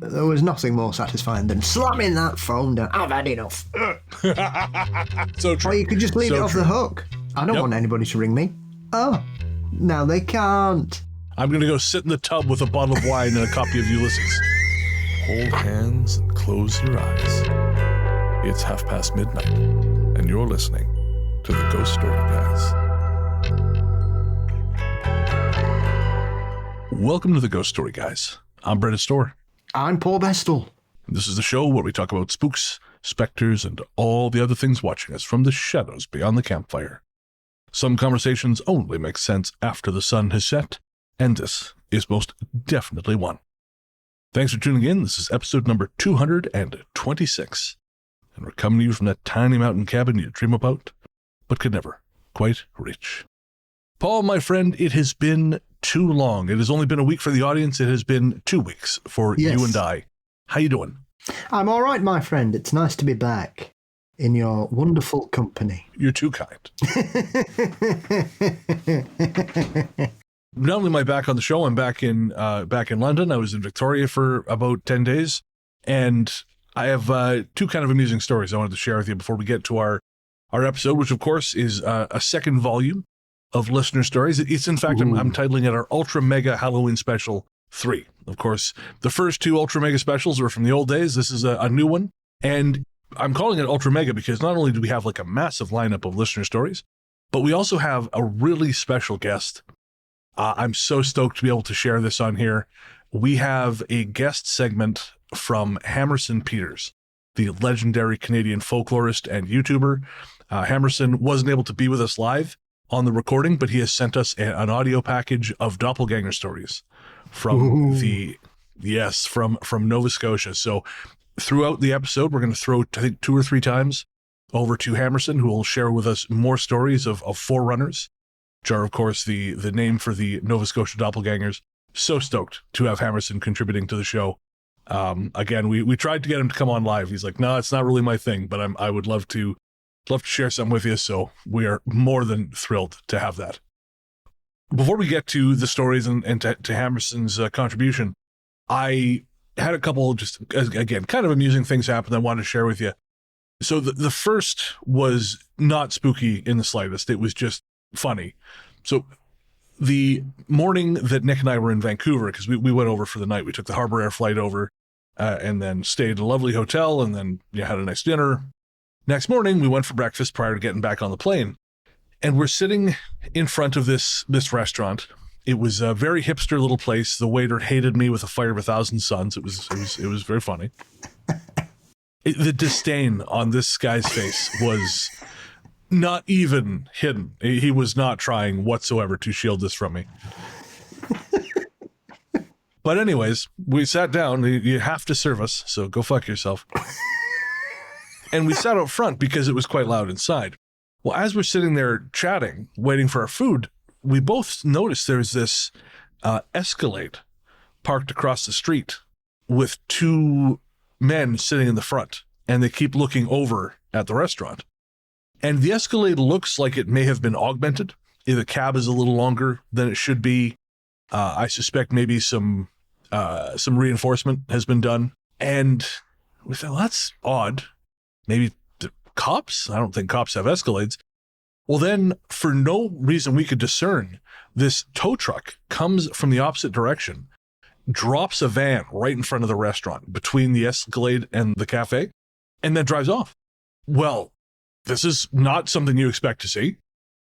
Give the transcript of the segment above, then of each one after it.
there was nothing more satisfying than slamming that phone down. I've had enough. So true. Or you could just leave it off the hook. I don't want anybody to ring me. Oh, now they can't. I'm going to go sit in the tub with a bottle of wine and a copy of Ulysses. Hold hands and close your eyes. It's midnight, and you're listening to the Ghost Story Guys. Welcome to the Ghost Story Guys. I'm Brennan Storr. I'm Paul Bestel. This is the show where we talk about spooks, specters, and all the other things watching us from the shadows beyond the campfire. Some conversations only make sense after the sun has set, and this is most definitely one. Thanks for tuning in. This is episode number 226, and we're coming to you from that tiny mountain cabin you dream about, but could never quite reach. Paul, my friend, it has been too long. It has only been a week for the audience. It has been 2 weeks for you and I. How you doing? I'm all right, my friend. It's nice to be back in your wonderful company. You're too kind. Not only am I back on the show, I'm back in London. I was in Victoria for about 10 days, and I have two kind of amusing stories I wanted to share with you before we get to our episode, which of course is a second volume of listener stories. It's in fact, I'm titling it our Ultra Mega Halloween Special 3. Of course, the first two Ultra Mega specials were from the old days. This is a new one, and I'm calling it Ultra Mega because not only do we have like a massive lineup of listener stories, but we also have a really special guest. I'm so stoked to be able to share this on here. We have a guest segment from Hammerson Peters, the legendary Canadian folklorist and YouTuber. Hammerson wasn't able to be with us live on the recording, but he has sent us an audio package of Doppelganger stories from from Nova Scotia. So throughout the episode, we're going to throw, I think, 2 or 3 times over to Hammerson, who will share with us more stories of forerunners, which are, of course, the name for the Nova Scotia Doppelgangers. So stoked to have Hammerson contributing to the show. Again, we tried to get him to come on live. He's like, no, it's not really my thing, but I would love to share something with you. So we are more than thrilled to have that. Before we get to the stories and to Hammerson's contribution, I had a couple just, again, kind of amusing things happen I wanted to share with you. So the first was not spooky in the slightest. It was just funny. So the morning that Nick and I were in Vancouver, because we went over for the night, we took the Harbour Air flight over and then stayed in a lovely hotel and then had a nice dinner. Next morning, we went for breakfast prior to getting back on the plane. And we're sitting in front of this restaurant. It was a very hipster little place. The waiter hated me with a fire of 1,000 suns. It was very funny. The disdain on this guy's face was not even hidden. He was not trying whatsoever to shield this from me. But anyways, we sat down. You have to serve us, so go fuck yourself. And we sat out front because it was quite loud inside. Well, as we're sitting there chatting, waiting for our food, we both noticed there's this Escalade parked across the street with 2 men sitting in the front, and they keep looking over at the restaurant. And the Escalade looks like it may have been augmented. The cab is a little longer than it should be. I suspect maybe some reinforcement has been done. And we thought, well, that's odd. Maybe the cops? I don't think cops have Escalades. Well, then, for no reason we could discern, this tow truck comes from the opposite direction, drops a van right in front of the restaurant between the Escalade and the cafe, and then drives off. Well, this is not something you expect to see.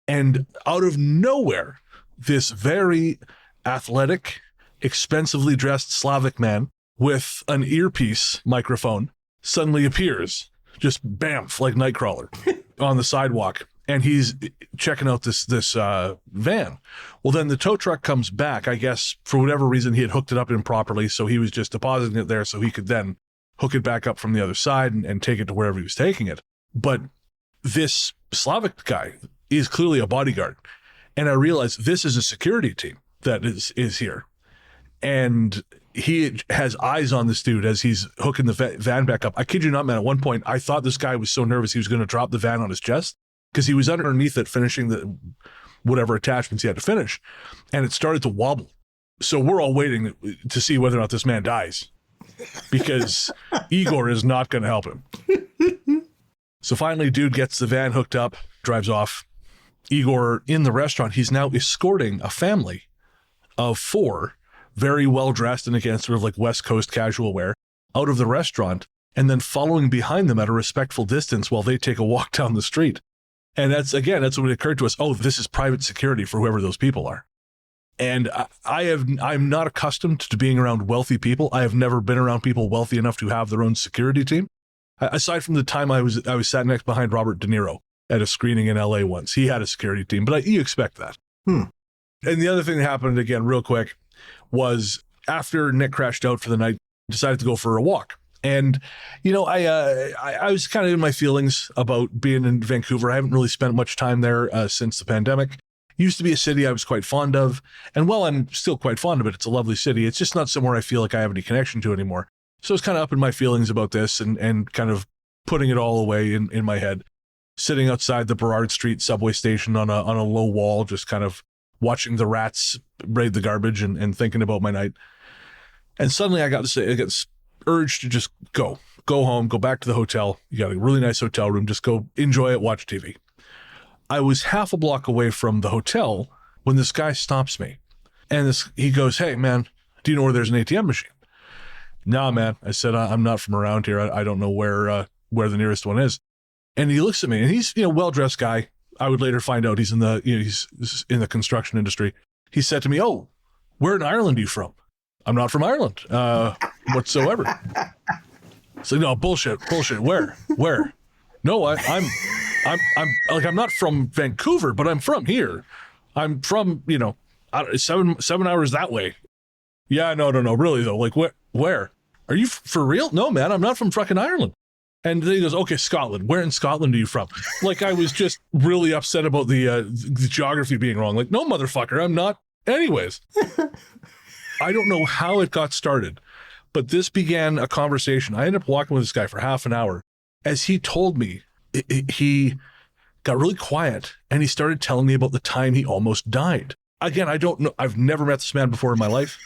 And out of nowhere, this very athletic, expensively dressed Slavic man with an earpiece microphone suddenly appears, just bamf, like Nightcrawler on the sidewalk. And he's checking out this van. Well, then the tow truck comes back. I guess for whatever reason, he had hooked it up improperly. So he was just depositing it there so he could then hook it back up from the other side and take it to wherever he was taking it. But this Slavic guy is clearly a bodyguard. And I realized this is a security team that is here. And he has eyes on this dude as he's hooking the van back up. I kid you not, man. At one point, I thought this guy was so nervous he was going to drop the van on his chest because he was underneath it finishing the whatever attachments he had to finish. And it started to wobble. So we're all waiting to see whether or not this man dies. because Igor is not going to help him. So finally, dude gets the van hooked up, drives off. Igor in the restaurant, he's now escorting a family of 4 very well dressed and again, sort of like West Coast casual wear out of the restaurant and then following behind them at a respectful distance while they take a walk down the street. And that's when it occurred to us, oh, this is private security for whoever those people are. And I'm not accustomed to being around wealthy people. I have never been around people wealthy enough to have their own security team. Aside from the time I was sat next behind Robert De Niro at a screening in LA once. He had a security team, but you expect that. And the other thing that happened, again, real quick, was after Nick crashed out for the night, decided to go for a walk. And, you know, I was kind of in my feelings about being in Vancouver. I haven't really spent much time there since the pandemic. Used to be a city I was quite fond of. And while I'm still quite fond of it, it's a lovely city. It's just not somewhere I feel like I have any connection to anymore. So I was kind of up in my feelings about this and kind of putting it all away in my head. Sitting outside the Burrard Street subway station on a low wall, just kind of watching the rats raid the garbage and thinking about my night. And suddenly I got this urge to just go home, go back to the hotel. You got a really nice hotel room. Just go enjoy it, watch TV. I was half a block away from the hotel when this guy stops me. And he goes, "Hey, man, do you know where there's an ATM machine?" "Nah, man." I said, "I'm not from around here. I don't know where the nearest one is." And he looks at me, and he's, you know, well-dressed guy. I would later find out he's in the construction industry. He said to me, "Oh, where in Ireland are you from?" "I'm not from Ireland whatsoever." So no, bullshit. Where? "No, I'm not from Vancouver, but I'm from here. I'm from, you know, 7 hours that way." "Yeah, no, really though. Like where? Are you for real?" "No, man, I'm not from fucking Ireland." And then he goes, "Okay, Scotland. Where in Scotland are you from?" Like I was just really upset about the geography being wrong. Like, no, motherfucker, I'm not. Anyways, I don't know how it got started, but this began a conversation. I ended up walking with this guy for half an hour. As he told me, he got really quiet and he started telling me about the time he almost died. Again, I don't know. I've never met this man before in my life.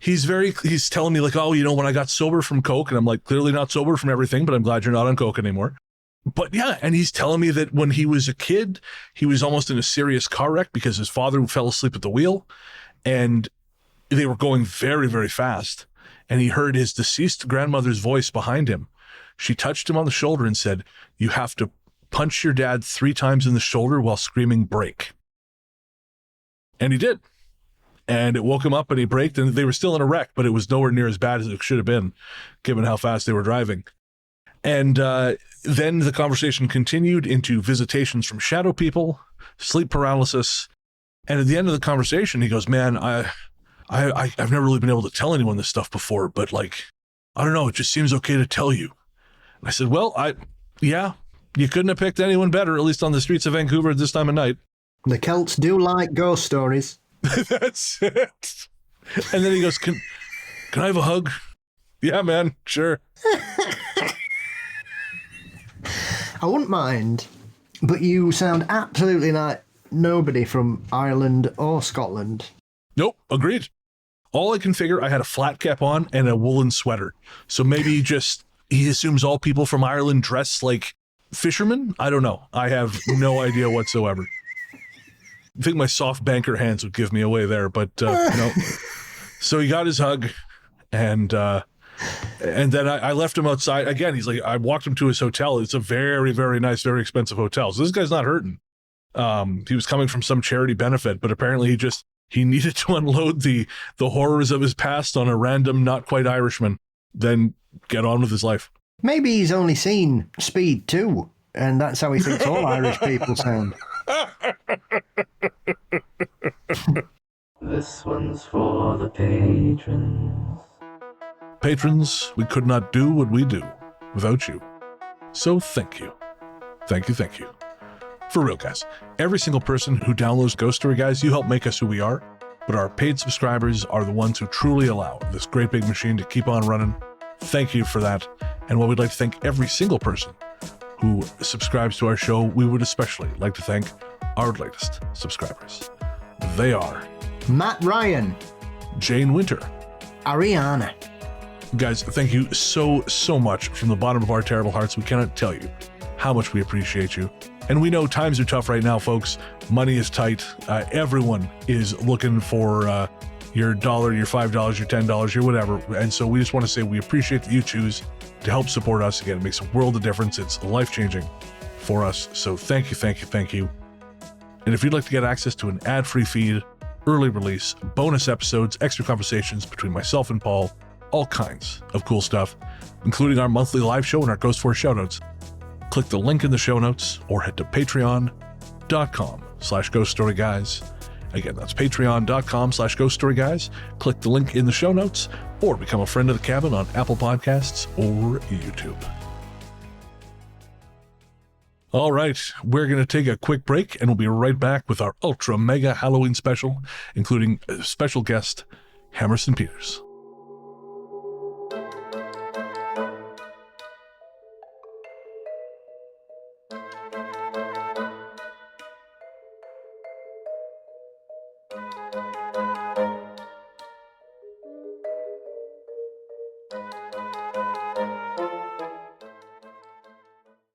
He's telling me like, "Oh, you know, when I got sober from Coke," and I'm like, "Clearly not sober from everything, but I'm glad you're not on Coke anymore." But yeah, and he's telling me that when he was a kid, he was almost in a serious car wreck because his father fell asleep at the wheel and they were going very, very fast. And he heard his deceased grandmother's voice behind him. She touched him on the shoulder and said, "You have to punch your dad 3 times in the shoulder while screaming break." And he did. And it woke him up and he braked, and they were still in a wreck, but it was nowhere near as bad as it should have been, given how fast they were driving. And then the conversation continued into visitations from shadow people, sleep paralysis. And at the end of the conversation, he goes, "Man, I've never really been able to tell anyone this stuff before, but like, I don't know, it just seems okay to tell you." And I said, "Well, yeah, you couldn't have picked anyone better, at least on the streets of Vancouver at this time of night." The Celts do like ghost stories. That's it. And then he goes, Can I have a hug?" "Yeah, man, sure." I wouldn't mind, but you sound absolutely like nobody from Ireland or Scotland. Nope, agreed. All I can figure, I had a flat cap on and a woolen sweater. So maybe he assumes all people from Ireland dress like fishermen? I don't know. I have no idea whatsoever. I think my soft banker hands would give me away there, but no. So he got his hug, and then I left him outside. Again, he's like, I walked him to his hotel. It's a very, very nice, very expensive hotel. So this guy's not hurting. He was coming from some charity benefit, but apparently he needed to unload the horrors of his past on a random, not quite Irishman, then get on with his life. Maybe he's only seen Speed 2, and that's how he thinks all Irish people sound. This one's for the patrons. Patrons, we could not do what we do without you. So thank you. Thank you. For real, guys. Every single person who downloads Ghost Story, guys, you help make us who we are. But our paid subscribers are the ones who truly allow this great big machine to keep on running. Thank you for that. And while we'd like to thank every single person who subscribes to our show, we would especially like to thank our latest subscribers. They are Matt Ryan, Jane Winter, Ariana. Guys, thank you so much from the bottom of our terrible hearts. We cannot tell you how much we appreciate you. And we know times are tough right now, folks. Money is tight. Everyone is looking for your dollar, your $5, your $10, your whatever. And so we just want to say we appreciate that you choose to help support us. Again, it makes a world of difference. It's life-changing for us. So thank you. And if you'd like to get access to an ad-free feed, early release, bonus episodes, extra conversations between myself and Paul, all kinds of cool stuff, including our monthly live show and our Ghost Force shoutouts, click the link in the show notes or head to patreon.com/ghoststoryguys. Again, that's patreon.com/ghoststoryguys. Click the link in the show notes or become a friend of the cabin on Apple Podcasts or YouTube. All right, we're going to take a quick break and we'll be right back with our ultra mega Halloween special, including a special guest, Hammerson Peters.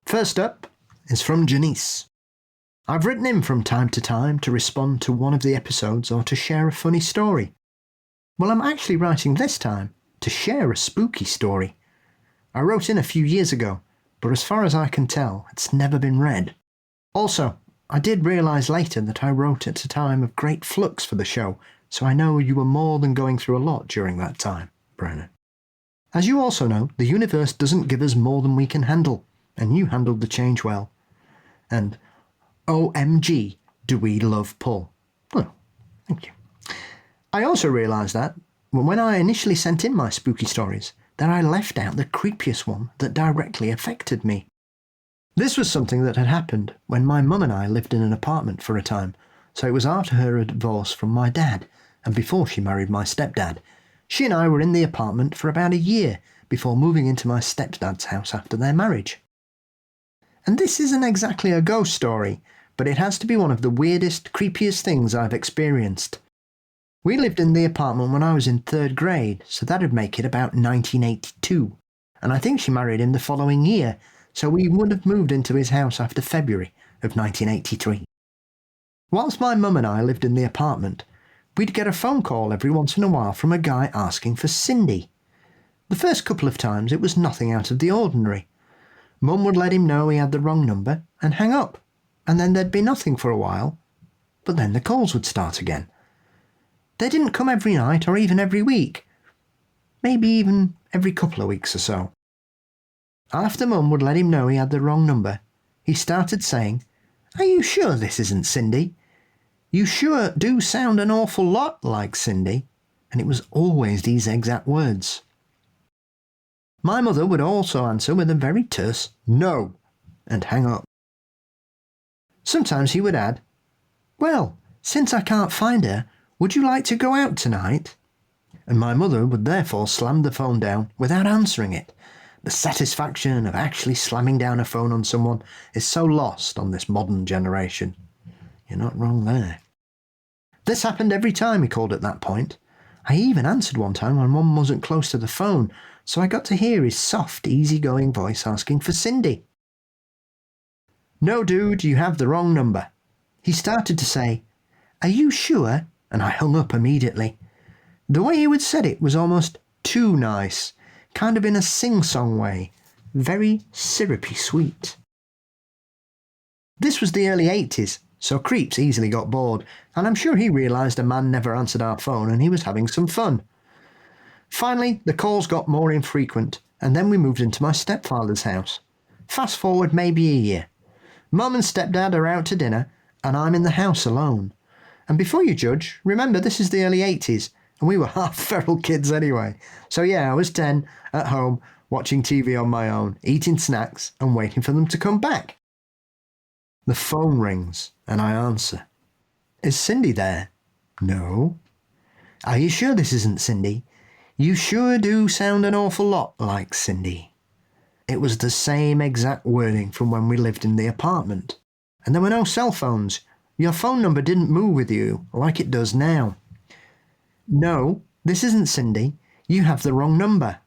First up is from Janice. I've written in from time to respond to one of the episodes or to share a funny story. Well, I'm actually writing this time to share a spooky story. I wrote in a few years ago, but as far as I can tell, it's never been read. Also, I did realise later that I wrote at a time of great flux for the show, so I know you were more than going through a lot during that time, Brennan. As you also know, the universe doesn't give us more than we can handle, and you handled the change well. And OMG, do we love Paul? Well, thank you. I also realised that, when I initially sent in my spooky stories, that I left out the creepiest one that directly affected me. This was something that had happened when my mum and I lived in an apartment for a time, so it was after her divorce from my dad, and before she married my stepdad. She and I were in the apartment for about a year before moving into my stepdad's house after their marriage. And this isn't exactly a ghost story, but it has to be one of the weirdest, creepiest things I've experienced. We lived in the apartment when I was in 3rd grade, so that'd make it about 1982, and I think she married him the following year, so we would have moved into his house after February of 1983. Whilst my mum and I lived in the apartment, we'd get a phone call every once in a while from a guy asking for Cindy. The first couple of times it was nothing out of the ordinary. Mum would let him know he had the wrong number and hang up, and then there'd be nothing for a while, but then the calls would start again. They didn't come every night or even every week, maybe even every couple of weeks or so. After Mum would let him know he had the wrong number, he started saying, "Are you sure this isn't Cindy? You sure do sound an awful lot like Cindy," and it was always these exact words. My mother would also answer with a very terse "no" and hang up. Sometimes he would add, "Well, since I can't find her, would you like to go out tonight?" And my mother would therefore slam the phone down without answering it. The satisfaction of actually slamming down a phone on someone is so lost on this modern generation. You're not wrong there. This happened every time he called at that point. I even answered one time when Mum wasn't close to the phone, so I got to hear his soft, easygoing voice asking for Cindy. "No, dude, you have the wrong number." He started to say, "Are you sure?" and I hung up immediately. The way he would said it was almost too nice, kind of in a sing-song way, very syrupy sweet. This was the early 80s, so creeps easily got bored, and I'm sure he realised a man never answered our phone and he was having some fun. Finally, the calls got more infrequent, and then we moved into my stepfather's house. Fast forward maybe a year. Mum and stepdad are out to dinner, and I'm in the house alone. And before you judge, remember this is the early 80s, and we were half feral kids anyway. So yeah, I was 10, at home, watching TV on my own, eating snacks, and waiting for them to come back. The phone rings, and I answer. "Is Cindy there?" "No." "Are you sure this isn't Cindy? You sure do sound an awful lot like Cindy." It was the same exact wording from when we lived in the apartment. And there were no cell phones. Your phone number didn't move with you like it does now. "No, this isn't Cindy. You have the wrong number.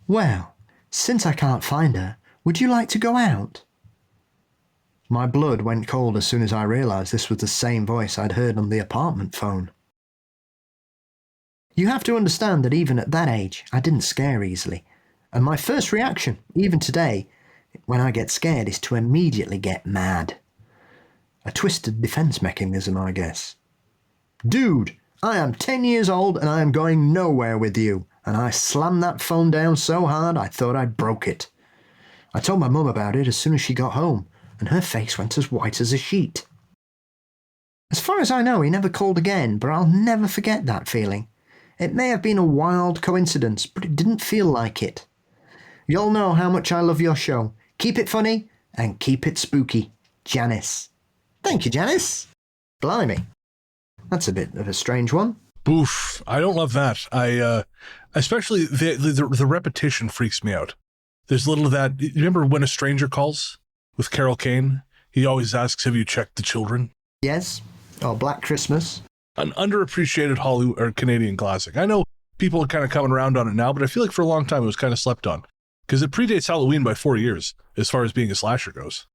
Well, since I can't find her, would you like to go out? My blood went cold as soon as I realised this was the same voice I'd heard on the apartment phone. You have to understand that even at that age, I didn't scare easily, and my first reaction, even today, when I get scared, is to immediately get mad. A twisted defence mechanism, I guess. Dude, I am 10 years old and I am going nowhere with you, and I slammed that phone down so hard I thought I broke it. I told my mum about it as soon as she got home, and her face went as white as a sheet. As far as I know, he never called again, but I'll never forget that feeling. It may have been a wild coincidence, but it didn't feel like it. Y'all know how much I love your show. Keep it funny and keep it spooky. Janice. Thank you, Janice. Blimey. That's a bit of a strange one. Oof, I don't love that. Especially the repetition freaks me out. There's a little of that. You remember When a Stranger Calls with Carol Kane? He always asks, have you checked the children? Yes. Or Black Christmas. An underappreciated Hollywood or Canadian classic. I know people are kind of coming around on it now, but I feel like for a long time it was kind of slept on because it predates Halloween by 4 years as far as being a slasher goes.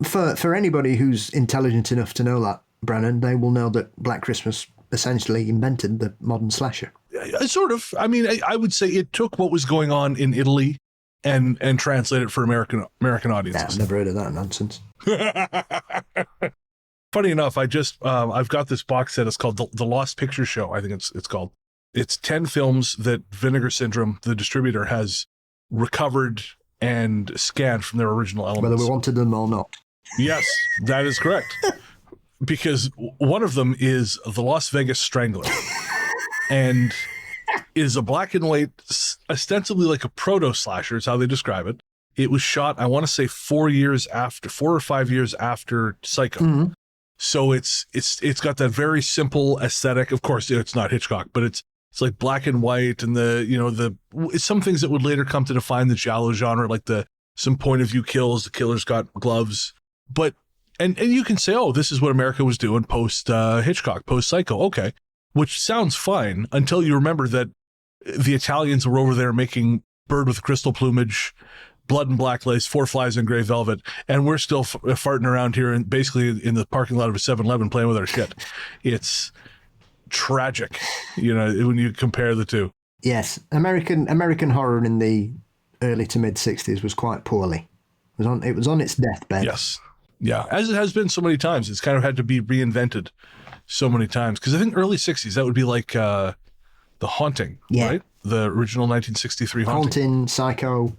For anybody who's intelligent enough to know that, Brennan, they will know that Black Christmas essentially invented the modern slasher. Sort of. I mean, I would say it took what was going on in Italy and translated it for American audiences. I've never heard of that nonsense. Funny enough, I've got this box set. It's called the Lost Picture Show. I think it's called. It's 10 films that Vinegar Syndrome, the distributor, has recovered and scanned from their original elements. Whether we wanted them or not. Yes, that is correct. Because one of them is The Las Vegas Strangler, and is a black and white, ostensibly like a proto-slasher, is how they describe it. It was shot, I want to say 4 or 5 years after Psycho. Mm-hmm. So it's got that very simple aesthetic. Of course, it's not Hitchcock, but it's like black and white, and it's some things that would later come to define the giallo genre, like some point of view kills. The killer's got gloves, but and you can say, oh, this is what America was doing post Hitchcock, post Psycho, okay, which sounds fine until you remember that the Italians were over there making Bird with Crystal Plumage, Blood and Black Lace, Four Flies and Grey Velvet, and we're still farting around here and basically in the parking lot of a 7-Eleven playing with our shit. It's tragic, when you compare the two. Yes, American horror in the early to mid 60s was quite poorly. It was on its deathbed. Yes, yeah, as it has been so many times. It's kind of had to be reinvented so many times, because I think early 60s that would be like The Haunting, right? The original 1963 Haunting, Psycho.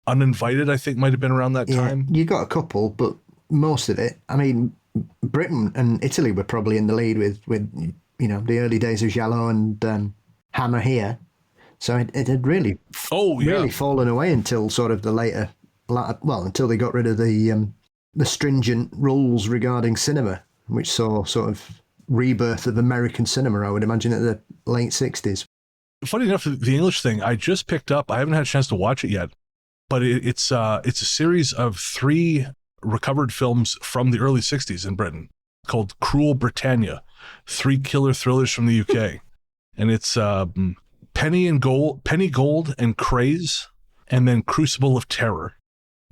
Uninvited, I think, might have been around that time. You got a couple, but most of it, I mean, Britain and Italy were probably in the lead with the early days of giallo and Hammer here. So it had really fallen away until sort of the later, until they got rid of the stringent rules regarding cinema, which saw sort of rebirth of American cinema, I would imagine, at the late 60s. Funny enough, the English thing I just picked up, I haven't had a chance to watch it yet, but it's a series of 3 recovered films from the early 60s in Britain called Cruel Britannia, 3 killer thrillers from the UK. And it's Penny Gold and Craze, and then Crucible of Terror,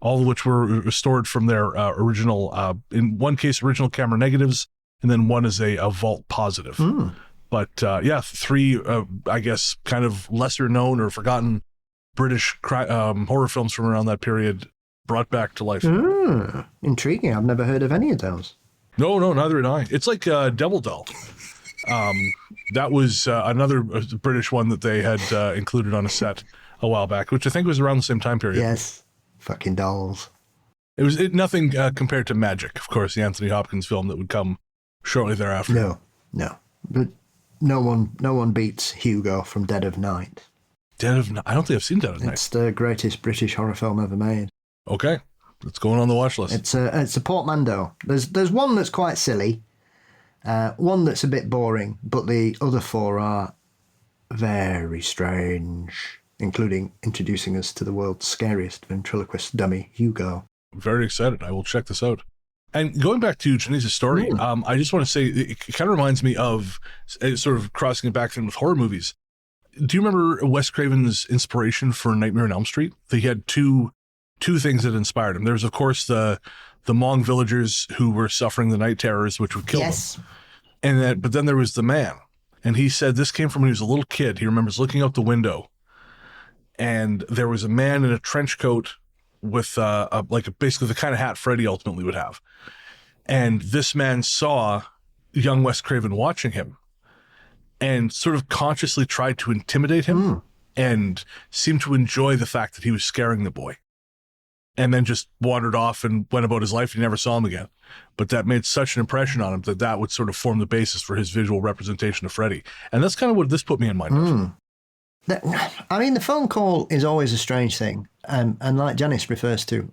all of which were restored from their original, in one case, original camera negatives, and then one is a vault positive. But 3, I guess, kind of lesser known or forgotten British horror films from around that period brought back to life. Intriguing. I've never heard of any of those. No, neither had I. It's like Devil Doll. That was another British one that they had included on a set a while back, which I think was around the same time period. Yes, fucking dolls. It was nothing compared to Magic, of course, the Anthony Hopkins film that would come shortly thereafter. No, but no one beats Hugo from Dead of Night. Dead of Night? I don't think I've seen Dead of Night. It's the greatest British horror film ever made. Okay, it's going on the watch list. It's a portmanteau. There's one that's quite silly, one that's a bit boring, but the other 4 are very strange, including introducing us to the world's scariest ventriloquist dummy, Hugo. I'm very excited. I will check this out. And going back to Janice's story, I just want to say it kind of reminds me of, sort of crossing it back in with horror movies, do you remember Wes Craven's inspiration for Nightmare on Elm Street? He had two things that inspired him. There's, of course, the Hmong villagers who were suffering the night terrors, which would kill them. But then there was the man. And he said this came from when he was a little kid. He remembers looking out the window, and there was a man in a trench coat with basically the kind of hat Freddy ultimately would have. And this man saw young Wes Craven watching him and sort of consciously tried to intimidate him and seemed to enjoy the fact that he was scaring the boy. And then just wandered off and went about his life. He never saw him again. But that made such an impression on him that would sort of form the basis for his visual representation of Freddy. And that's kind of what this put me in mind of. I mean, the phone call is always a strange thing. And like Janice refers to,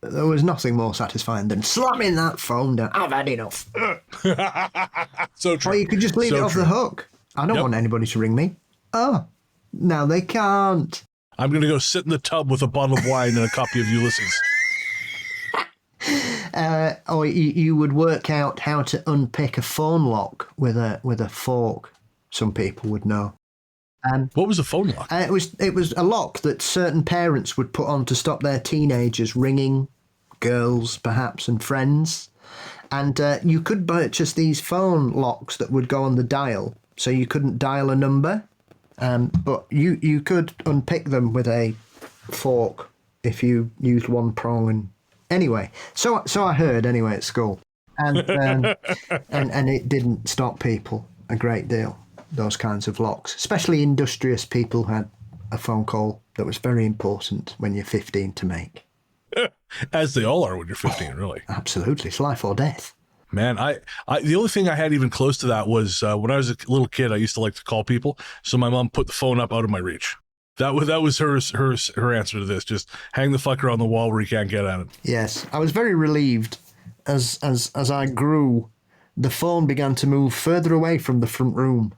there was nothing more satisfying than slamming that phone down. I've had enough. So true. Or you could just leave it off the hook. I don't want anybody to ring me. Oh, now they can't. I'm going to go sit in the tub with a bottle of wine and a copy of Ulysses. Or you would work out how to unpick a phone lock with a fork. Some people would know. What was a phone lock? It was a lock that certain parents would put on to stop their teenagers ringing girls, perhaps, and friends. And you could purchase these phone locks that would go on the dial, so you couldn't dial a number. But you could unpick them with a fork if you used one prong. And anyway, so I heard anyway at school, and it didn't stop people a great deal. Those kinds of locks, especially industrious people, had a phone call that was very important when you're 15 to make. As they all are when you're 15, really. Absolutely, it's life or death. Man, I the only thing I had even close to that was when I was a little kid, I used to like to call people. So my mom put the phone up out of my reach. That was her answer to this. Just hang the fucker on the wall where you can't get at it. Yes, I was very relieved as I grew. The phone began to move further away from the front room,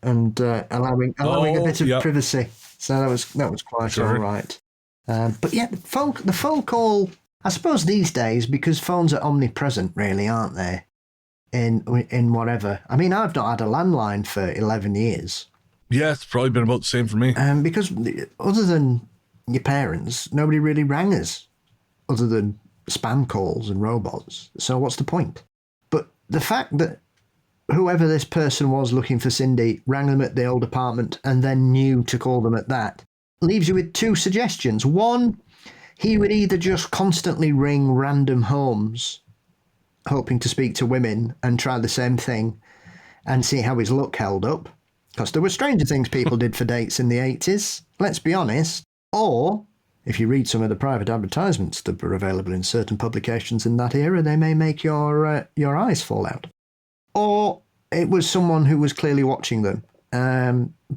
and allowing a bit of privacy. So that was quite all right. But yeah, the phone call. I suppose these days, because phones are omnipresent, really, aren't they? In whatever. I mean, I've not had a landline for 11 years. Yeah, it's probably been about the same for me. Because other than your parents, nobody really rang us, other than spam calls and robots. So what's the point? But the fact that whoever this person was looking for Cindy rang them at the old apartment and then knew to call them at that leaves you with two suggestions. One, he would either just constantly ring random homes, hoping to speak to women, and try the same thing and see how his luck held up. Because there were stranger things people did for dates in the 80s, let's be honest. Or, if you read some of the private advertisements that were available in certain publications in that era, they may make your eyes fall out. Or it was someone who was clearly watching them.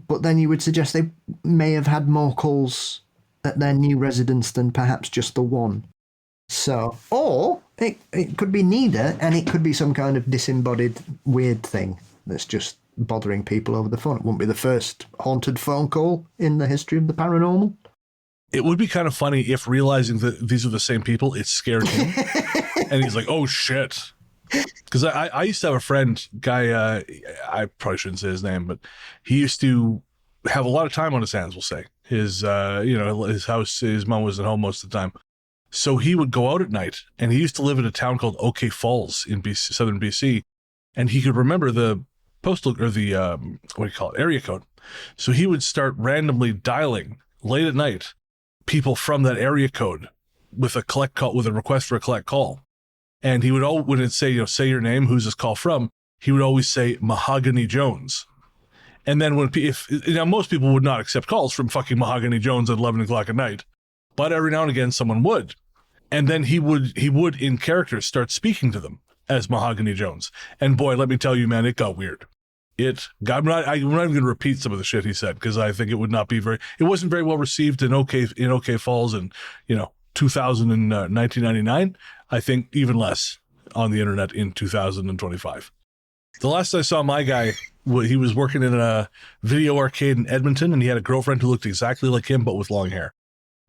But then you would suggest they may have had more calls at their new residence than perhaps just the one. So, or it could be neither, and it could be some kind of disembodied weird thing that's just bothering people over the phone. It wouldn't be the first haunted phone call in the history of the paranormal. It would be kind of funny if, realizing that these are the same people, it scared him. And he's like, oh shit. Because I used to have a friend, guy, I probably shouldn't say his name, but he used to have a lot of time on his hands, we'll say. His house, his mom wasn't home most of the time. So he would go out at night, and he used to live in a town called OK Falls in BC, southern BC, and he could remember the postal, or the, area code. So he would start randomly dialing late at night people from that area code with a collect call, with a request for a collect call. And he would when it say, say your name, who's this call from, he would always say Mahogany Jones. And then most people would not accept calls from fucking Mahogany Jones at 11 o'clock at night, but every now and again someone would. And then he would in character start speaking to them as Mahogany Jones. And boy, let me tell you, man, it got weird. I'm not even going to repeat some of the shit he said, because I think it wasn't very well received in OK Falls in 2000 and 1999. I think even less on the internet in 2025. The last I saw my guy, he was working in a video arcade in Edmonton, and he had a girlfriend who looked exactly like him, but with long hair,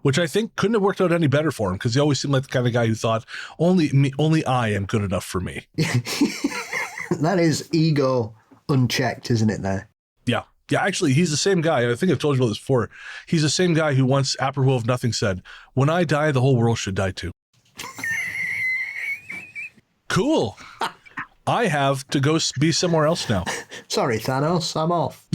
which I think couldn't have worked out any better for him, because he always seemed like the kind of guy who thought only I am good enough for me. That is ego unchecked, isn't it there? Yeah. Yeah, actually, he's the same guy. I think I've told you about this before. He's the same guy who once, apropos of nothing, said, "When I die, the whole world should die too." Cool. I have to go be somewhere else now. Sorry, Thanos, I'm off.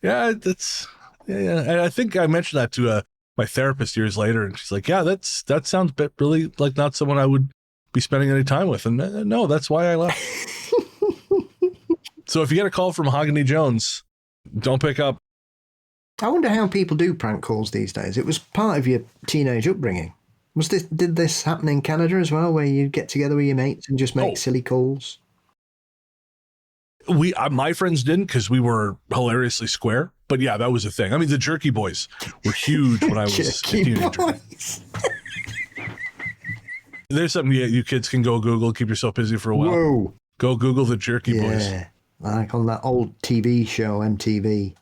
Yeah, that's yeah. And I think I mentioned that to my therapist years later, and she's like, "Yeah, that sounds really like not someone I would be spending any time with." And no, that's why I left. So if you get a call from Mahogany Jones, don't pick up. I wonder how people do prank calls these days. It was part of your teenage upbringing. Did this happen in Canada as well, where you get together with your mates and just make silly calls? My friends didn't, because we were hilariously square. But yeah, that was a thing. I mean, the Jerky Boys were huge when I was a teenager. There's something you kids can go Google, keep yourself busy for a while. Whoa. Go Google the Jerky Boys. Yeah, like on that old TV show, MTV.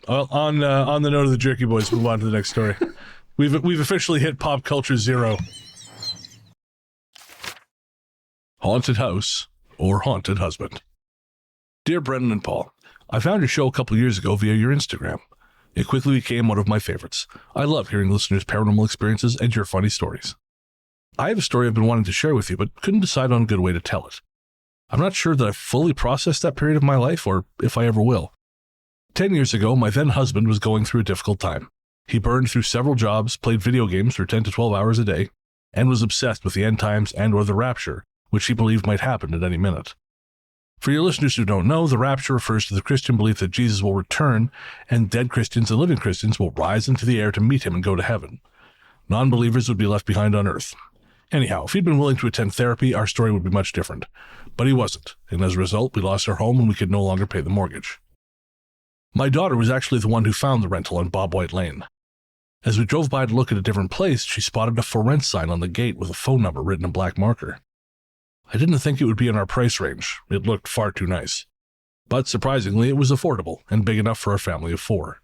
On the note of the Jerky Boys, move on to the next story. We've officially hit pop culture zero. Haunted house or haunted husband. Dear Brennan and Paul, I found your show a couple years ago via your Instagram. It quickly became one of my favorites. I love hearing listeners' paranormal experiences and your funny stories. I have a story I've been wanting to share with you, but couldn't decide on a good way to tell it. I'm not sure that I've fully processed that period of my life, or if I ever will. 10 years ago, my then husband was going through a difficult time. He burned through several jobs, played video games for 10 to 12 hours a day, and was obsessed with the end times and or the rapture, which he believed might happen at any minute. For your listeners who don't know, the rapture refers to the Christian belief that Jesus will return and dead Christians and living Christians will rise into the air to meet him and go to heaven. Non-believers would be left behind on earth. Anyhow, if he'd been willing to attend therapy, our story would be much different. But he wasn't, and as a result, we lost our home and we could no longer pay the mortgage. My daughter was actually the one who found the rental on Bob White Lane. As we drove by to look at a different place, she spotted a for rent sign on the gate with a phone number written in black marker. I didn't think it would be in our price range. It looked far too nice. But surprisingly, it was affordable and big enough for our family of 4.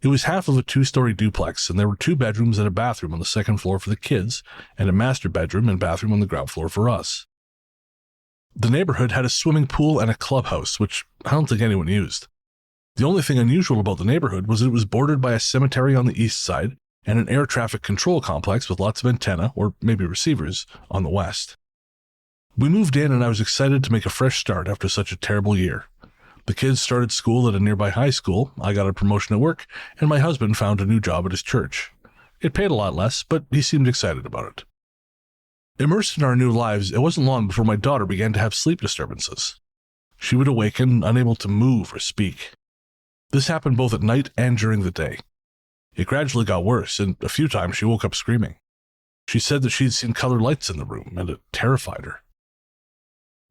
It was half of a 2-story duplex, and there were 2 bedrooms and a bathroom on the second floor for the kids, and a master bedroom and bathroom on the ground floor for us. The neighborhood had a swimming pool and a clubhouse, which I don't think anyone used. The only thing unusual about the neighborhood was that it was bordered by a cemetery on the east side and an air traffic control complex with lots of antenna, or maybe receivers, on the west. We moved in, and I was excited to make a fresh start after such a terrible year. The kids started school at a nearby high school, I got a promotion at work, and my husband found a new job at his church. It paid a lot less, but he seemed excited about it. Immersed in our new lives, it wasn't long before my daughter began to have sleep disturbances. She would awaken, unable to move or speak. This happened both at night and during the day. It gradually got worse, and a few times she woke up screaming. She said that she'd seen colored lights in the room, and it terrified her.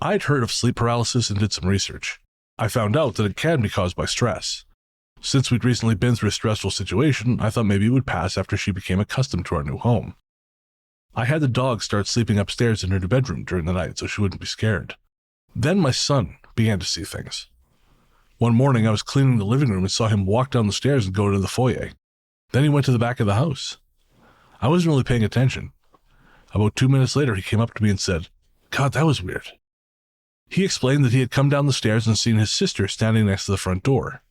I'd heard of sleep paralysis and did some research. I found out that it can be caused by stress. Since we'd recently been through a stressful situation, I thought maybe it would pass after she became accustomed to our new home. I had the dog start sleeping upstairs in her bedroom during the night so she wouldn't be scared. Then my son began to see things. One morning I was cleaning the living room and saw him walk down the stairs and go to the foyer. Then he went to the back of the house. I wasn't really paying attention. About 2 minutes later he came up to me and said, "God, that was weird." He explained that he had come down the stairs and seen his sister standing next to the front door.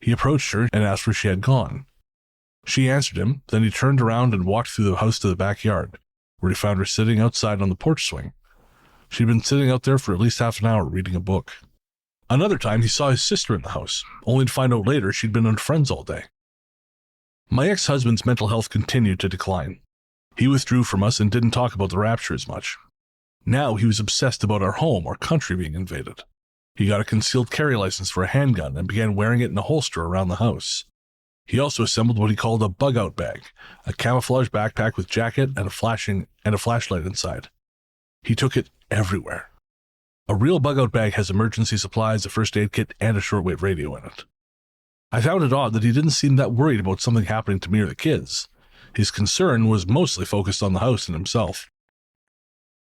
He approached her and asked where she had gone. She answered him, then he turned around and walked through the house to the backyard, where he found her sitting outside on the porch swing. She'd been sitting out there for at least half an hour reading a book. Another time he saw his sister in the house, only to find out later she'd been on Friends all day. My ex-husband's mental health continued to decline. He withdrew from us and didn't talk about the rapture as much. Now he was obsessed about our home, our country being invaded. He got a concealed carry license for a handgun and began wearing it in a holster around the house. He also assembled what he called a bug-out bag, a camouflage backpack with jacket and a flashlight inside. He took it everywhere. A real bug-out bag has emergency supplies, a first aid kit, and a shortwave radio in it. I found it odd that he didn't seem that worried about something happening to me or the kids. His concern was mostly focused on the house and himself.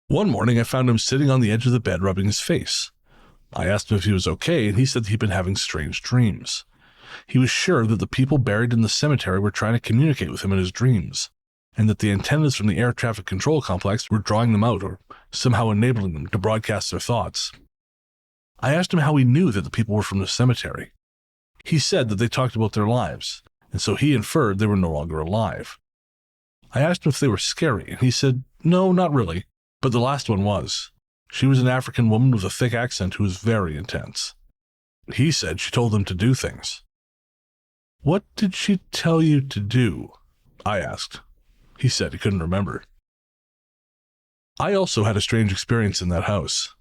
One morning I found him sitting on the edge of the bed rubbing his face. I asked him if he was okay, and he said that he'd been having strange dreams. He was sure that the people buried in the cemetery were trying to communicate with him in his dreams, and that the antennas from the air traffic control complex were drawing them out or somehow enabling them to broadcast their thoughts. I asked him how he knew that the people were from the cemetery. He said that they talked about their lives, and so he inferred they were no longer alive. I asked him if they were scary, and he said, no, not really, but the last one was. She was an African woman with a thick accent who was very intense. He said she told them to do things. What did she tell you to do? I asked. He said he couldn't remember. I also had a strange experience in that house.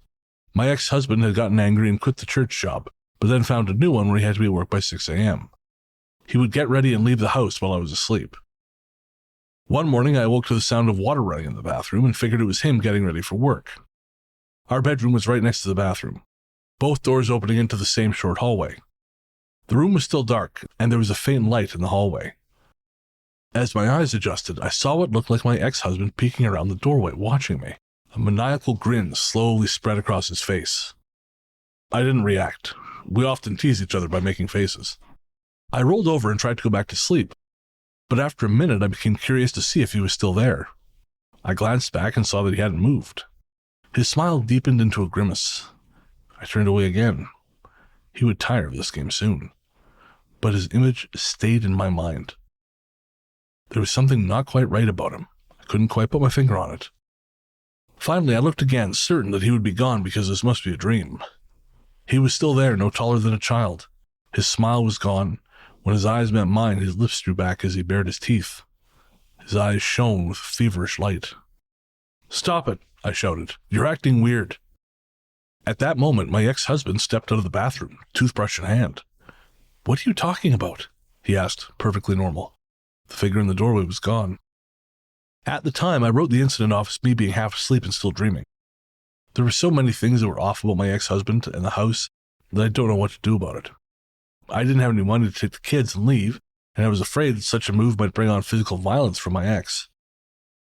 My ex-husband had gotten angry and quit the church job, but then found a new one where he had to be at work by 6 a.m. He would get ready and leave the house while I was asleep. One morning, I awoke to the sound of water running in the bathroom and figured it was him getting ready for work. Our bedroom was right next to the bathroom, both doors opening into the same short hallway. The room was still dark, and there was a faint light in the hallway. As my eyes adjusted, I saw what looked like my ex-husband peeking around the doorway, watching me. A maniacal grin slowly spread across his face. I didn't react. We often tease each other by making faces. I rolled over and tried to go back to sleep, but after a minute I became curious to see if he was still there. I glanced back and saw that he hadn't moved. His smile deepened into a grimace. I turned away again. He would tire of this game soon. But his image stayed in my mind. There was something not quite right about him. I couldn't quite put my finger on it. Finally, I looked again, certain that he would be gone because this must be a dream. He was still there, no taller than a child. His smile was gone. When his eyes met mine, his lips drew back as he bared his teeth. His eyes shone with feverish light. "Stop it," I shouted. "You're acting weird." At that moment, my ex-husband stepped out of the bathroom, toothbrush in hand. "What are you talking about?" he asked, perfectly normal. The figure in the doorway was gone. At the time, I wrote the incident off as me being half asleep and still dreaming. There were so many things that were off about my ex-husband and the house that I don't know what to do about it. I didn't have any money to take the kids and leave, and I was afraid that such a move might bring on physical violence from my ex.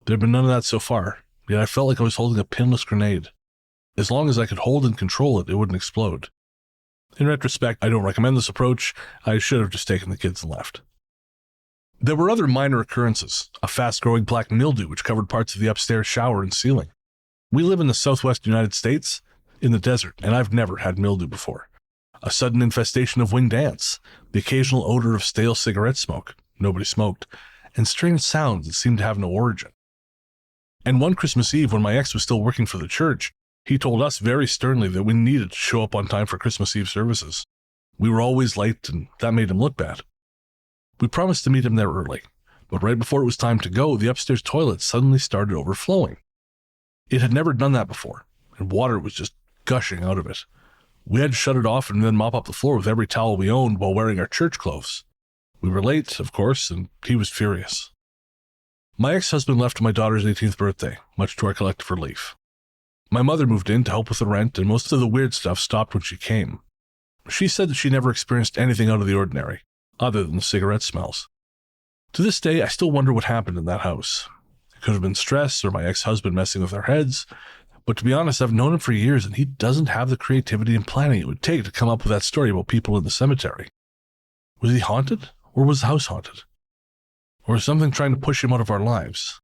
There had been none of that so far, yet I felt like I was holding a pinless grenade. As long as I could hold and control it, it wouldn't explode. In retrospect, I don't recommend this approach. I should have just taken the kids and left. There were other minor occurrences, a fast-growing black mildew which covered parts of the upstairs shower and ceiling. We live in the southwest United States, in the desert, and I've never had mildew before. A sudden infestation of winged ants, the occasional odor of stale cigarette smoke, nobody smoked, and strange sounds that seemed to have no origin. And one Christmas Eve, when my ex was still working for the church, he told us very sternly that we needed to show up on time for Christmas Eve services. We were always late, and that made him look bad. We promised to meet him there early, but right before it was time to go, the upstairs toilet suddenly started overflowing. It had never done that before, and water was just gushing out of it. We had to shut it off and then mop up the floor with every towel we owned while wearing our church clothes. We were late, of course, and he was furious. My ex-husband left on my daughter's 18th birthday, much to our collective relief. My mother moved in to help with the rent, and most of the weird stuff stopped when she came. She said that she never experienced anything out of the ordinary, other than the cigarette smells. To this day, I still wonder what happened in that house. It could have been stress or my ex-husband messing with our heads, but to be honest, I've known him for years, and he doesn't have the creativity and planning it would take to come up with that story about people in the cemetery. Was he haunted, or was the house haunted? Or is something trying to push him out of our lives?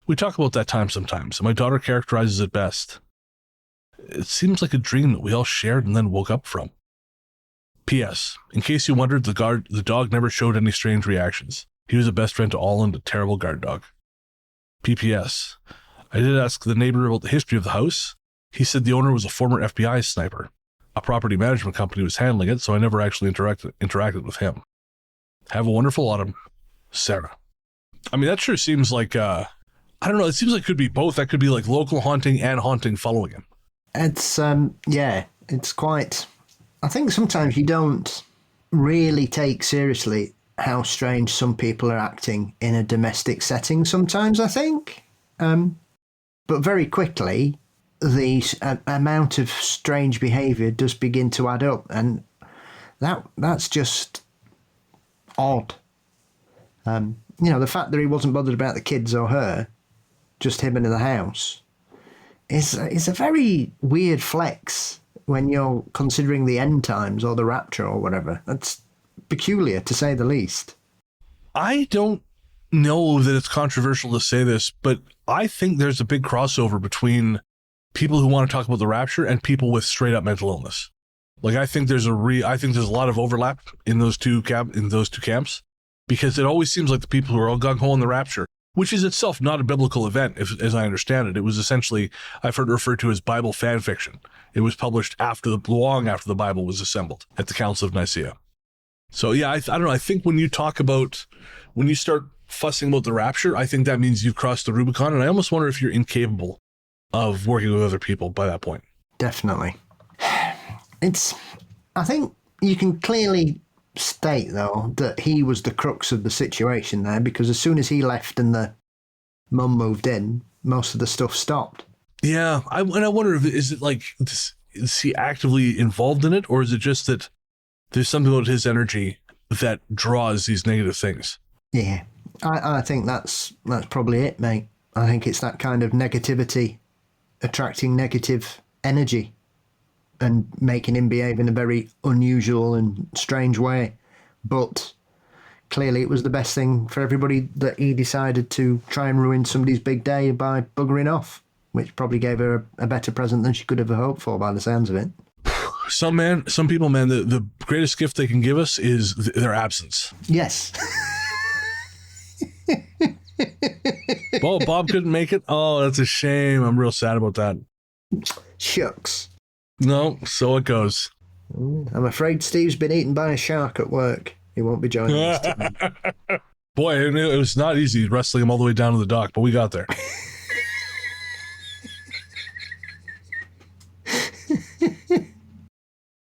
We talk about that time sometimes, and my daughter characterizes it best. It seems like a dream that we all shared and then woke up from. P.S. In case you wondered, the dog never showed any strange reactions. He was a best friend to all and a terrible guard dog. P.P.S. I did ask the neighbor about the history of the house. He said the owner was a former FBI sniper. A property management company was handling it, so I never actually interacted with him. Have a wonderful autumn, Sarah. I mean, that sure seems like, I don't know, it seems like it could be both. That could be like local haunting and haunting following him. It's, it's quite... I think sometimes you don't really take seriously how strange some people are acting in a domestic setting sometimes, I think. But very quickly, the amount of strange behaviour does begin to add up, and that's just odd. The fact that he wasn't bothered about the kids or her, just him in the house, is a very weird flex when you're considering the end times or the rapture or whatever. That's peculiar, to say the least. I don't know that it's controversial to say this, but I think there's a big crossover between people who want to talk about the rapture and people with straight up mental illness. Like, I think there's a lot of overlap in those two camps, because it always seems like the people who are all gung-ho on the rapture, which is itself not a biblical event, as I understand it. It was essentially, I've heard it referred to as Bible fan fiction. It was published long after the Bible was assembled at the Council of Nicaea. So yeah, I don't know. I think when you start fussing about the rapture, I think that means you've crossed the Rubicon, and I almost wonder if you're incapable of working with other people by that point. Definitely. I think you can clearly state, though, that he was the crux of the situation there, because as soon as he left and the mum moved in, most of the stuff stopped. Yeah, I wonder is it like, is he actively involved in it, or is it just that there's something about his energy that draws these negative things? Yeah, I think that's probably it, mate. I think it's that kind of negativity attracting negative energy and making him behave in a very unusual and strange way. But clearly it was the best thing for everybody that he decided to try and ruin somebody's big day by buggering off, which probably gave her a better present than she could have hoped for by the sounds of it. Some people, the greatest gift they can give us is their absence. Yes. Well, Bob couldn't make it. Oh, that's a shame. I'm real sad about that. Shucks. No, so it goes. I'm afraid Steve's been eaten by a shark at work. He won't be joining us tonight. Boy, it was not easy wrestling him all the way down to the dock, but we got there.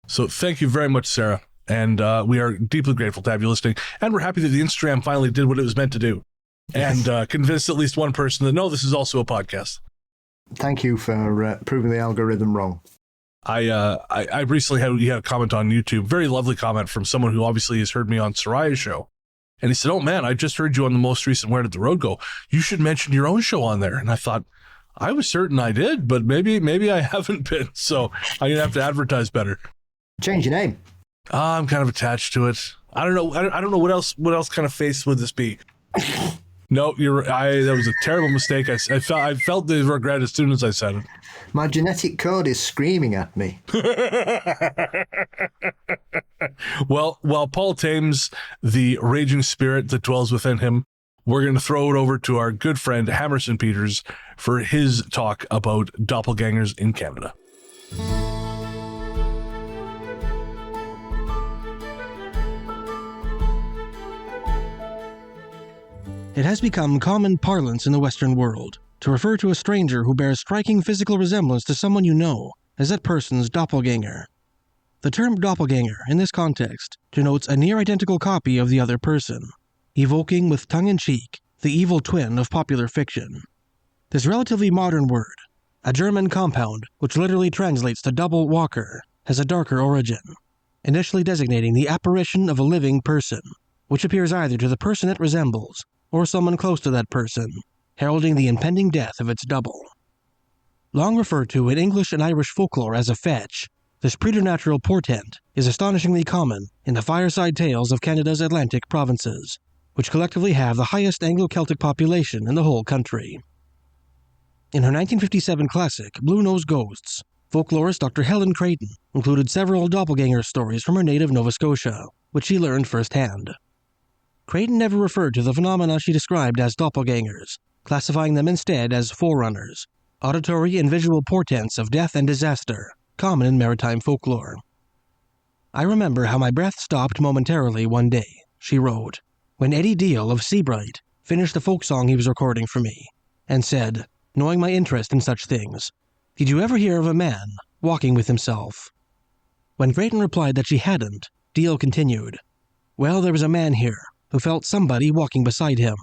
So thank you very much, Sarah. And we are deeply grateful to have you listening. And we're happy that the Instagram finally did what it was meant to do. And convinced at least one person that, no, this is also a podcast. Thank you for proving the algorithm wrong. I recently had a comment on YouTube, very lovely comment from someone who obviously has heard me on Soraya's show. And he said, "Oh man, I just heard you on the most recent Where Did the Road Go? You should mention your own show on there." And I thought, I was certain I did, but maybe I haven't been. So I'm going to have to advertise better. Change your name. I'm kind of attached to it. I don't know. I don't know what else kind of face would this be? No, that was a terrible mistake. I felt the regret as soon as I said it. My genetic code is screaming at me. Well, while Paul tames the raging spirit that dwells within him, we're going to throw it over to our good friend Hammerson Peters for his talk about doppelgangers in Canada. It has become common parlance in the Western world to refer to a stranger who bears striking physical resemblance to someone you know as that person's doppelganger. The term doppelganger, in this context, denotes a near-identical copy of the other person, evoking with tongue-in-cheek the evil twin of popular fiction. This relatively modern word, a German compound which literally translates to double walker, has a darker origin, initially designating the apparition of a living person, which appears either to the person it resembles or someone close to that person, heralding the impending death of its double. Long referred to in English and Irish folklore as a fetch, this preternatural portent is astonishingly common in the fireside tales of Canada's Atlantic provinces, which collectively have the highest Anglo-Celtic population in the whole country. In her 1957 classic, Blue-Nosed Ghosts, folklorist Dr. Helen Creighton included several doppelganger stories from her native Nova Scotia, which she learned firsthand. Creighton never referred to the phenomena she described as doppelgangers, classifying them instead as forerunners, auditory and visual portents of death and disaster, common in maritime folklore. "I remember how my breath stopped momentarily one day," she wrote, "when Eddie Deal of Seabright finished the folk song he was recording for me, and said, knowing my interest in such things, 'Did you ever hear of a man walking with himself?' When Creighton replied that she hadn't, Deal continued, 'Well, there was a man here who felt somebody walking beside him,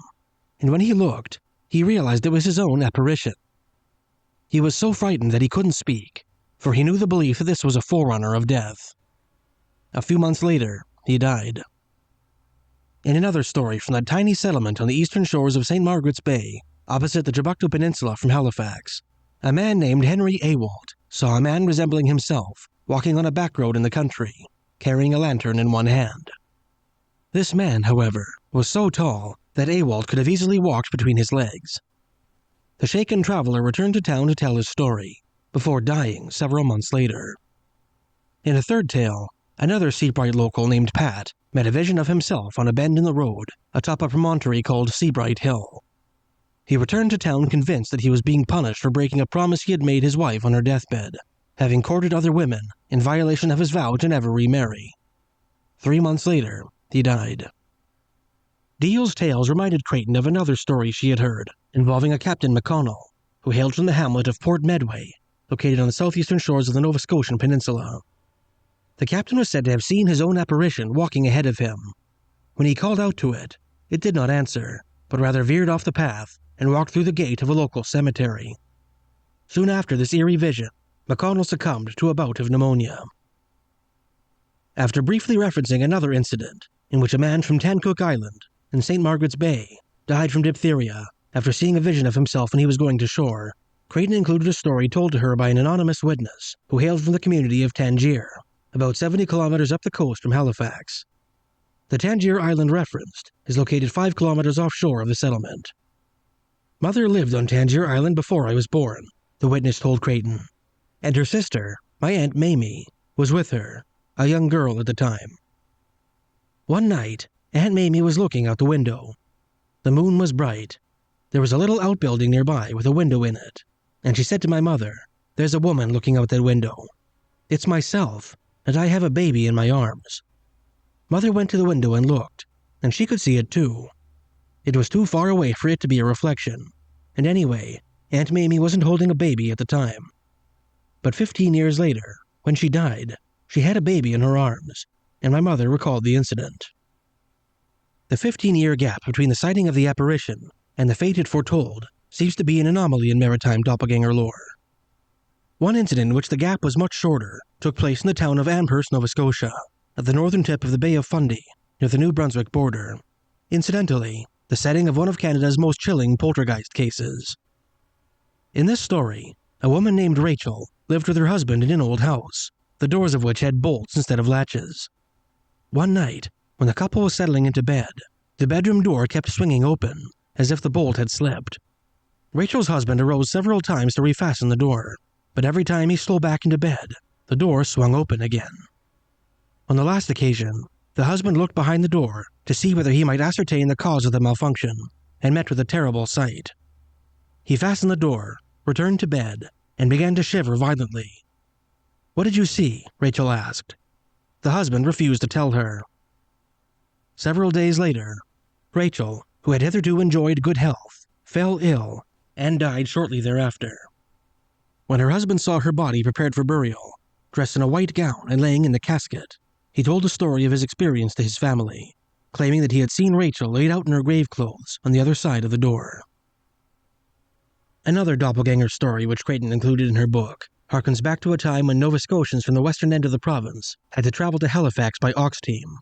and when he looked, he realized it was his own apparition. He was so frightened that he couldn't speak, for he knew the belief that this was a forerunner of death. A few months later, he died." In another story from that tiny settlement on the eastern shores of St. Margaret's Bay, opposite the Jabuktu Peninsula from Halifax, a man named Henry Awalt saw a man resembling himself walking on a back road in the country, carrying a lantern in one hand. This man, however, was so tall that Awalt could have easily walked between his legs. The shaken traveler returned to town to tell his story, before dying several months later. In a third tale, another Seabright local named Pat met a vision of himself on a bend in the road atop a promontory called Seabright Hill. He returned to town convinced that he was being punished for breaking a promise he had made his wife on her deathbed, having courted other women in violation of his vow to never remarry. 3 months later, he died. Deal's tales reminded Creighton of another story she had heard, involving a Captain McConnell, who hailed from the hamlet of Port Medway, located on the southeastern shores of the Nova Scotian peninsula. The captain was said to have seen his own apparition walking ahead of him. When he called out to it, it did not answer, but rather veered off the path and walked through the gate of a local cemetery. Soon after this eerie vision, McConnell succumbed to a bout of pneumonia. After briefly referencing another incident, in which a man from Tancook Island in St. Margaret's Bay died from diphtheria after seeing a vision of himself when he was going to shore, Creighton included a story told to her by an anonymous witness who hailed from the community of Tangier, about 70 kilometers up the coast from Halifax. The Tangier Island referenced is located 5 kilometers offshore of the settlement. "Mother lived on Tangier Island before I was born," the witness told Creighton, "and her sister, my Aunt Mamie, was with her, a young girl at the time. One night, Aunt Mamie was looking out the window. The moon was bright. There was a little outbuilding nearby with a window in it, and she said to my mother, 'There's a woman looking out that window. It's myself, and I have a baby in my arms.' Mother went to the window and looked, and she could see it too. It was too far away for it to be a reflection, and anyway, Aunt Mamie wasn't holding a baby at the time. But 15 years later, when she died, she had a baby in her arms, and my mother recalled the incident." The 15-year gap between the sighting of the apparition and the fate it foretold seems to be an anomaly in maritime doppelganger lore. One incident in which the gap was much shorter took place in the town of Amherst, Nova Scotia, at the northern tip of the Bay of Fundy, near the New Brunswick border. Incidentally, the setting of one of Canada's most chilling poltergeist cases. In this story, a woman named Rachel lived with her husband in an old house, the doors of which had bolts instead of latches. One night, when the couple was settling into bed, the bedroom door kept swinging open, as if the bolt had slipped. Rachel's husband arose several times to refasten the door, but every time he stole back into bed, the door swung open again. On the last occasion, the husband looked behind the door to see whether he might ascertain the cause of the malfunction, and met with a terrible sight. He fastened the door, returned to bed, and began to shiver violently. "What did you see?" Rachel asked. The husband refused to tell her. Several days later, Rachel, who had hitherto enjoyed good health, fell ill and died shortly thereafter. When her husband saw her body prepared for burial, dressed in a white gown and laying in the casket, he told the story of his experience to his family, claiming that he had seen Rachel laid out in her grave clothes on the other side of the door. Another doppelganger story which Creighton included in her book harkens back to a time when Nova Scotians from the western end of the province had to travel to Halifax by ox team.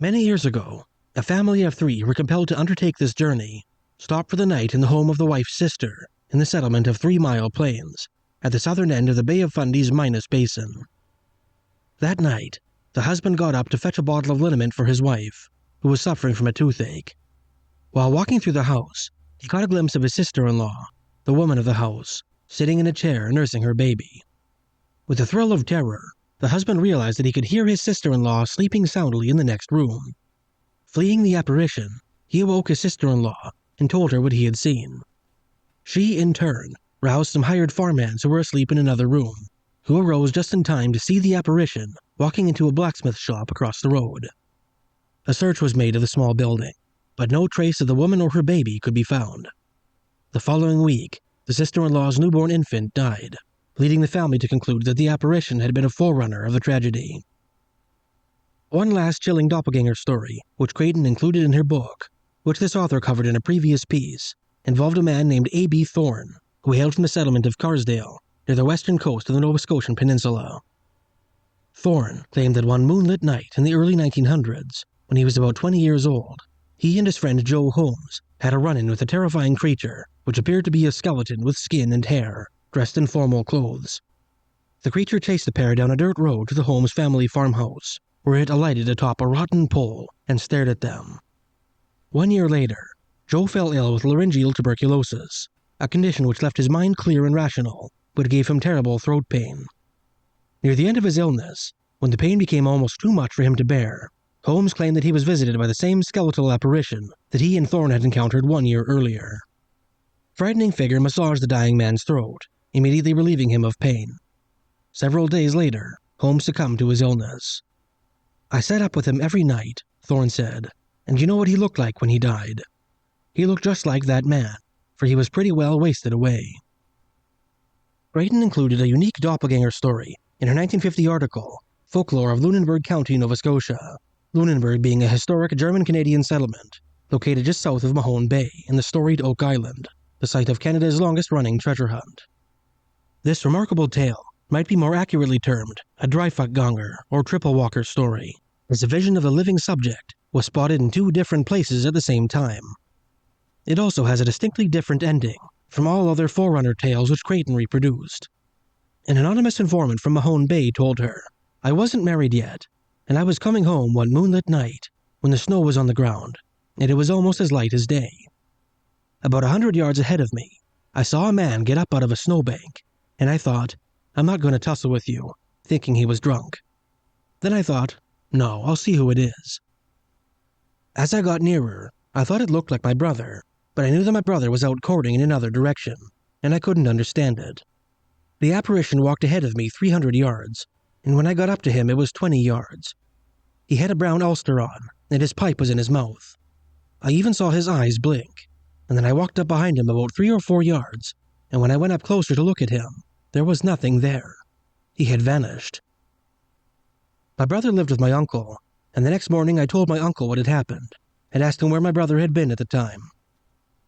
Many years ago, a family of 3 were compelled to undertake this journey, stopped for the night in the home of the wife's sister in the settlement of 3 Mile Plains, at the southern end of the Bay of Fundy's Minas Basin. That night, the husband got up to fetch a bottle of liniment for his wife, who was suffering from a toothache. While walking through the house, he caught a glimpse of his sister-in-law, the woman of the house, sitting in a chair nursing her baby. With a thrill of terror, the husband realized that he could hear his sister-in-law sleeping soundly in the next room. Fleeing the apparition, he awoke his sister-in-law and told her what he had seen. She, in turn, roused some hired farmhands who were asleep in another room, who arose just in time to see the apparition walking into a blacksmith shop across the road. A search was made of the small building, but no trace of the woman or her baby could be found. The following week, the sister-in-law's newborn infant died, leading the family to conclude that the apparition had been a forerunner of the tragedy. One last chilling doppelganger story, which Creighton included in her book, which this author covered in a previous piece, involved a man named A.B. Thorne, who hailed from the settlement of Carsdale, near the western coast of the Nova Scotian peninsula. Thorne claimed that one moonlit night in the early 1900s, when he was about 20 years old, he and his friend Joe Holmes had a run-in with a terrifying creature which appeared to be a skeleton with skin and hair, dressed in formal clothes. The creature chased the pair down a dirt road to the Holmes family farmhouse, where it alighted atop a rotten pole and stared at them. 1 year later, Joe fell ill with laryngeal tuberculosis, a condition which left his mind clear and rational, but gave him terrible throat pain. Near the end of his illness, when the pain became almost too much for him to bear, Holmes claimed that he was visited by the same skeletal apparition that he and Thorne had encountered 1 year earlier. Frightening figure massaged the dying man's throat, immediately relieving him of pain. Several days later, Holmes succumbed to his illness. I sat up with him every night, Thorne said, and you know what he looked like when he died? He looked just like that man, for he was pretty well wasted away. Creighton included a unique doppelganger story in her 1950 article, Folklore of Lunenburg County, Nova Scotia, Lunenburg being a historic German-Canadian settlement located just south of Mahone Bay in the storied Oak Island, the site of Canada's longest-running treasure hunt. This remarkable tale might be more accurately termed a Dreifachganger or triple walker story, as a vision of the living subject was spotted in 2 different places at the same time. It also has a distinctly different ending from all other Forerunner tales which Creighton reproduced. An anonymous informant from Mahone Bay told her, "I wasn't married yet, and I was coming home one moonlit night when the snow was on the ground, and it was almost as light as day. About 100 yards ahead of me, I saw a man get up out of a snowbank, and I thought, I'm not going to tussle with you, thinking he was drunk. Then I thought, no, I'll see who it is. As I got nearer, I thought it looked like my brother, but I knew that my brother was out courting in another direction, and I couldn't understand it. The apparition walked ahead of me 300 yards, and when I got up to him it was 20 yards. He had a brown ulster on, and his pipe was in his mouth. I even saw his eyes blink, and then I walked up behind him about 3 or 4 yards, and when I went up closer to look at him, there was nothing there. He had vanished. My brother lived with my uncle, and the next morning I told my uncle what had happened, and asked him where my brother had been at the time.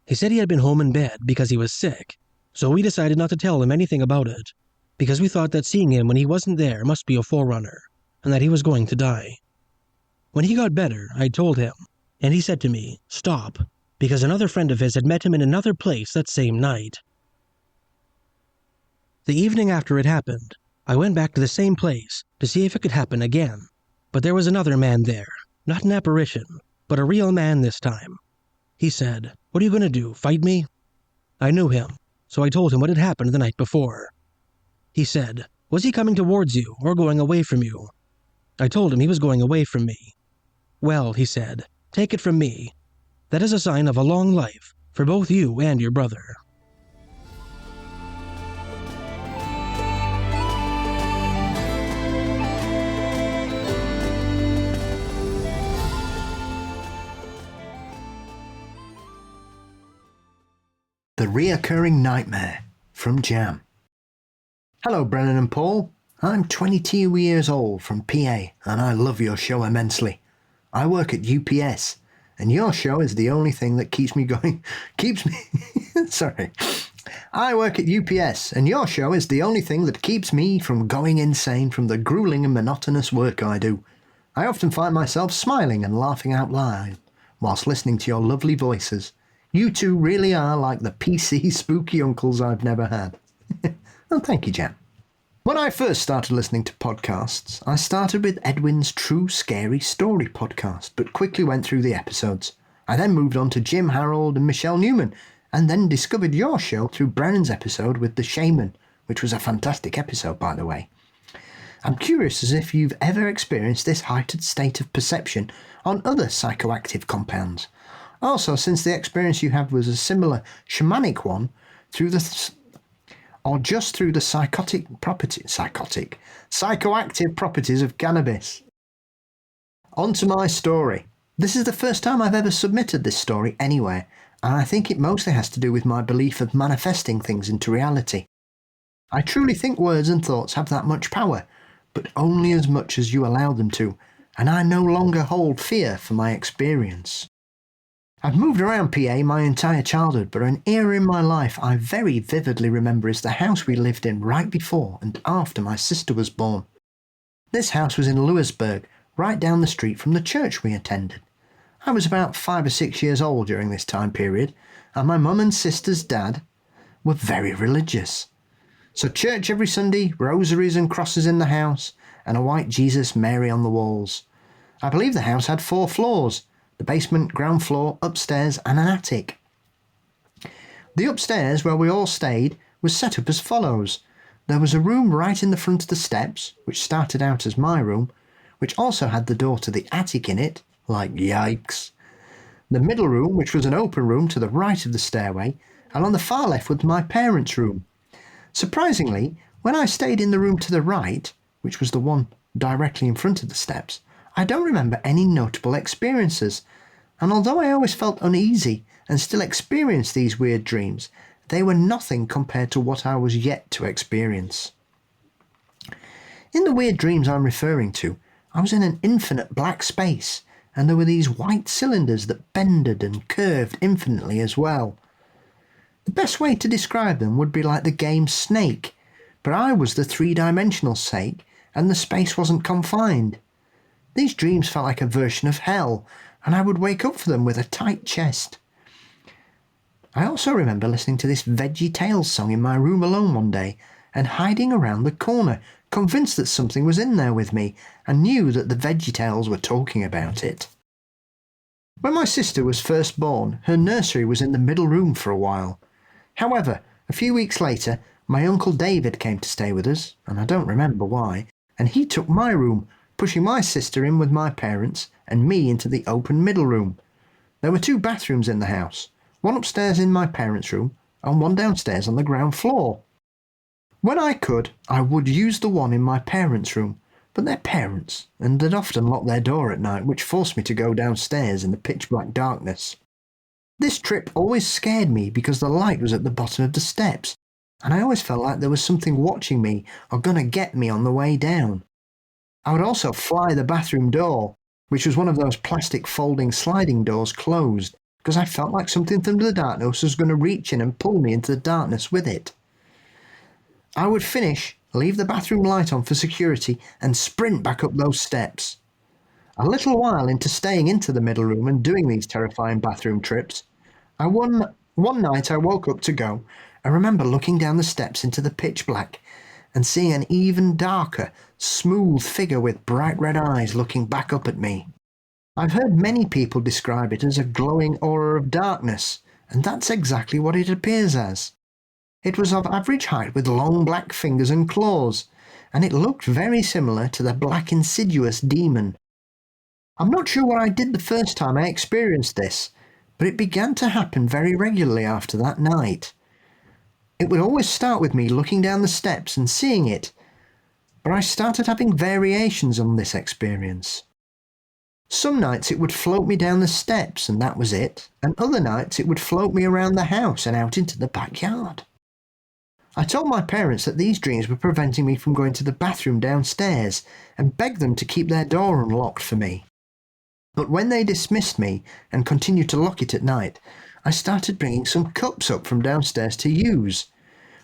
He said he had been home in bed because he was sick, so we decided not to tell him anything about it, because we thought that seeing him when he wasn't there must be a forerunner, and that he was going to die. When he got better, I told him, and he said to me, stop, because another friend of his had met him in another place that same night. The evening after it happened, I went back to the same place to see if it could happen again, but there was another man there, not an apparition, but a real man this time. He said, "What are you going to do, fight me?" I knew him, so I told him what had happened the night before. He said, "Was he coming towards you or going away from you?" I told him he was going away from me. "Well," he said, "take it from me. That is a sign of a long life for both you and your brother." The Reoccurring Nightmare from Jam. Hello, Brennan and Paul. I'm 22 years old from PA, and I love your show immensely. I work at UPS, and your show is the only thing that keeps me going. I work at UPS, and your show is the only thing that keeps me from going insane from the grueling and monotonous work I do. I often find myself smiling and laughing out loud whilst listening to your lovely voices. You two really are like the PC spooky uncles I've never had. Well, thank you, Jan. When I first started listening to podcasts, I started with Edwin's True Scary Story podcast, but quickly went through the episodes. I then moved on to Jim Harold and Michelle Newman, and then discovered your show through Brennan's episode with The Shaman, which was a fantastic episode, by the way. I'm curious as if you've ever experienced this heightened state of perception on other psychoactive compounds. Also, since the experience you had was a similar shamanic one, through the psychoactive properties of cannabis. On to my story. This is the first time I've ever submitted this story anywhere, and I think it mostly has to do with my belief of manifesting things into reality. I truly think words and thoughts have that much power, but only as much as you allow them to, and I no longer hold fear for my experience. I've moved around PA my entire childhood, but an era in my life I very vividly remember is the house we lived in right before and after my sister was born. This house was in Louisburg, right down the street from the church we attended. I was about 5 or 6 years old during this time period, and my mum and sister's dad were very religious. So church every Sunday, rosaries and crosses in the house, and a white Jesus Mary on the walls. I believe the house had 4 floors. The basement, ground floor, upstairs and an attic. The upstairs, where we all stayed, was set up as follows. there was a room right in the front of the steps, which started out as my room, which also had the door to the attic in it, like yikes. The middle room, which was an open room to the right of the stairway, and on the far left was my parents' room. Surprisingly, when I stayed in the room to the right, which was the one directly in front of the steps, I don't remember any notable experiences, and although I always felt uneasy and still experienced these weird dreams, they were nothing compared to what I was yet to experience. In the weird dreams I'm referring to, I was in an infinite black space, and there were these white cylinders that bended and curved infinitely as well. The best way to describe them would be like the game Snake, but I was the three-dimensional Snake, and the space wasn't confined. These dreams felt like a version of hell, and I would wake up for them with a tight chest. I also remember listening to this Veggie Tales song in my room alone one day, and hiding around the corner, convinced that something was in there with me, and knew that the Veggie Tales were talking about it. When my sister was first born, her nursery was in the middle room for a while. However, a few weeks later, my Uncle David came to stay with us, and I don't remember why, and he took my room, pushing my sister in with my parents and me into the open middle room. There were 2 bathrooms in the house, one upstairs in my parents' room and one downstairs on the ground floor. When I could, I would use the one in my parents' room, but they're parents, and they'd often lock their door at night, which forced me to go downstairs in the pitch-black darkness. This trip always scared me because the light was at the bottom of the steps, and I always felt like there was something watching me or gonna get me on the way down. I would also fly the bathroom door, which was one of those plastic folding sliding doors, closed, because I felt like something from the darkness was going to reach in and pull me into the darkness with it. I would finish, leave the bathroom light on for security, and sprint back up those steps. A little while into staying into the middle room and doing these terrifying bathroom trips, one night I woke up to go. I remember looking down the steps into the pitch black and seeing an even darker, smooth figure with bright red eyes looking back up at me. I've heard many people describe it as a glowing aura of darkness, and that's exactly what it appears as. It was of average height with long black fingers and claws, and it looked very similar to the black insidious demon. I'm not sure what I did the first time I experienced this, but it began to happen very regularly after that night. It would always start with me looking down the steps and seeing it, but I started having variations on this experience. Some nights it would float me down the steps and that was it, and other nights it would float me around the house and out into the backyard. I told my parents that these dreams were preventing me from going to the bathroom downstairs and begged them to keep their door unlocked for me. But when they dismissed me and continued to lock it at night, I started bringing some cups up from downstairs to use.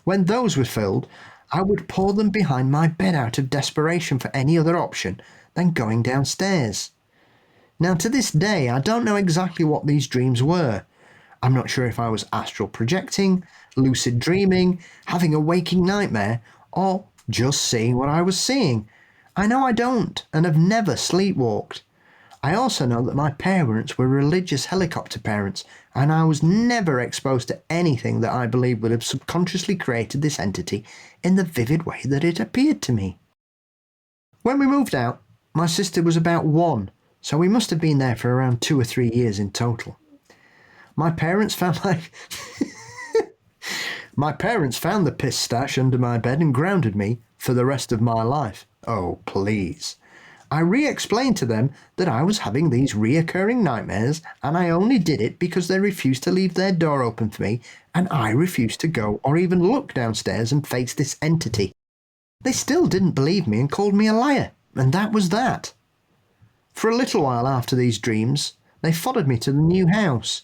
When those were filled, I would pour them behind my bed out of desperation for any other option than going downstairs. Now to this day, I don't know exactly what these dreams were. I'm not sure if I was astral projecting, lucid dreaming, having a waking nightmare, or just seeing what I was seeing. I know I don't, and have never sleepwalked. I also know that my parents were religious helicopter parents, and I was never exposed to anything that I believe would have subconsciously created this entity in the vivid way that it appeared to me. When we moved out, my sister was about 1, so we must have been there for around 2 or 3 years in total. My parents found the piss stash under my bed and grounded me for the rest of my life. Oh, please. I re-explained to them that I was having these reoccurring nightmares and I only did it because they refused to leave their door open for me and I refused to go or even look downstairs and face this entity. They still didn't believe me and called me a liar, and that was that. For a little while after these dreams, they followed me to the new house.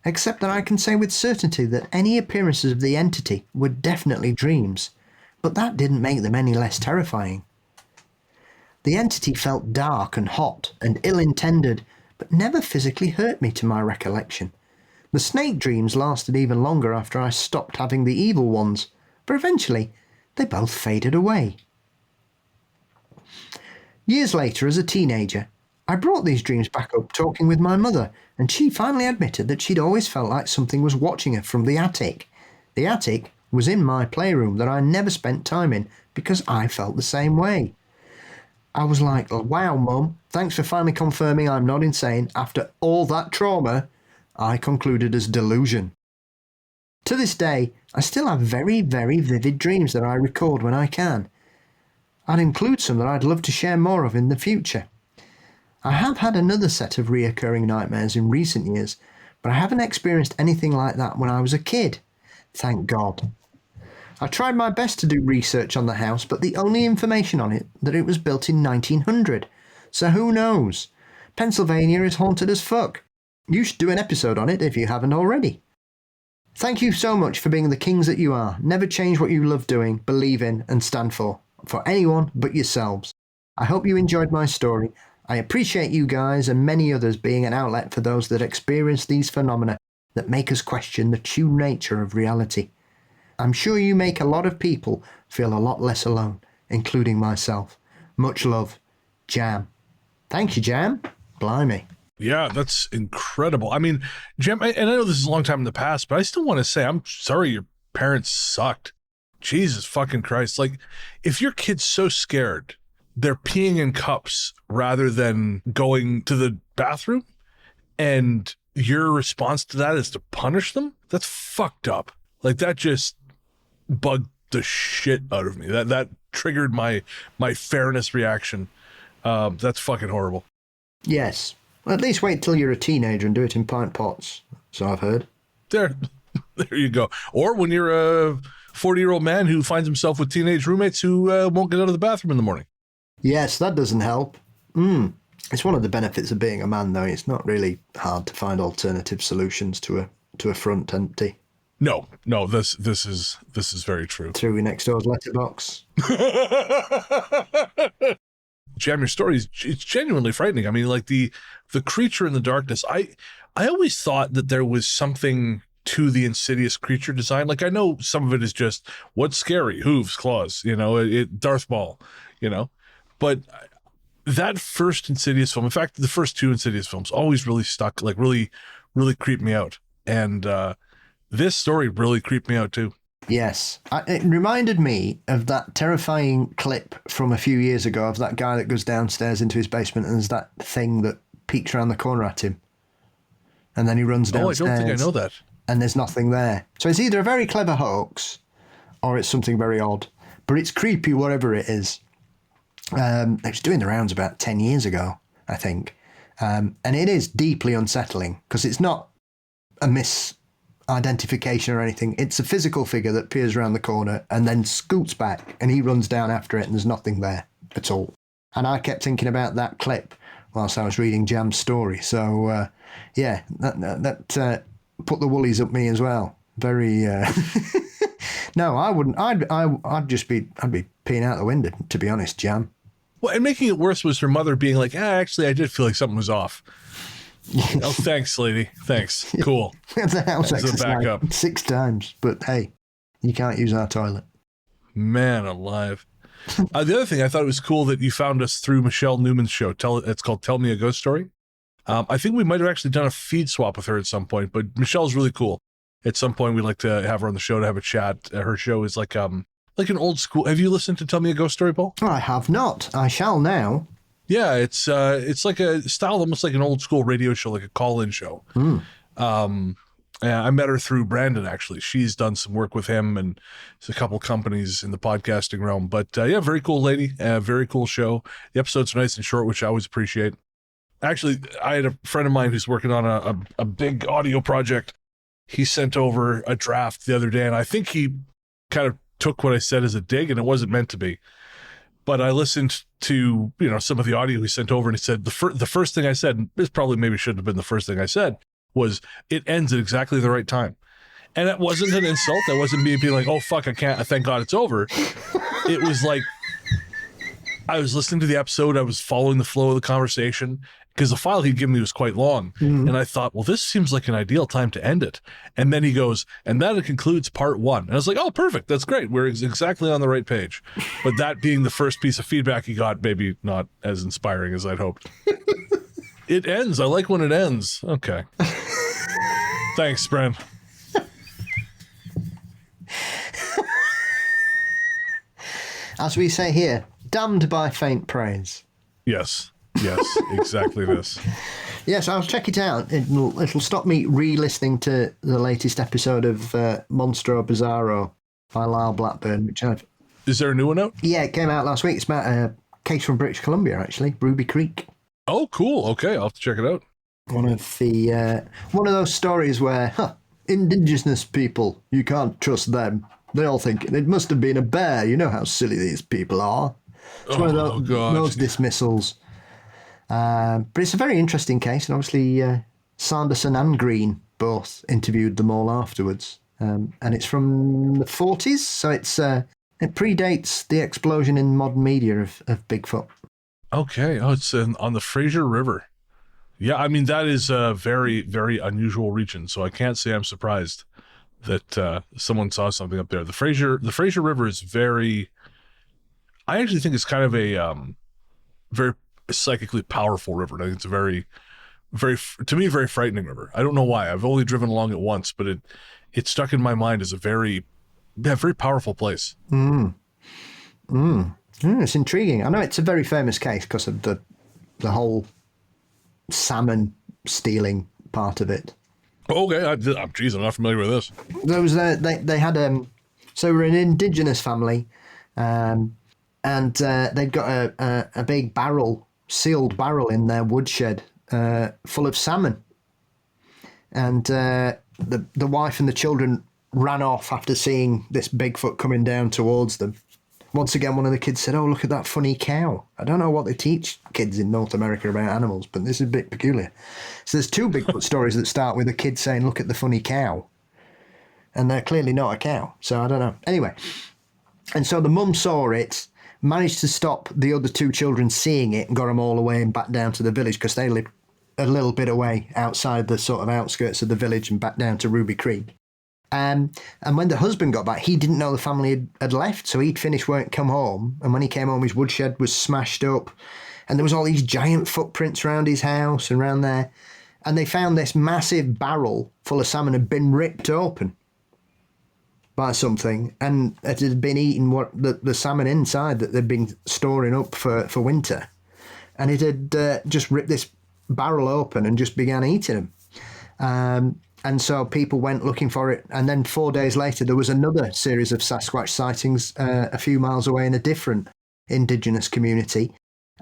Except that I can say with certainty that any appearances of the entity were definitely dreams, but that didn't make them any less terrifying. The entity felt dark and hot and ill-intended, but never physically hurt me to my recollection. The snake dreams lasted even longer after I stopped having the evil ones, but eventually they both faded away. Years later, as a teenager, I brought these dreams back up talking with my mother, and she finally admitted that she'd always felt like something was watching her from the attic. The attic was in my playroom that I never spent time in because I felt the same way. I was like, wow, Mum, thanks for finally confirming I'm not insane. After all that trauma, I concluded as delusion. To this day, I still have very, very vivid dreams that I record when I can. I'd include some that I'd love to share more of in the future. I have had another set of reoccurring nightmares in recent years, but I haven't experienced anything like that when I was a kid. Thank God. I tried my best to do research on the house, but the only information on it that it was built in 1900. So who knows? Pennsylvania is haunted as fuck. You should do an episode on it if you haven't already. Thank you so much for being the kings that you are. Never change what you love doing, believe in, and stand for anyone but yourselves. I hope you enjoyed my story. I appreciate you guys and many others being an outlet for those that experience these phenomena that make us question the true nature of reality. I'm sure you make a lot of people feel a lot less alone, including myself. Much love, Jam. Thank you, Jam. Blimey. Yeah, that's incredible. I mean, Jam, and I know this is a long time in the past, but I still want to say I'm sorry your parents sucked. Jesus fucking Christ. Like, if your kid's so scared they're peeing in cups rather than going to the bathroom, and your response to that is to punish them, that's fucked up. Like, that just bugged the shit out of me. That triggered my fairness reaction. That's fucking horrible. Yes. Well, at least wait till you're a teenager and do it in pint pots, so I've heard. There you go. Or when you're a 40-year-old man who finds himself with teenage roommates who won't get out of the bathroom in the morning. Yes, that doesn't help. It's one of the benefits of being a man, though. It's not really hard to find alternative solutions to a front empty. No, this is very true. Through next door's letterbox. Jam, your story it's genuinely frightening. I mean, like the creature in the darkness. I always thought that there was something to the Insidious creature design. Like, I know some of it is just what's scary, hooves, claws, Darth Maul, but that first Insidious film, in fact, the first two Insidious films always really stuck, like really, really creeped me out. And this story really creeped me out too. Yes. It reminded me of that terrifying clip from a few years ago of that guy that goes downstairs into his basement and there's that thing that peeks around the corner at him. And then he runs downstairs. Oh, I don't think I know that. And there's nothing there. So it's either a very clever hoax or it's something very odd. But it's creepy, whatever it is. It was doing the rounds about 10 years ago, I think. And it is deeply unsettling because it's not a misidentification or anything. It's a physical figure that peers around the corner and then scoots back and he runs down after it and there's nothing there at all. And I kept thinking about that clip whilst I was reading Jam's story. So, yeah, that put the woolies up me as well. Very... No, I wouldn't. I'd be peeing out the window, to be honest, Jam. Well, and making it worse was her mother being like, actually, I did feel like something was off. Oh, thanks, lady. Thanks. Cool. The house As a backup. like 6 times, but hey, you can't use our toilet. Man alive. The other thing, I thought it was cool that you found us through Michelle Newman's show. It's called Tell Me a Ghost Story. I think we might have actually done a feed swap with her at some point, but Michelle's really cool. At some point, we'd like to have her on the show to have a chat. Her show is like an old school. Have you listened to Tell Me a Ghost Story, Paul? I have not. I shall now. Yeah, it's like a style almost like an old school radio show, like a call-in show. I met her through Brandon, actually. She's done some work with him and a couple companies in the podcasting realm. But yeah, very cool lady, very cool show. The episodes are nice and short, which I always appreciate. Actually, I had a friend of mine who's working on a big audio project. He sent over a draft the other day, and I think he kind of took what I said as a dig, and it wasn't meant to be. But I listened to some of the audio he sent over, and he said the first thing I said, and this probably maybe shouldn't have been the first thing I said, was it ends at exactly the right time. And that wasn't an insult. That wasn't me being like, oh, fuck, I can't. Thank God it's over. It was like I was listening to the episode. I was following the flow of the conversation because the file he'd given me was quite long. And I thought, well, this seems like an ideal time to end it. And then he goes, and that concludes part 1. And I was like, oh, perfect. That's great. We're exactly on the right page. But that being the first piece of feedback he got, maybe not as inspiring as I'd hoped. It ends. I like when it ends. Okay. Thanks, Bren. as we say here, damned by faint praise. Yes, exactly this. Yes, I'll check it out. It'll stop me re-listening to the latest episode of Monstro Bizarro by Lyle Blackburn, which I've... Is there a new one out? Yeah, it came out last week. It's about a case from British Columbia, actually, Ruby Creek. Oh, cool. Okay, I'll have to check it out. One of those stories where, Indigenous people, you can't trust them. They all think it must have been a bear. You know how silly these people are. It's one of those dismissals. But it's a very interesting case, and obviously Sanderson and Green both interviewed them all afterwards. And it's from the 40s, so it predates the explosion in modern media of Bigfoot. Okay. Oh, it's on the Fraser River. Yeah, I mean, that is a very, very unusual region, so I can't say I'm surprised that someone saw something up there. The Fraser River is very... I actually think it's kind of a very psychically powerful river. I think it's a very, very, to me, very frightening river. I don't know why. I've only driven along it once, but it stuck in my mind as a very powerful place. It's intriguing. I know it's a very famous case because of the whole salmon stealing part of it. Okay, geez, I'm not familiar with this. There was they had so we're an Indigenous family, and they'd got a big sealed barrel in their woodshed full of salmon, and the wife and the children ran off after seeing this Bigfoot coming down towards them. Once again, one of the kids said, "Oh, look at that funny cow." I don't know what they teach kids in North America about animals, but this is a bit peculiar. So there's two Bigfoot stories that start with a kid saying, "Look at the funny cow." And they're clearly not a cow, so I don't know. Anyway, and so the mum saw it, managed to stop the other two children seeing it and got them all away and back down to the village because they lived a little bit away outside the sort of outskirts of the village and back down to Ruby Creek. And when the husband got back, he didn't know the family had left, so he'd finished work, come home, and when he came home, his woodshed was smashed up, and there was all these giant footprints around his house and around there, and they found this massive barrel full of salmon had been ripped open by something, and it had been eating the salmon inside that they'd been storing up for winter, and it had just ripped this barrel open and just began eating them. And so people went looking for it. And then 4 days later, there was another series of Sasquatch sightings a few miles away in a different Indigenous community.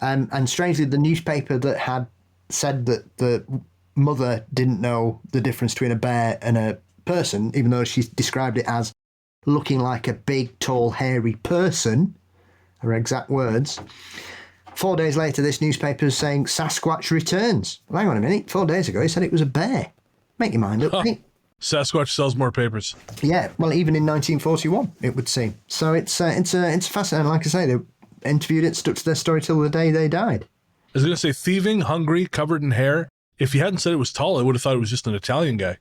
And strangely, the newspaper that had said that the mother didn't know the difference between a bear and a person, even though she described it as looking like a big, tall, hairy person, her exact words. 4 days later, this newspaper is saying Sasquatch returns. Well, hang on a minute. 4 days ago, he said it was a bear. Make your mind up, mate. Sasquatch sells more papers. Yeah, well, even in 1941, it would seem. So it's fascinating. Like I say, they interviewed it, stuck to their story till the day they died. I was going to say thieving, hungry, covered in hair. If you hadn't said it was tall, I would have thought it was just an Italian guy.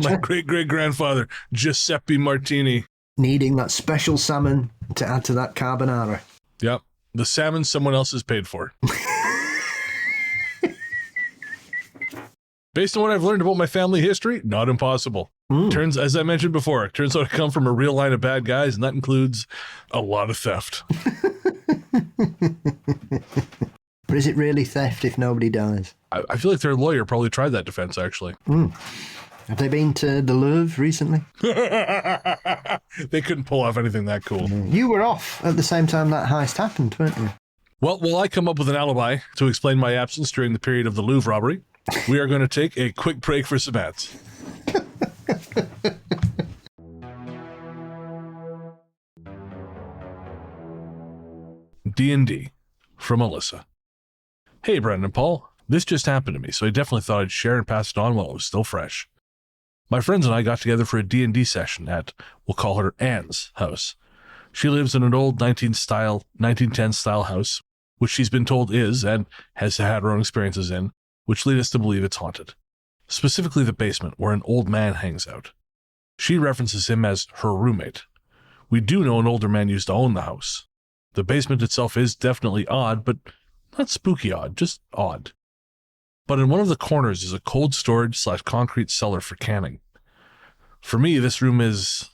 My great-great-grandfather, Giuseppe Martini. Needing that special salmon to add to that carbonara. Yep. The salmon someone else has paid for. Based on what I've learned about my family history, not impossible. Turns, as I mentioned before, turns out I come from a real line of bad guys, and that includes a lot of theft. But is it really theft if nobody dies? I feel like their lawyer probably tried that defense, actually. Have they been to the Louvre recently? They couldn't pull off anything that cool. You were off at the same time that heist happened, weren't you? Well, while I come up with an alibi to explain my absence during the period of the Louvre robbery, we are going to take a quick break for some ads. D&D from Alyssa. Hey, Brennan and Paul. This just happened to me, so I definitely thought I'd share and pass it on while it was still fresh. My friends and I got together for a D&D session at, we'll call her Anne's house. She lives in an old 1910 style house, which she's been told is, and has had her own experiences in, which lead us to believe it's haunted. Specifically the basement, where an old man hangs out. She references him as her roommate. We do know an older man used to own the house. The basement itself is definitely odd, but not spooky odd, just odd. But in one of the corners is a cold storage / concrete cellar for canning. For me, this room is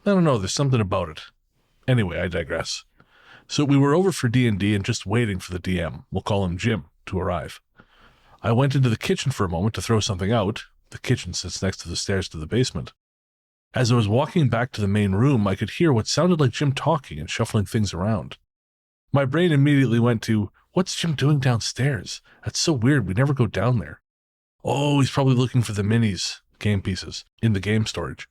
I don't know, there's something about it. Anyway, I digress. So we were over for D&D and just waiting for the DM, we'll call him Jim, to arrive. I went into the kitchen for a moment to throw something out. The kitchen sits next to the stairs to the basement. As I was walking back to the main room, I could hear what sounded like Jim talking and shuffling things around. My brain immediately went to, what's Jim doing downstairs? That's so weird, we never go down there. Oh, he's probably looking for the minis, game pieces, in the game storage.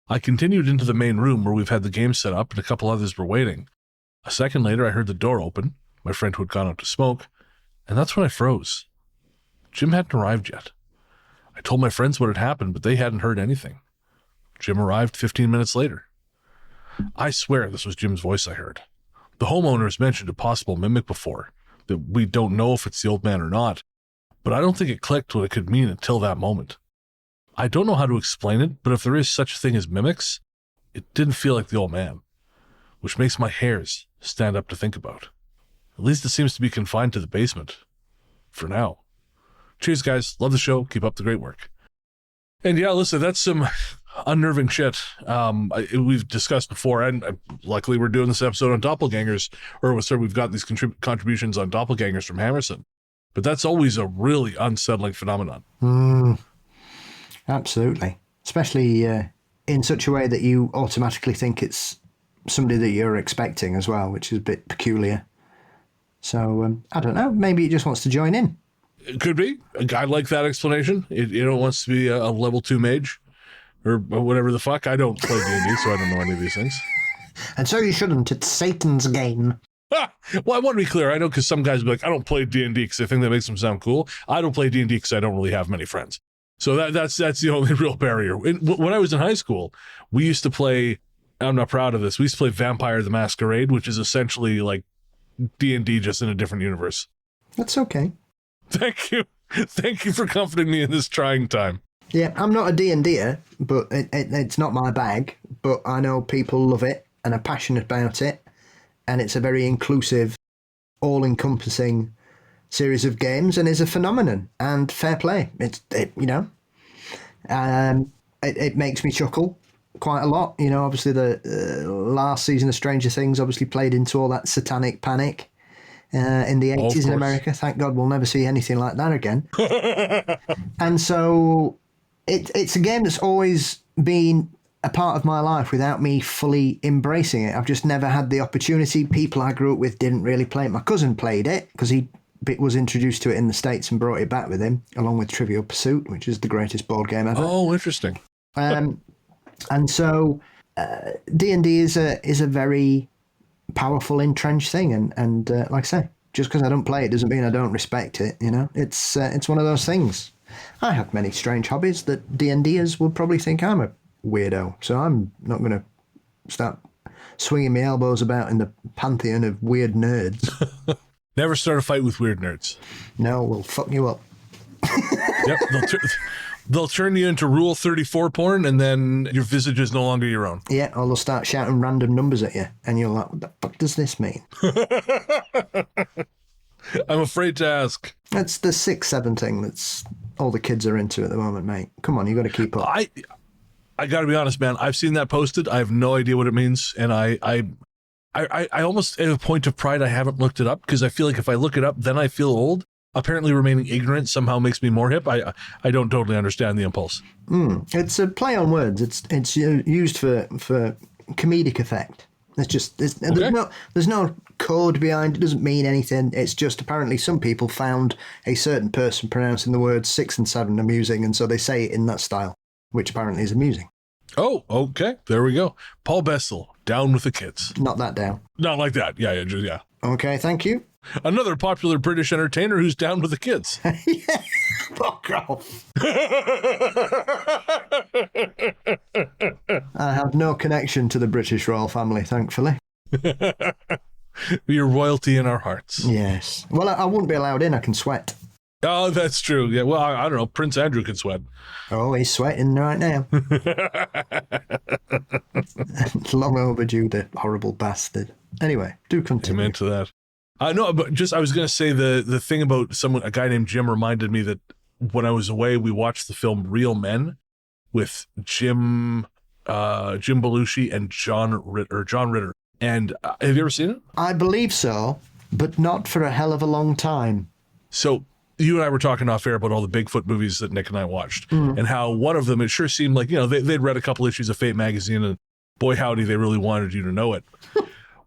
I continued into the main room where we've had the game set up and a couple others were waiting. A second later, I heard the door open, my friend who had gone out to smoke, and that's when I froze. Jim hadn't arrived yet. I told my friends what had happened, but they hadn't heard anything. Jim arrived 15 minutes later. I swear this was Jim's voice I heard. The homeowner has mentioned a possible mimic before, that we don't know if it's the old man or not, but I don't think it clicked what it could mean until that moment. I don't know how to explain it, but if there is such a thing as mimics, it didn't feel like the old man, which makes my hairs stand up to think about. At least it seems to be confined to the basement. For now. Cheers, guys. Love the show. Keep up the great work. And yeah, listen, that's some unnerving shit. We've discussed before, and luckily we're doing this episode on Doppelgangers, we've got these contributions on Doppelgangers from Hammerson. But that's always a really unsettling phenomenon. Absolutely. Especially in such a way that you automatically think it's somebody that you're expecting as well, which is a bit peculiar. So, I don't know, maybe it just wants to join in. It could be. I like that explanation. It wants to be a level 2 mage or whatever the fuck. I don't play D&D, so I don't know any of these things. And so you shouldn't. It's Satan's game. Well, I want to be clear. I know because some guys be like, I don't play D&D because I think that makes them sound cool. I don't play D&D because I don't really have many friends. So that's the only real barrier. When I was in high school, we used to play, I'm not proud of this, we used to play Vampire the Masquerade, which is essentially like D&D just in a different universe. That's okay. Thank you. Thank you for comforting me in this trying time. Yeah, I'm not a D&Der, but it's not my bag. But I know people love it and are passionate about it. And it's a very inclusive, all-encompassing series of games and is a phenomenon. And fair play. It makes me chuckle quite a lot. You know, obviously the last season of Stranger Things obviously played into all that satanic panic. In the 80s in America. Thank God we'll never see anything like that again. And so it's a game that's always been a part of my life without me fully embracing it. I've just never had the opportunity. People I grew up with didn't really play it. My cousin played it because he was introduced to it in the States and brought it back with him, along with Trivial Pursuit, which is the greatest board game ever. Oh, interesting. And so D&D is a very powerful entrenched thing, and like I say, just because I don't play it doesn't mean I don't respect it. You know, it's one of those things. I have many strange hobbies that D&Ders would probably think I'm a weirdo, so I'm not going to start swinging my elbows about in the pantheon of weird nerds. Never start a fight with weird nerds. No, we'll fuck you up. Yep, they'll turn you into Rule 34 porn, and then your visage is no longer your own. Yeah, or they'll start shouting random numbers at you, and you're like, what the fuck does this mean? I'm afraid to ask. That's the 6-7 thing that's all the kids are into at the moment, mate. Come on, you got to keep up. I got to be honest, man. I've seen that posted. I have no idea what it means, and I almost, at a point of pride, I haven't looked it up, because I feel like if I look it up, then I feel old. Apparently remaining ignorant somehow makes me more hip. I don't totally understand the impulse. It's a play on words. It's used for comedic effect. It's just there's no code behind it. It doesn't mean anything. It's just apparently some people found a certain person pronouncing the words 6 and 7 amusing, and so they say it in that style, which apparently is amusing. Oh, okay. There we go. Paul Bessel, down with the kids. Not that down. Not like that. Yeah. Okay, thank you. Another popular British entertainer who's down with the kids. Yeah, fuck off. I have no connection to the British royal family, thankfully. You're royalty in our hearts. Yes. Well, I wouldn't be allowed in. I can sweat. Oh, that's true. Yeah, well, I don't know. Prince Andrew can sweat. Oh, he's sweating right now. Long overdue, the horrible bastard. Anyway, do continue. Amen to that. No, but I was going to say the thing about a guy named Jim reminded me that when I was away, we watched the film Real Men with Jim, Jim Belushi, and John Ritter. And have you ever seen it? I believe so, but not for a hell of a long time. So you and I were talking off air about all the Bigfoot movies that Nick and I watched, and how one of them, it sure seemed like, they'd read a couple issues of Fate magazine, and boy, howdy, they really wanted you to know it.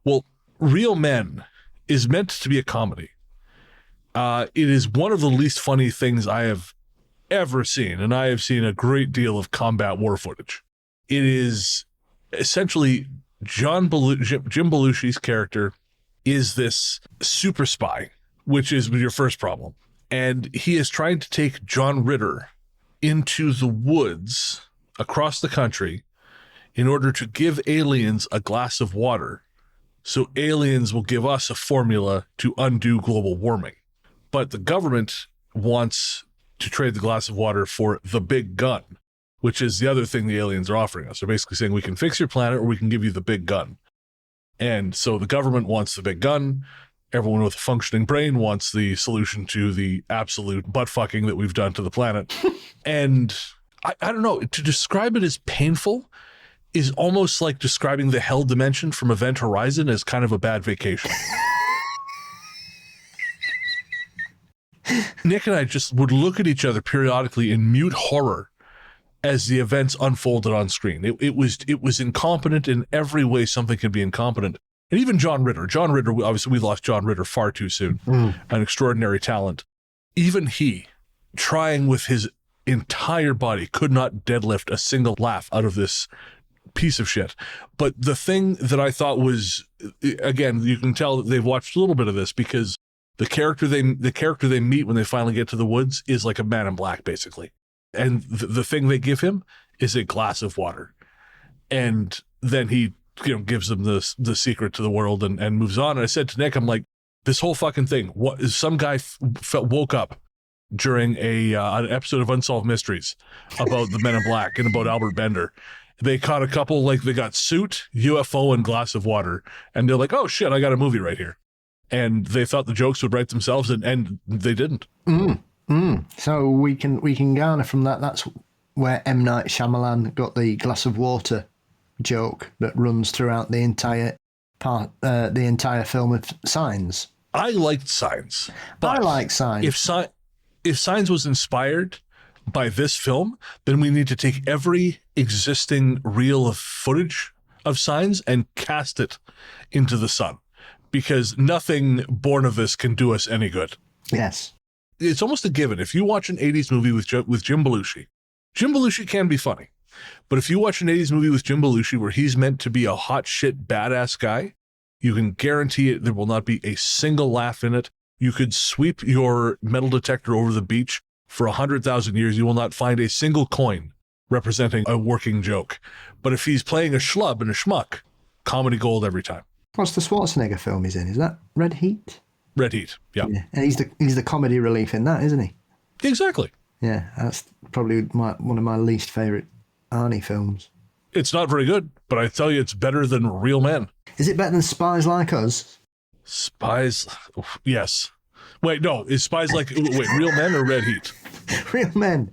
Well, Real Men is meant to be a comedy. It is one of the least funny things I have ever seen, and I have seen a great deal of combat war footage. It is essentially Jim Belushi's character is this super spy, which is your first problem. And he is trying to take John Ritter into the woods across the country in order to give aliens a glass of water, so aliens will give us a formula to undo global warming. But the government wants to trade the glass of water for the big gun, which is the other thing the aliens are offering us. They're basically saying, we can fix your planet or we can give you the big gun. And so the government wants the big gun. Everyone with a functioning brain wants the solution to the absolute butt fucking that we've done to the planet. And I don't know, to describe it as painful is almost like describing the hell dimension from Event Horizon as kind of a bad vacation. Nick and I just would look at each other periodically in mute horror as the events unfolded on screen. It was incompetent in every way something can be incompetent. And even John Ritter, obviously we lost John Ritter far too soon, an extraordinary talent. Even he, trying with his entire body, could not deadlift a single laugh out of this piece of shit. But the thing that I thought was, again, you can tell that they've watched a little bit of this, because the character they meet when they finally get to the woods is like a man in black, basically. And the thing they give him is a glass of water. And then he gives them the secret to the world and moves on. And I said to Nick, I'm like, this whole fucking thing, some guy woke up during an episode of Unsolved Mysteries about the Men in Black and about Albert Bender. They caught a couple, like they got suit, UFO, and glass of water. And they're like, oh shit, I got a movie right here. And they thought the jokes would write themselves, and they didn't. So we can garner from that. That's where M. Night Shyamalan got the glass of water joke that runs throughout the entire film of Signs. I liked Signs. I like Signs. If Signs was inspired by this film, then we need to take every existing reel of footage of Signs and cast it into the sun, because nothing born of this can do us any good. Yes. It's almost a given. If you watch an 80s movie with Jim Belushi can be funny. But if you watch an 80s movie with Jim Belushi where he's meant to be a hot shit badass guy, you can guarantee it there will not be a single laugh in it. You could sweep your metal detector over the beach for 100,000 years. You will not find a single coin representing a working joke. But if he's playing a schlub and a schmuck, comedy gold every time. What's the Schwarzenegger film he's in? Is that Red Heat? Red Heat, yeah. And he's the comedy relief in that, isn't he? Exactly. Yeah, that's probably one of my least favourite Arnie films. It's not very good, but I tell you, it's better than Real Men. Is it better than Spies Like Us? Spies, yes. Wait, no, is Spies Like, Real Men or Red Heat? Real Men.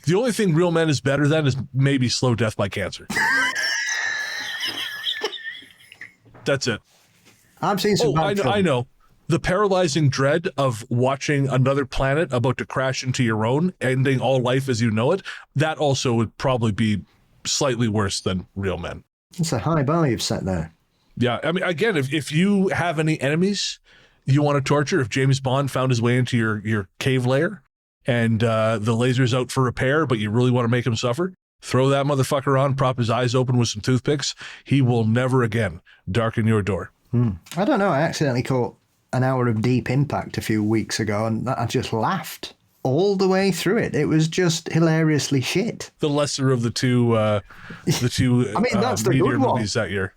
The only thing Real Men is better than is maybe Slow Death by Cancer. That's it. I've seen some bad films. I know. The paralyzing dread of watching another planet about to crash into your own, ending all life as you know it, that also would probably be slightly worse than Real Men. It's a high bar you've set there. Yeah, I mean, again, if you have any enemies you want to torture, if James Bond found his way into your cave lair and the laser's out for repair, but you really want to make him suffer, throw that motherfucker on, prop his eyes open with some toothpicks. He will never again darken your door. I don't know. I accidentally caught an hour of Deep Impact a few weeks ago, and I just laughed all the way through it. It was just hilariously shit. The lesser of the two I mean, that's the good one. Movies that year.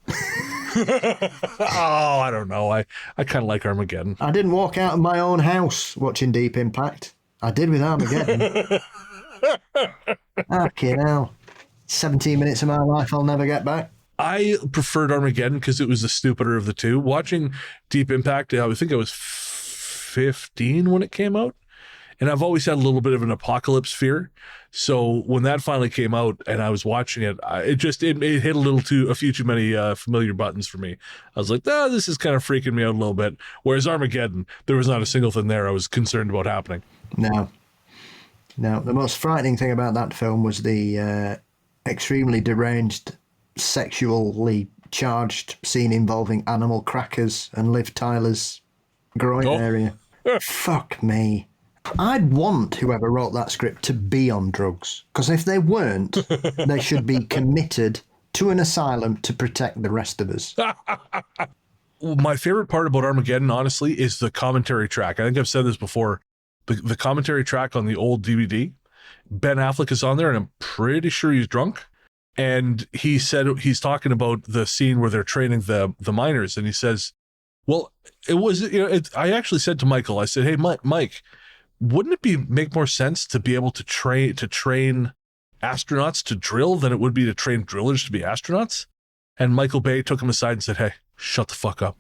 Oh, I don't know. I kind of like Armageddon. I didn't walk out of my own house watching Deep Impact. I did with Armageddon. Fucking hell. 17 minutes of my life I'll never get back. I preferred Armageddon because it was the stupider of the two. Watching Deep Impact, I think I was 15 when it came out. and I've always had a little bit of an apocalypse fear. So when that finally came out and I was watching it, it hit a few too many familiar buttons for me. I was like, this is kind of freaking me out a little bit. Whereas Armageddon, there was not a single thing there I was concerned about happening. No, the most frightening thing about that film was the extremely deranged, sexually charged scene involving animal crackers and Liv Tyler's groin area. Fuck me. I'd want whoever wrote that script to be on drugs, because if they weren't, they should be committed to an asylum to protect the rest of us. My favorite part about Armageddon, honestly, is the commentary track. I think I've said this before. The commentary track on the old DVD, Ben Affleck is on there, and I'm pretty sure he's drunk. And he said he's talking about the scene where they're training the miners, and he says, well, it was, I actually said to Michael, I said, hey, Mike, wouldn't it make more sense to be able to train astronauts to drill than it would be to train drillers to be astronauts? And Michael Bay took him aside and said, hey, shut the fuck up.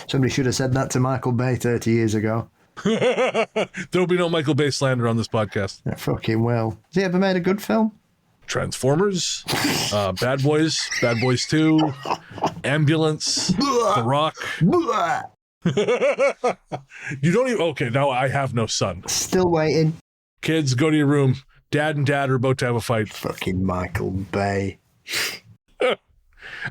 Somebody should have said that to Michael Bay 30 years ago. There'll be no Michael Bay slander on this podcast. Yeah, fucking well. Has he ever made a good film? Transformers, Bad Boys 2, Ambulance, The Rock. You don't even... Okay, now I have no son. Still waiting. Kids, go to your room. Dad and Dad are about to have a fight. Fucking Michael Bay.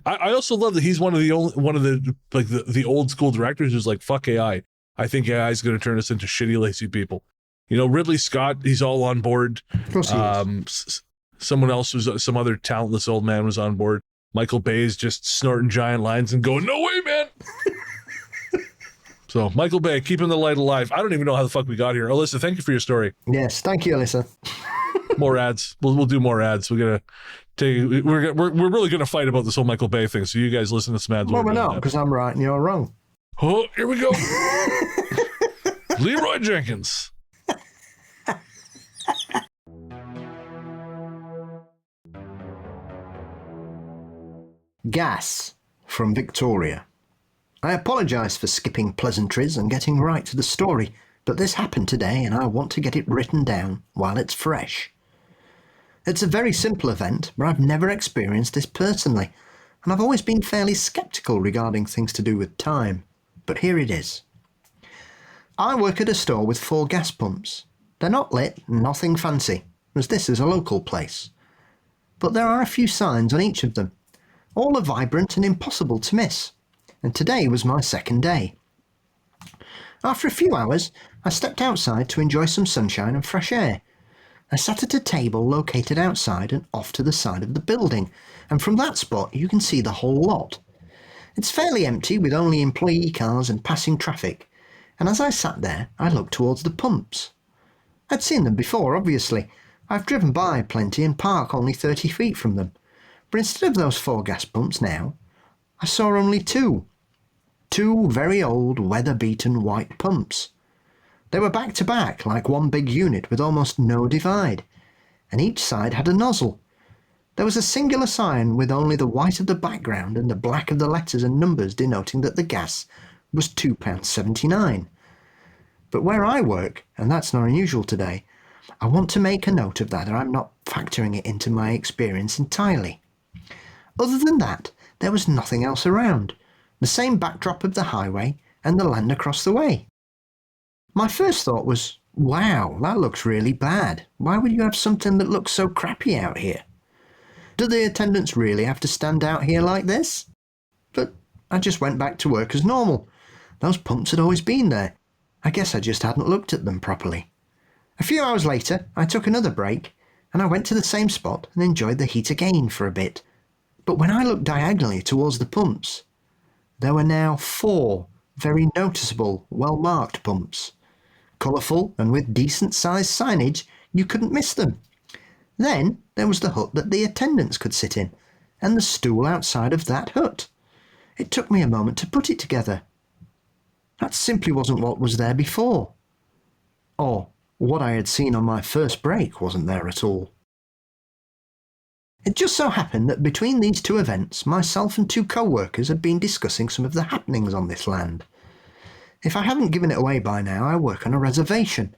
I also love that he's one of the old school directors who's like, fuck AI. I think AI is going to turn us into shitty, lazy people. Ridley Scott, he's all on board. Of course he is. Someone else some other talentless old man was on board. Michael Bay is just snorting giant lines and going, no way, man. So Michael Bay, keeping the light alive. I don't even know how the fuck we got here. Alyssa, thank you for your story. Yes, thank you, Alyssa. More ads. We'll do more ads. We're really gonna fight about this whole Michael Bay thing. So you guys listen to some ads. Well, we're not, because I'm right and you're wrong. Oh, here we go. Leroy Jenkins. Gas from Victoria. I apologise for skipping pleasantries and getting right to the story, but this happened today and I want to get it written down while it's fresh. It's a very simple event, but I've never experienced this personally, and I've always been fairly sceptical regarding things to do with time. But here it is. I work at a store with 4 gas pumps. They're not lit, nothing fancy, as this is a local place. But there are a few signs on each of them. All are vibrant and impossible to miss. And today was my second day. After a few hours, I stepped outside to enjoy some sunshine and fresh air. I sat at a table located outside and off to the side of the building, and from that spot you can see the whole lot. It's fairly empty with only employee cars and passing traffic, and as I sat there, I looked towards the pumps. I'd seen them before, obviously. I've driven by plenty and park only 30 feet from them. But instead of those 4 gas pumps now, I saw only 2. 2 very old, weather-beaten white pumps. They were back to back, like one big unit with almost no divide, and each side had a nozzle. There was a singular sign with only the white of the background and the black of the letters and numbers denoting that the gas was £2.79. But where I work, and that's not unusual today, I want to make a note of that, or I'm not factoring it into my experience entirely. Other than that, there was nothing else around. The same backdrop of the highway and the land across the way. My first thought was, wow, that looks really bad. Why would you have something that looks so crappy out here? Do the attendants really have to stand out here like this? But I just went back to work as normal. Those pumps had always been there. I guess I just hadn't looked at them properly. A few hours later, I took another break, and I went to the same spot and enjoyed the heat again for a bit. But when I looked diagonally towards the pumps, there were now 4 very noticeable, well-marked pumps. Colourful and with decent-sized signage, you couldn't miss them. Then there was the hut that the attendants could sit in, and the stool outside of that hut. It took me a moment to put it together. That simply wasn't what was there before. Or what I had seen on my first break wasn't there at all. It just so happened that between these 2 events, myself and 2 co-workers had been discussing some of the happenings on this land. If I haven't given it away by now, I work on a reservation.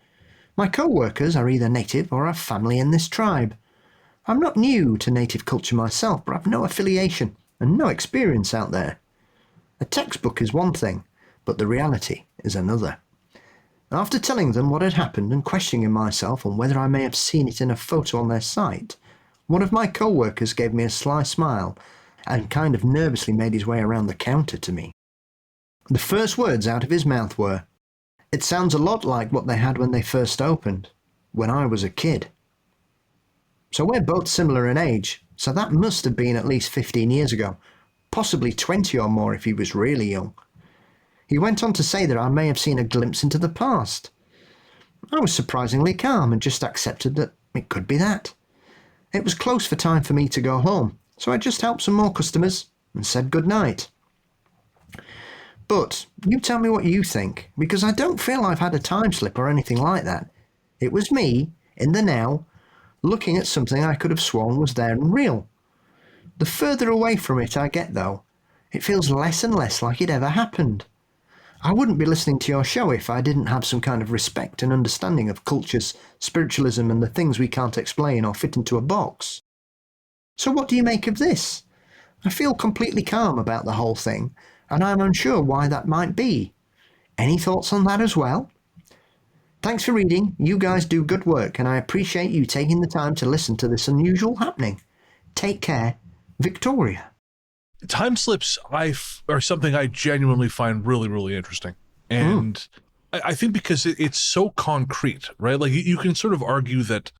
My co-workers are either native or have family in this tribe. I'm not new to native culture myself, but I've no affiliation and no experience out there. A textbook is one thing, but the reality is another. After telling them what had happened and questioning myself on whether I may have seen it in a photo on their site, one of my co-workers gave me a sly smile and kind of nervously made his way around the counter to me. The first words out of his mouth were, "It sounds a lot like what they had when they first opened, when I was a kid." So we're both similar in age, so that must have been at least 15 years ago, possibly 20 or more if he was really young. He went on to say that I may have seen a glimpse into the past. I was surprisingly calm and just accepted that it could be that. It was close for time for me to go home, so I just helped some more customers and said good night. But you tell me what you think, because I don't feel I've had a time slip or anything like that. It was me, in the now, looking at something I could have sworn was there and real. The further away from it I get, though, it feels less and less like it ever happened. I wouldn't be listening to your show if I didn't have some kind of respect and understanding of cultures, spiritualism, and the things we can't explain or fit into a box. So what do you make of this? I feel completely calm about the whole thing, and I'm unsure why that might be. Any thoughts on that as well? Thanks for reading. You guys do good work, and I appreciate you taking the time to listen to this unusual happening. Take care, Victoria. Time slips are something I genuinely find really, really interesting. And I think because it's so concrete, right? Like you can sort of argue that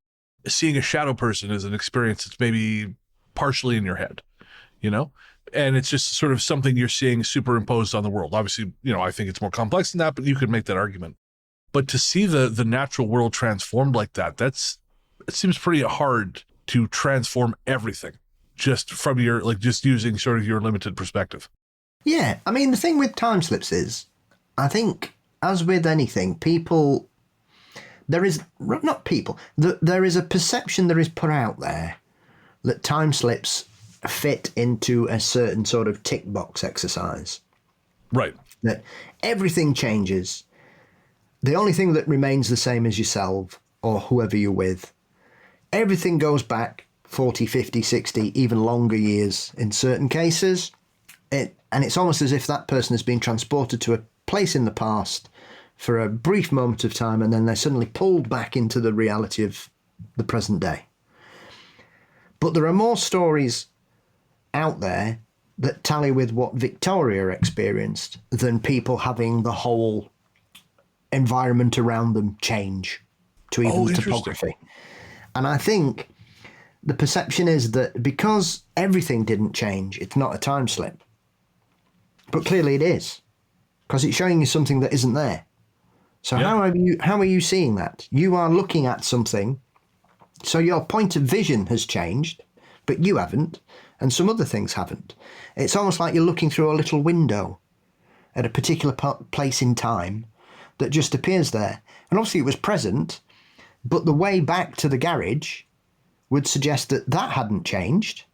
seeing a shadow person is an experience that's maybe partially in your head, you know? And it's just sort of something you're seeing superimposed on the world. Obviously, I think it's more complex than that, but you could make that argument. But to see the natural world transformed like that, it seems pretty hard to transform everything just from just using sort of your limited perspective. Yeah, I mean, the thing with time slips is, I think, as with anything, there is a perception that is put out there that time slips fit into a certain sort of tick box exercise. Right. That everything changes. The only thing that remains the same is yourself or whoever you're with. Everything goes back 40, 50, 60, even longer years in certain cases. And it's almost as if that person has been transported to a place in the past for a brief moment of time, and then they're suddenly pulled back into the reality of the present day. But there are more stories out there that tally with what Victoria experienced than people having the whole environment around them change to even topography. And I think the perception is that because everything didn't change, it's not a time slip. But clearly it is, because it's showing you something that isn't there. So how are you seeing that? You are looking at something, so your point of vision has changed, but you haven't, and some other things haven't. It's almost like you're looking through a little window at a particular place in time that just appears there. And obviously it was present, but the way back to the garage would suggest that hadn't changed,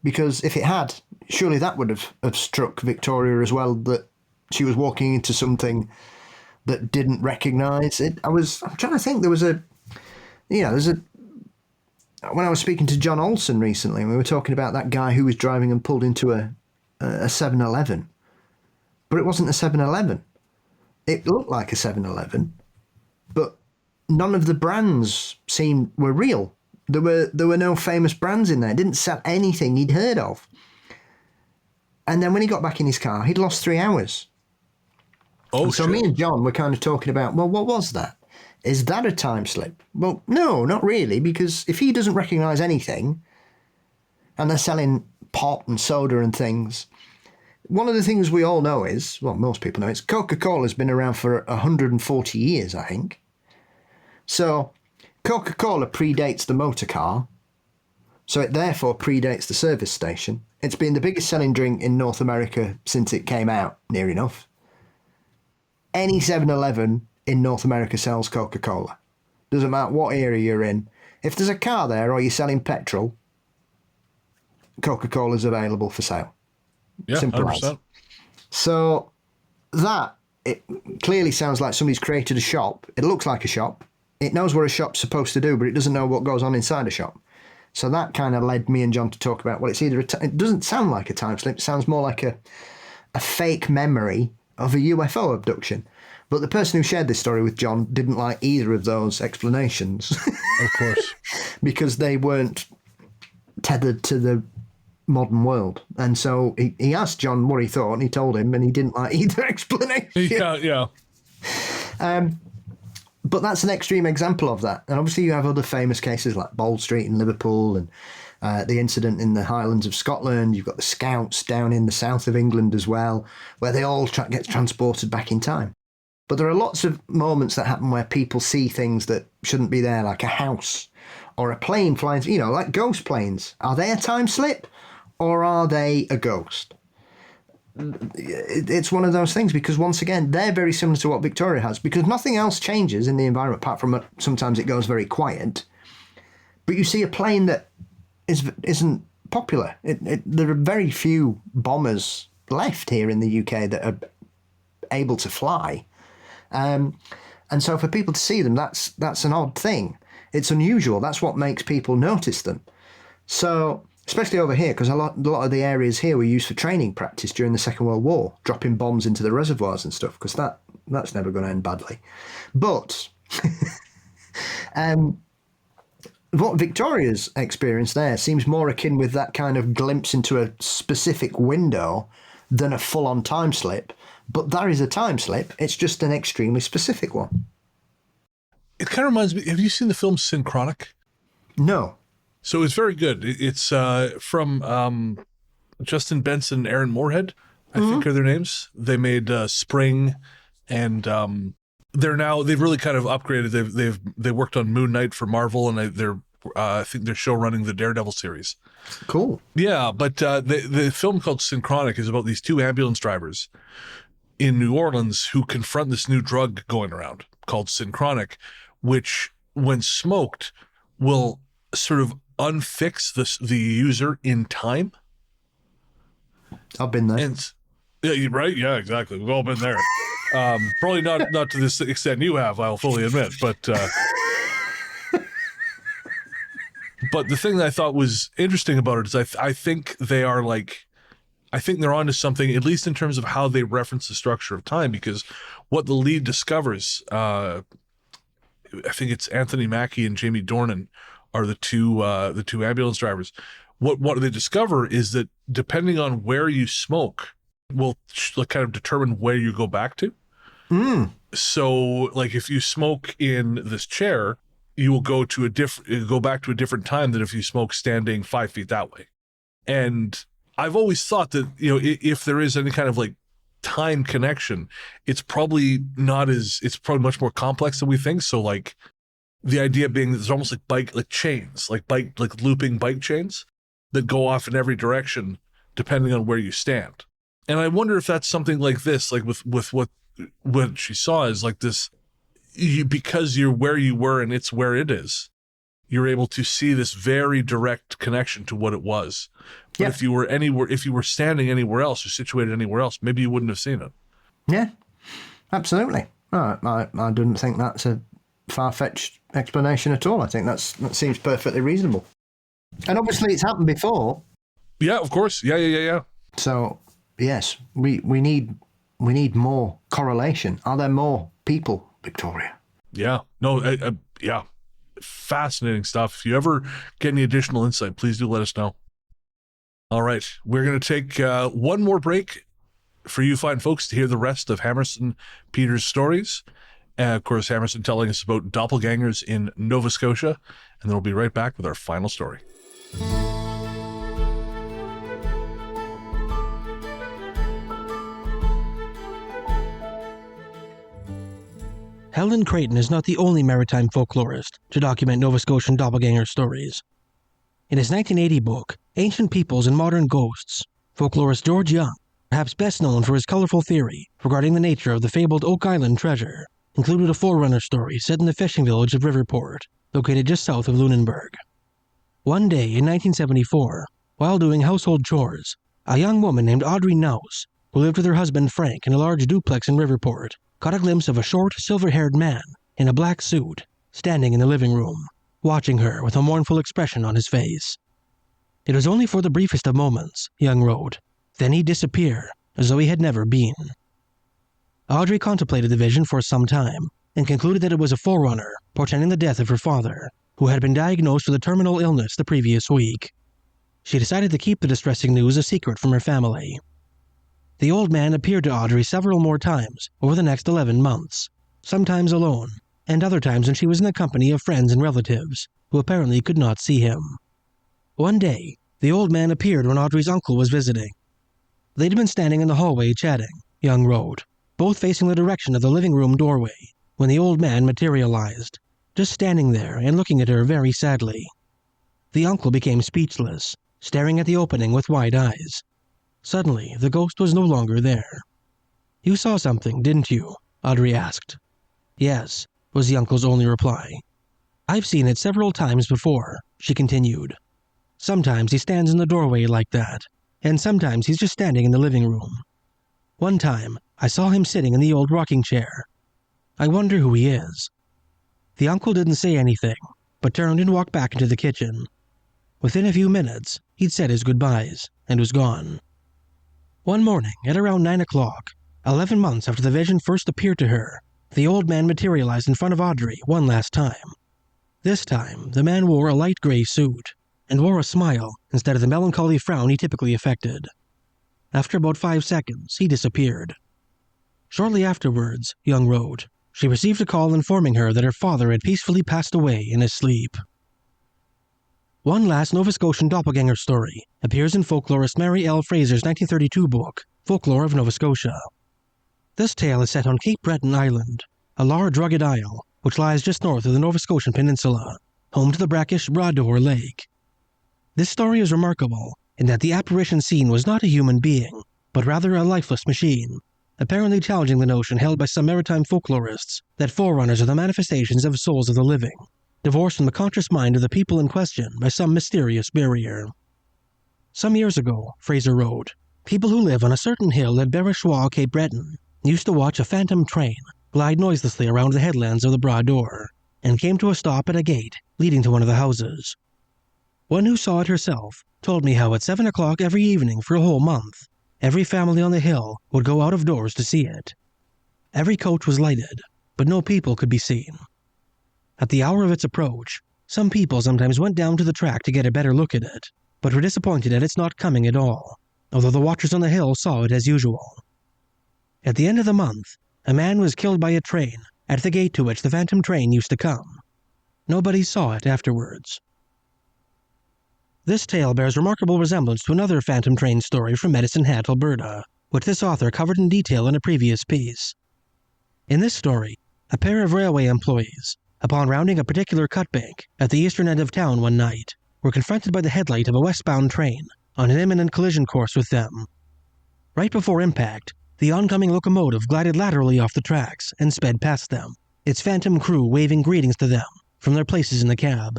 because if it had, surely that would have struck Victoria as well, that she was walking into something that didn't recognise it. I'm trying to think, when I was speaking to John Olson recently, we were talking about that guy who was driving and pulled into a 7-Eleven, but it wasn't a 7-Eleven. It looked like a 7-Eleven, but none of the brands were real. There were no famous brands in there. It didn't sell anything he'd heard of. And then when he got back in his car, he'd lost 3 hours. So me and John were kind of talking about, well, what was that? Is that a time slip? Well, no, not really, because if he doesn't recognise anything, and they're selling pop and soda and things, one of the things we all know is, well, most people know, it's Coca-Cola's been around for 140 years, I think. So Coca-Cola predates the motor car, so it therefore predates the service station. It's been the biggest selling drink in North America since it came out, near enough. Any 7-Eleven in North America sells Coca-Cola. Doesn't matter what area you're in. If there's a car there or you're selling petrol, Coca-Cola's available for sale. Yeah, Simple 100%. as. So that it clearly sounds like somebody's created a shop. It looks like a shop. It knows what a shop's supposed to do, but it doesn't know what goes on inside a shop. So that kind of led me and John to talk about, well, it's either it doesn't sound like a time slip. It sounds more like a fake memory of a UFO abduction. But the person who shared this story with John didn't like either of those explanations. Of course. Because they weren't tethered to the modern world. And so he asked John what he thought, and he told him, and he didn't like either explanation. Yeah. But that's an extreme example of that. And obviously you have other famous cases like Bold Street in Liverpool and the incident in the Highlands of Scotland. You've got the Scouts down in the south of England as well, where they all get transported back in time. But there are lots of moments that happen where people see things that shouldn't be there, like a house or a plane flying, like ghost planes. Are they a time slip or are they a ghost? It's one of those things, because once again, they're very similar to what Victoria has, because nothing else changes in the environment apart from sometimes it goes very quiet. But you see a plane that isn't popular. There are very few bombers left here in the UK that are able to fly. And so for people to see them, that's an odd thing. It's unusual. That's what makes people notice them. So, especially over here, because a lot of the areas here were used for training practice during the Second World War, dropping bombs into the reservoirs and stuff, because that's never going to end badly. But what Victoria's experience there seems more akin with that kind of glimpse into a specific window than a full-on time slip. But that is a time slip. It's just an extremely specific one. It kind of reminds me, have you seen the film Synchronic? No. So it's very good. It's from Justin Benson and Aaron Moorhead, I think are their names. They made Spring, and they've really kind of upgraded. They worked on Moon Knight for Marvel, and I think they're show running the Daredevil series. Cool. Yeah, but the film called Synchronic is about these two ambulance drivers in New Orleans who confront this new drug going around called Synchronic, which, when smoked, will sort of unfix the user in time. I've been there. Yeah, right? Yeah, exactly. We've all been there. Probably not to this extent you have, I'll fully admit, but the thing that I thought was interesting about it is I think they're onto something, at least in terms of how they reference the structure of time, because what the lead discovers, I think it's Anthony Mackie and Jamie Dornan are the two ambulance drivers. What they discover is that depending on where you smoke will kind of determine where you go back to. So, like, if you smoke in this chair, you will go back to a different time than if you smoke standing 5 feet that way. And I've always thought that, if there is any kind of like time connection, it's probably much more complex than we think. So, like, the idea being that there's almost like chains, like looping bike chains that go off in every direction depending on where you stand. And I wonder if that's something like this, like with what she saw is like this, because you're where you were and it's where it is, you're able to see this very direct connection to what it was. But if you were standing anywhere else or situated anywhere else, maybe you wouldn't have seen it. Yeah, absolutely. I didn't think that's a far-fetched explanation at all. I think that seems perfectly reasonable. And obviously it's happened before. Yeah, of course. Yeah. So, yes, we need more correlation. Are there more people, Victoria? Yeah. No, yeah. Fascinating stuff. If you ever get any additional insight, please do let us know. All right. We're going to take one more break for you fine folks to hear the rest of Hammerson Peters' stories. Of course, Hammerson telling us about doppelgangers in Nova Scotia. And then we'll be right back with our final story. Helen Creighton is not the only maritime folklorist to document Nova Scotian doppelganger stories. In his 1980 book, Ancient Peoples and Modern Ghosts, folklorist George Young, perhaps best known for his colorful theory regarding the nature of the fabled Oak Island treasure, included a forerunner story set in the fishing village of Riverport, located just south of Lunenburg. One day in 1974, while doing household chores, a young woman named Audrey Nouse who lived with her husband Frank in a large duplex in Riverport, caught a glimpse of a short, silver-haired man in a black suit standing in the living room, watching her with a mournful expression on his face. It was only for the briefest of moments, Young wrote. Then he'd disappear, as though he had never been. Audrey contemplated the vision for some time, and concluded that it was a forerunner, portending the death of her father, who had been diagnosed with a terminal illness the previous week. She decided to keep the distressing news a secret from her family. The old man appeared to Audrey several more times over the next 11 months, sometimes alone, and other times when she was in the company of friends and relatives, who apparently could not see him. One day, the old man appeared when Audrey's uncle was visiting. They'd been standing in the hallway chatting, Young wrote, both facing the direction of the living room doorway, when the old man materialized, just standing there and looking at her very sadly. The uncle became speechless, staring at the opening with wide eyes. Suddenly, the ghost was no longer there. "You saw something, didn't you?" Audrey asked. "Yes," was the uncle's only reply. "I've seen it several times before," she continued. "Sometimes he stands in the doorway like that, and sometimes he's just standing in the living room. One time, I saw him sitting in the old rocking chair. I wonder who he is." The uncle didn't say anything, but turned and walked back into the kitchen. Within a few minutes, he'd said his goodbyes and was gone. One morning, at around 9 o'clock, 11 months after the vision first appeared to her, the old man materialized in front of Audrey one last time. This time, the man wore a light gray suit, and wore a smile instead of the melancholy frown he typically affected. After about 5 seconds, he disappeared. Shortly afterwards, Young wrote, she received a call informing her that her father had peacefully passed away in his sleep. One last Nova Scotian doppelganger story appears in folklorist Mary L. Fraser's 1932 book, Folklore of Nova Scotia. This tale is set on Cape Breton Island, a large rugged isle which lies just north of the Nova Scotian peninsula, home to the brackish Bras-d'Or Lake. This story is remarkable in that the apparition seen was not a human being, but rather a lifeless machine, apparently challenging the notion held by some maritime folklorists that forerunners are the manifestations of souls of the living, divorced from the conscious mind of the people in question by some mysterious barrier. Some years ago, Fraser wrote, people who live on a certain hill at Barachois, Cape Breton, used to watch a phantom train glide noiselessly around the headlands of the Bras-d'Or, and came to a stop at a gate leading to one of the houses. One who saw it herself told me how at 7 o'clock every evening for a whole month, every family on the hill would go out of doors to see it. Every coach was lighted, but no people could be seen. At the hour of its approach, some people sometimes went down to the track to get a better look at it, but were disappointed at its not coming at all, although the watchers on the hill saw it as usual. At the end of the month, a man was killed by a train at the gate to which the phantom train used to come. Nobody saw it afterwards. This tale bears remarkable resemblance to another phantom train story from Medicine Hat, Alberta, which this author covered in detail in a previous piece. In this story, a pair of railway employees, upon rounding a particular cut bank at the eastern end of town one night, were confronted by the headlight of a westbound train on an imminent collision course with them. Right before impact, the oncoming locomotive glided laterally off the tracks and sped past them, its phantom crew waving greetings to them from their places in the cab.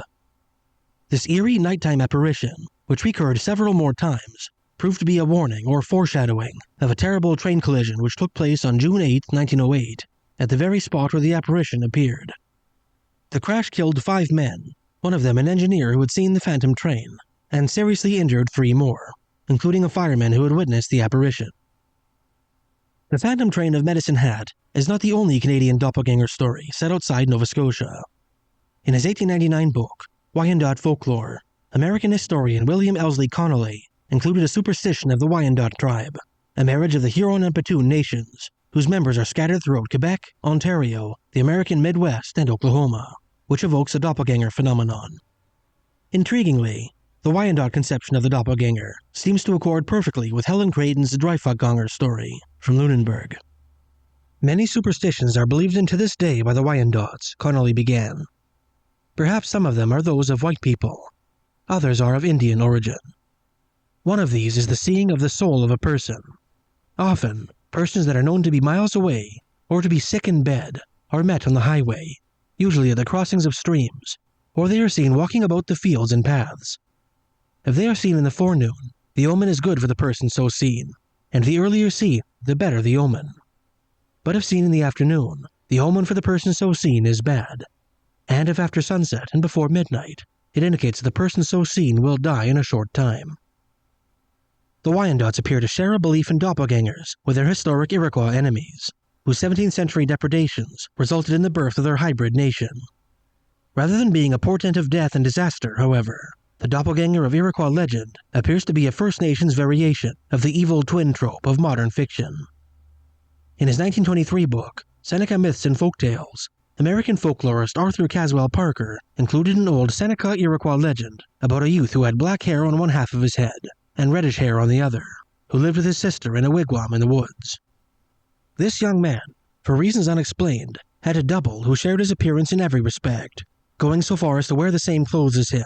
This eerie nighttime apparition, which recurred several more times, proved to be a warning or foreshadowing of a terrible train collision which took place on June 8, 1908, at the very spot where the apparition appeared. The crash killed 5 men, one of them an engineer who had seen the phantom train, and seriously injured 3 more, including a fireman who had witnessed the apparition. The Phantom Train of Medicine Hat is not the only Canadian doppelganger story set outside Nova Scotia. In his 1899 book, Wyandot Folklore, American historian William Elsley Connolly included a superstition of the Wyandot tribe, a marriage of the Huron and Petun nations, whose members are scattered throughout Quebec, Ontario, the American Midwest, and Oklahoma, which evokes a doppelganger phenomenon. Intriguingly, the Wyandot conception of the doppelganger seems to accord perfectly with Helen Creighton's Dreifachganger story from Lunenburg. Many superstitions are believed in to this day by the Wyandots, Connolly began. Perhaps some of them are those of white people. Others are of Indian origin. One of these is the seeing of the soul of a person. Often, persons that are known to be miles away or to be sick in bed are met on the highway, usually at the crossings of streams, or they are seen walking about the fields and paths. If they are seen in the forenoon, the omen is good for the person so seen, and the earlier seen, the better the omen. But if seen in the afternoon, the omen for the person so seen is bad. And if after sunset and before midnight, it indicates that the person so seen will die in a short time. The Wyandots appear to share a belief in doppelgangers with their historic Iroquois enemies, whose 17th century depredations resulted in the birth of their hybrid nation. Rather than being a portent of death and disaster, however, the doppelganger of Iroquois legend appears to be a First Nations variation of the evil twin trope of modern fiction. In his 1923 book, Seneca Myths and Folktales, American folklorist Arthur Caswell Parker included an old Seneca Iroquois legend about a youth who had black hair on one half of his head and reddish hair on the other, who lived with his sister in a wigwam in the woods. This young man, for reasons unexplained, had a double who shared his appearance in every respect, going so far as to wear the same clothes as him.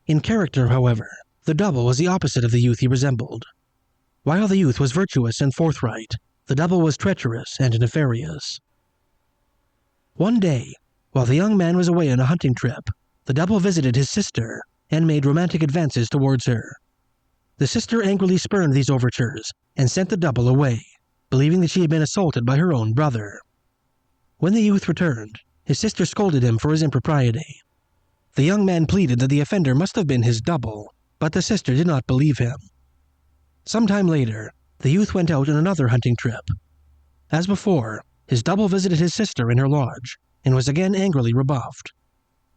In character, however, the double was the opposite of the youth he resembled. While the youth was virtuous and forthright, the double was treacherous and nefarious. One day, while the young man was away on a hunting trip, the double visited his sister and made romantic advances towards her. The sister angrily spurned these overtures and sent the double away, believing that she had been assaulted by her own brother. When the youth returned, his sister scolded him for his impropriety. The young man pleaded that the offender must have been his double, but the sister did not believe him. Some time later, the youth went out on another hunting trip. As before, his double visited his sister in her lodge, and was again angrily rebuffed.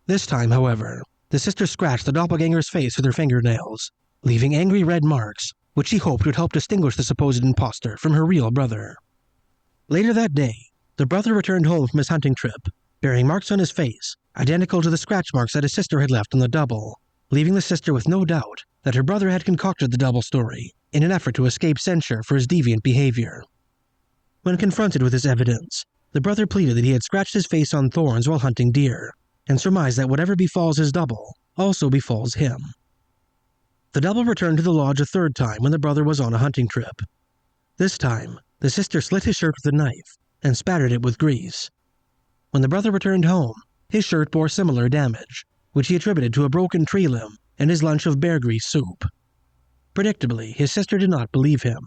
This time, however, the sister scratched the doppelganger's face with her fingernails, leaving angry red marks, which she hoped would help distinguish the supposed impostor from her real brother. Later that day, the brother returned home from his hunting trip, bearing marks on his face, identical to the scratch marks that his sister had left on the double, leaving the sister with no doubt that her brother had concocted the double story in an effort to escape censure for his deviant behavior. When confronted with this evidence, the brother pleaded that he had scratched his face on thorns while hunting deer, and surmised that whatever befalls his double also befalls him. The double returned to the lodge a third time when the brother was on a hunting trip. This time, the sister slit his shirt with a knife and spattered it with grease. When the brother returned home, his shirt bore similar damage, which he attributed to a broken tree limb and his lunch of bear grease soup. Predictably, his sister did not believe him.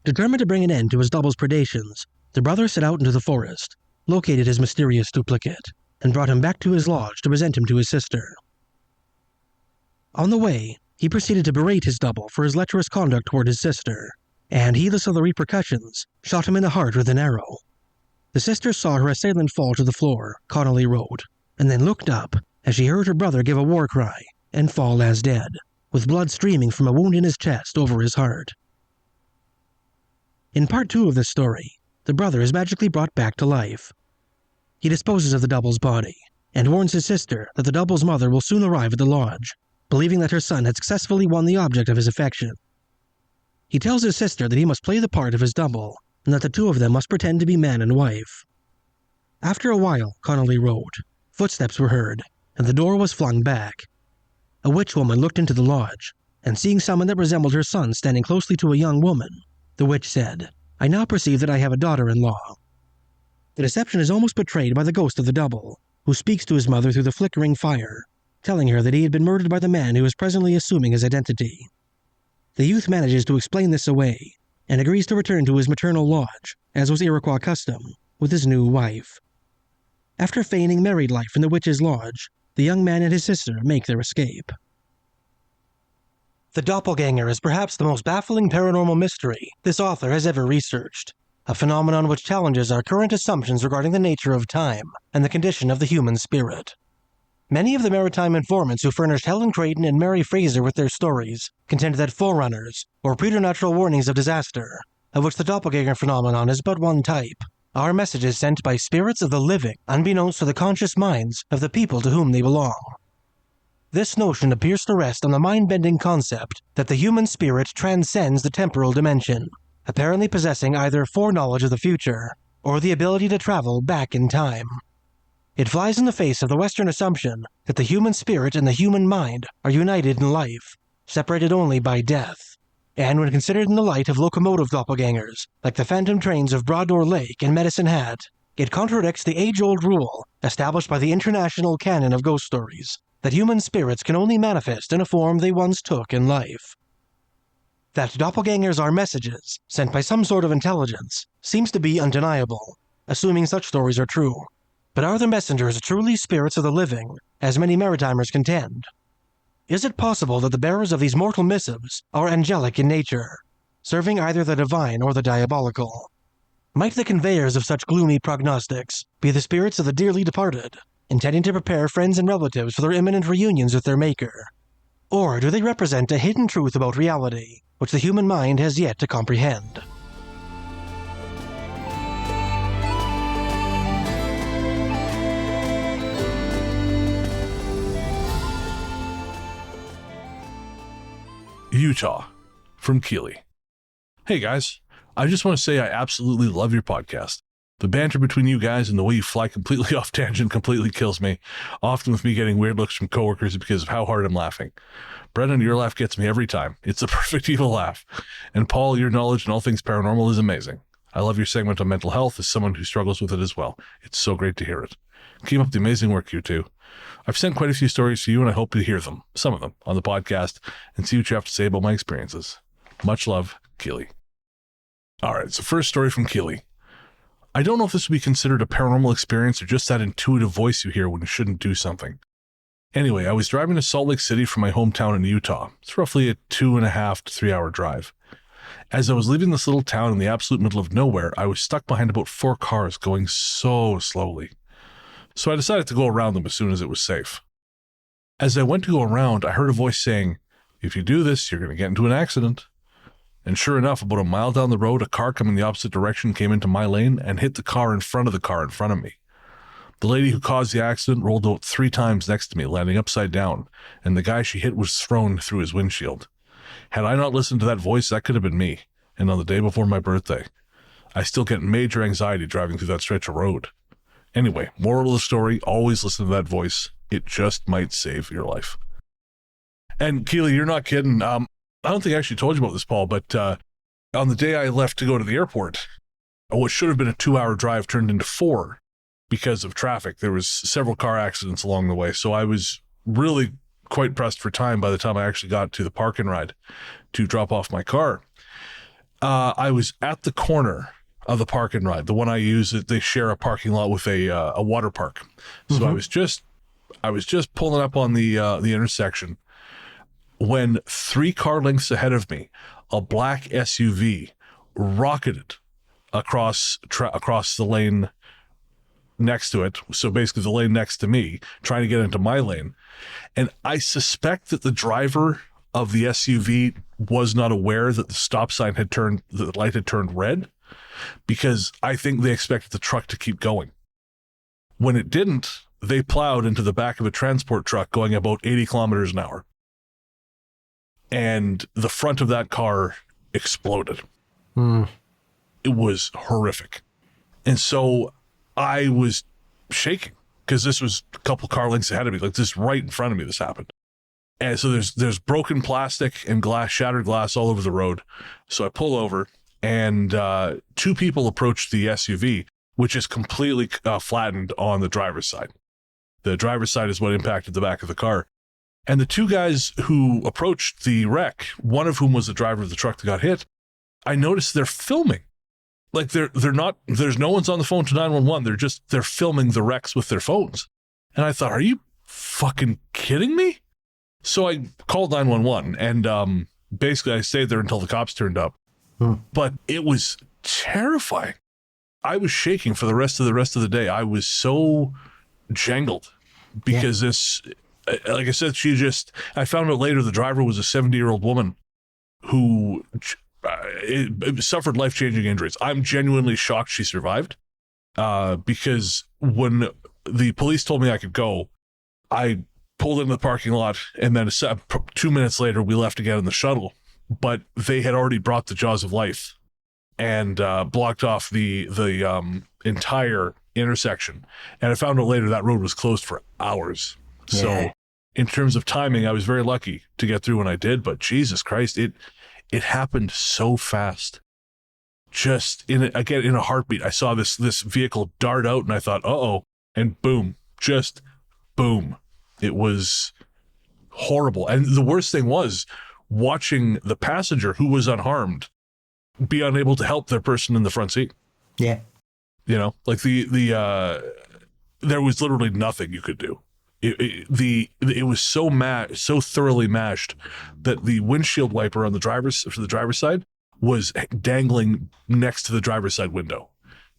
Determined to bring an end to his double's predations, the brother set out into the forest, located his mysterious duplicate, and brought him back to his lodge to present him to his sister. On the way, he proceeded to berate his double for his lecherous conduct toward his sister, and, heedless of the repercussions, shot him in the heart with an arrow. The sister saw her assailant fall to the floor, Connolly wrote, and then looked up as she heard her brother give a war cry and fall as dead, with blood streaming from a wound in his chest over his heart. In part 2 of this story, the brother is magically brought back to life. He disposes of the double's body, and warns his sister that the double's mother will soon arrive at the lodge, believing that her son had successfully won the object of his affection. He tells his sister that he must play the part of his double, and that the two of them must pretend to be man and wife. After a while, Connolly wrote, footsteps were heard, and the door was flung back. A witch woman looked into the lodge, and seeing someone that resembled her son standing closely to a young woman, the witch said, "I now perceive that I have a daughter-in-law." The deception is almost betrayed by the ghost of the double, who speaks to his mother through the flickering fire, telling her that he had been murdered by the man who is presently assuming his identity. The youth manages to explain this away, and agrees to return to his maternal lodge, as was Iroquois custom, with his new wife. After feigning married life in the witch's lodge, the young man and his sister make their escape. The doppelganger is perhaps the most baffling paranormal mystery this author has ever researched, a phenomenon which challenges our current assumptions regarding the nature of time and the condition of the human spirit. Many of the maritime informants who furnished Helen Creighton and Mary Fraser with their stories contend that forerunners, or preternatural warnings of disaster, of which the doppelganger phenomenon is but one type, are messages sent by spirits of the living, unbeknownst to the conscious minds of the people to whom they belong. This notion appears to rest on the mind-bending concept that the human spirit transcends the temporal dimension, apparently possessing either foreknowledge of the future or the ability to travel back in time. It flies in the face of the Western assumption that the human spirit and the human mind are united in life, separated only by death, and when considered in the light of locomotive doppelgangers, like the phantom trains of Broad Door Lake and Medicine Hat, it contradicts the age-old rule established by the international canon of ghost stories, that human spirits can only manifest in a form they once took in life. That doppelgangers are messages sent by some sort of intelligence seems to be undeniable, assuming such stories are true. But are the messengers truly spirits of the living, as many Maritimers contend? Is it possible that the bearers of these mortal missives are angelic in nature, serving either the divine or the diabolical? Might the conveyors of such gloomy prognostics be the spirits of the dearly departed, intending to prepare friends and relatives for their imminent reunions with their Maker? Or do they represent a hidden truth about reality, which the human mind has yet to comprehend? Utah, from Keeley. Hey guys, I just want to say I absolutely love your podcast. The banter between you guys and the way you fly completely off tangent completely kills me, often with me getting weird looks from coworkers because of how hard I'm laughing. Brennan, your laugh gets me every time. It's the perfect evil laugh. And Paul, your knowledge in all things paranormal is amazing. I love your segment on mental health as someone who struggles with it as well. It's so great to hear it. Keep up the amazing work, you two. I've sent quite a few stories to you and I hope to hear them, some of them, on the podcast and see what you have to say about my experiences. Much love, Keeley. All right, so first story from Keeley. I don't know if this would be considered a paranormal experience or just that intuitive voice you hear when you shouldn't do something. Anyway, I was driving to Salt Lake City from my hometown in Utah. It's roughly a 2.5 to 3 hour drive. As I was leaving this little town in the absolute middle of nowhere, I was stuck behind about 4 cars going so slowly. So I decided to go around them as soon as it was safe. As I went to go around, I heard a voice saying, "If you do this, you're going to get into an accident." And sure enough, about a mile down the road, a car coming the opposite direction came into my lane and hit the car in front of the car in front of me. The lady who caused the accident rolled out 3 times next to me, landing upside down, and the guy she hit was thrown through his windshield. Had I not listened to that voice, that could have been me. And on the day before my birthday, I still get major anxiety driving through that stretch of road. Anyway, moral of the story, always listen to that voice. It just might save your life. And Keeley, you're not kidding. I don't think I actually told you about this, Paul, but on the day I left to go to the airport, what should have been a 2-hour drive turned into 4 because of traffic. There was several car accidents along the way, so I was really quite pressed for time by the time I actually got to the park and ride to drop off my car. I was at the corner of the park and ride, the one I use. They share a parking lot with a water park. So I was just pulling up on the intersection when 3 car lengths ahead of me, a black SUV rocketed across the lane next to it. So basically the lane next to me, trying to get into my lane. And I suspect that the driver of the SUV was not aware that the light had turned red, because I think they expected the truck to keep going. When it didn't, they plowed into the back of a transport truck going about 80 kilometers an hour. And the front of that car exploded. It was horrific. And so I was shaking because this was a couple car lengths ahead of me, like this right in front of me, this happened. And so there's broken plastic and glass, shattered glass all over the road. So I pull over and 2 people approached the SUV, which is completely flattened on the driver's side. The driver's side is what impacted the back of the car. And the 2 guys who approached the wreck, one of whom was the driver of the truck that got hit, I noticed they're filming. Like they're not, there's no one's on the phone to 911. They're filming the wrecks with their phones. And I thought, are you fucking kidding me? So I called 911 and basically I stayed there until the cops turned up. But it was terrifying. I was shaking for the rest of the day. I was so jangled because this, like I said, I found out later the driver was a 70-year-old woman who suffered life-changing injuries. I'm genuinely shocked she survived because when the police told me I could go, I pulled into the parking lot and then 2 minutes later we left again in the shuttle, but they had already brought the jaws of life and blocked off the entire intersection. And I found out later that road was closed for hours. Yeah. So in terms of timing, I was very lucky to get through when I did, but Jesus Christ, it happened so fast. Just in a heartbeat, I saw this vehicle dart out and I thought, uh-oh, and boom, just boom. It was horrible. And the worst thing was watching the passenger who was unharmed be unable to help their person in the front seat. Yeah. You know, like there was literally nothing you could do. It was so thoroughly mashed that the windshield wiper on the driver's side was dangling next to the driver's side window.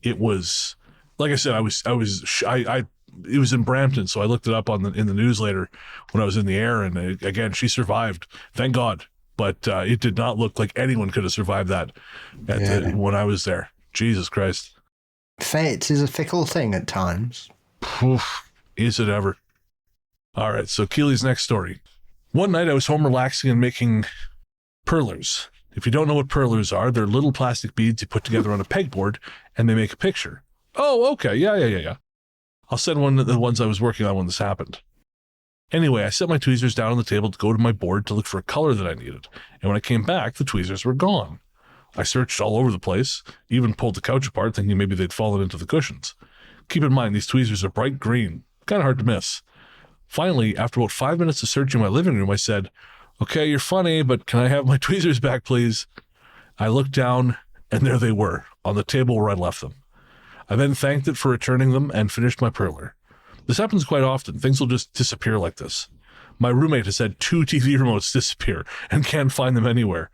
It was, like I said, it was in Brampton, so I looked it up in the news later when I was in the air, and again, she survived, thank God. But it did not look like anyone could have survived that when I was there. Jesus Christ. Fate is a fickle thing at times. Is it ever? All right, so Keely's next story. One night I was home relaxing and making perlers. If you don't know what perlers are, they're little plastic beads you put together on a pegboard and they make a picture. Oh, okay. Yeah. I'll send one of the ones I was working on when this happened. Anyway, I set my tweezers down on the table to go to my board to look for a color that I needed. And when I came back, the tweezers were gone. I searched all over the place, even pulled the couch apart thinking maybe they'd fallen into the cushions. Keep in mind, these tweezers are bright green, kind of hard to miss. Finally, after about 5 minutes of searching my living room, I said, "Okay, you're funny, but can I have my tweezers back, please?" I looked down, and there they were, on the table where I left them. I then thanked it for returning them and finished my perler. This happens quite often. Things will just disappear like this. My roommate has had 2 TV remotes disappear and can't find them anywhere.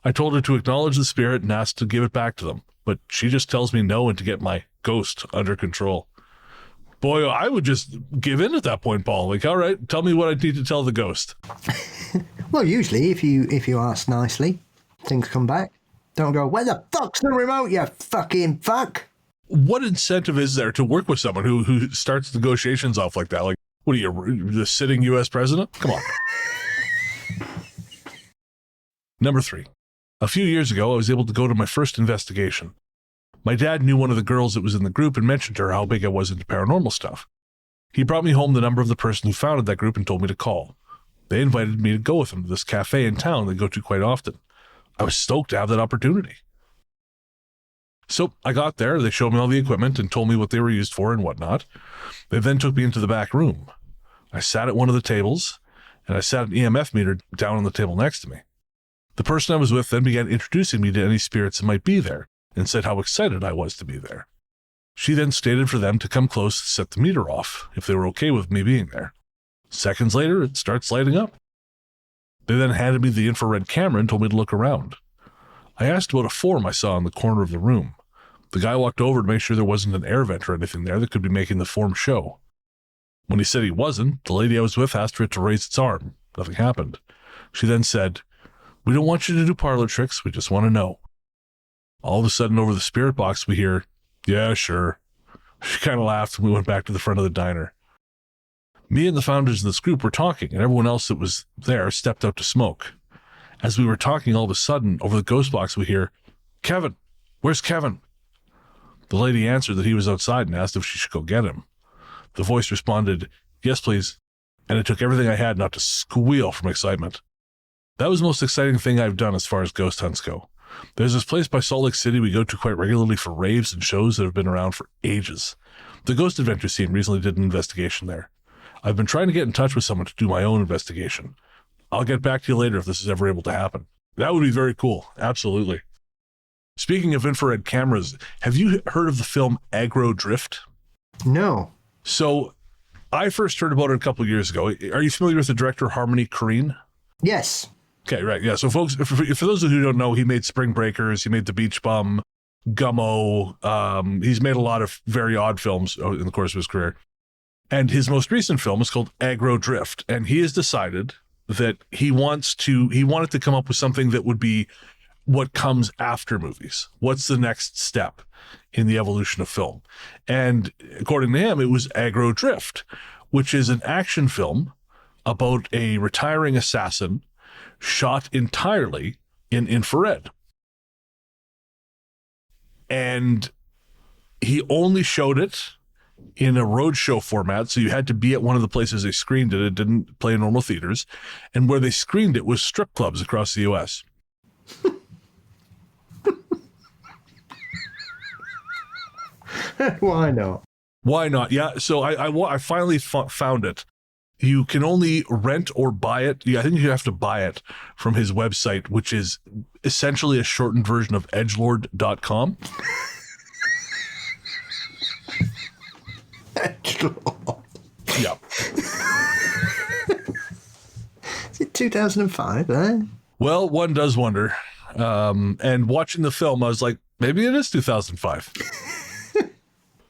I told her to acknowledge the spirit and asked to give it back to them, but she just tells me no and to get my ghost under control. Boy, I would just give in at that point, Paul. Like, all right, tell me what I need to tell the ghost. Well, usually if you ask nicely, things come back. Don't go, "Where the fuck's the remote, you fucking fuck?" What incentive is there to work with someone who starts negotiations off like that? Like, what are you, the sitting U.S. president? Come on. Number 3. A few years ago, I was able to go to my first investigation. My dad knew one of the girls that was in the group and mentioned to her how big I was into paranormal stuff. He brought me home the number of the person who founded that group and told me to call. They invited me to go with them to this cafe in town they go to quite often. I was stoked to have that opportunity. So I got there, they showed me all the equipment and told me what they were used for and whatnot. They then took me into the back room. I sat at one of the tables, and I sat an EMF meter down on the table next to me. The person I was with then began introducing me to any spirits that might be there, and said how excited I was to be there. She then stated for them to come close to set the meter off, if they were okay with me being there. Seconds later, it starts lighting up. They then handed me the infrared camera and told me to look around. I asked about a form I saw in the corner of the room. The guy walked over to make sure there wasn't an air vent or anything there that could be making the form show. When he said he wasn't, the lady I was with asked for it to raise its arm. Nothing happened. She then said, "We don't want you to do parlor tricks, we just want to know." All of a sudden, over the spirit box, we hear, "Yeah, sure." She kind of laughed and we went back to the front of the diner. Me and the founders of this group were talking, and everyone else that was there stepped out to smoke. As we were talking, all of a sudden, over the ghost box, we hear, "Kevin, where's Kevin?" The lady answered that he was outside and asked if she should go get him. The voice responded, "Yes, please," and it took everything I had not to squeal from excitement. That was the most exciting thing I've done as far as ghost hunts go. There's this place by Salt Lake City we go to quite regularly for raves and shows that have been around for ages. The Ghost Adventure scene recently did an investigation there. I've been trying to get in touch with someone to do my own investigation. I'll get back to you later if this is ever able to happen. That would be very cool. Absolutely. Speaking of infrared cameras, have you heard of the film Aggro Drift? No. So I first heard about it a couple of years ago. Are you familiar with the director Harmony Korine? Yes. Okay, right. Yeah. So folks, for those of you who don't know, he made Spring Breakers, he made The Beach Bum, Gummo. He's made a lot of very odd films in the course of his career. And his most recent film is called Aggro Drift. And he has decided that he wanted to come up with something that would be what comes after movies. What's the next step in the evolution of film? And according to him, it was Aggro Drift, which is an action film about a retiring assassin shot entirely in infrared. And he only showed it in a roadshow format, so you had to be at one of the places they screened it. It didn't play in normal theaters. And where they screened it was strip clubs across the U.S. Why not? Why not? Yeah, so I finally found it. You can only rent or buy it. Yeah, I think you have to buy it from his website, which is essentially a shortened version of edgelord.com. Edgelord. Yeah. Is it 2005, eh? Well, one does wonder. And watching the film, I was like, maybe it is 2005.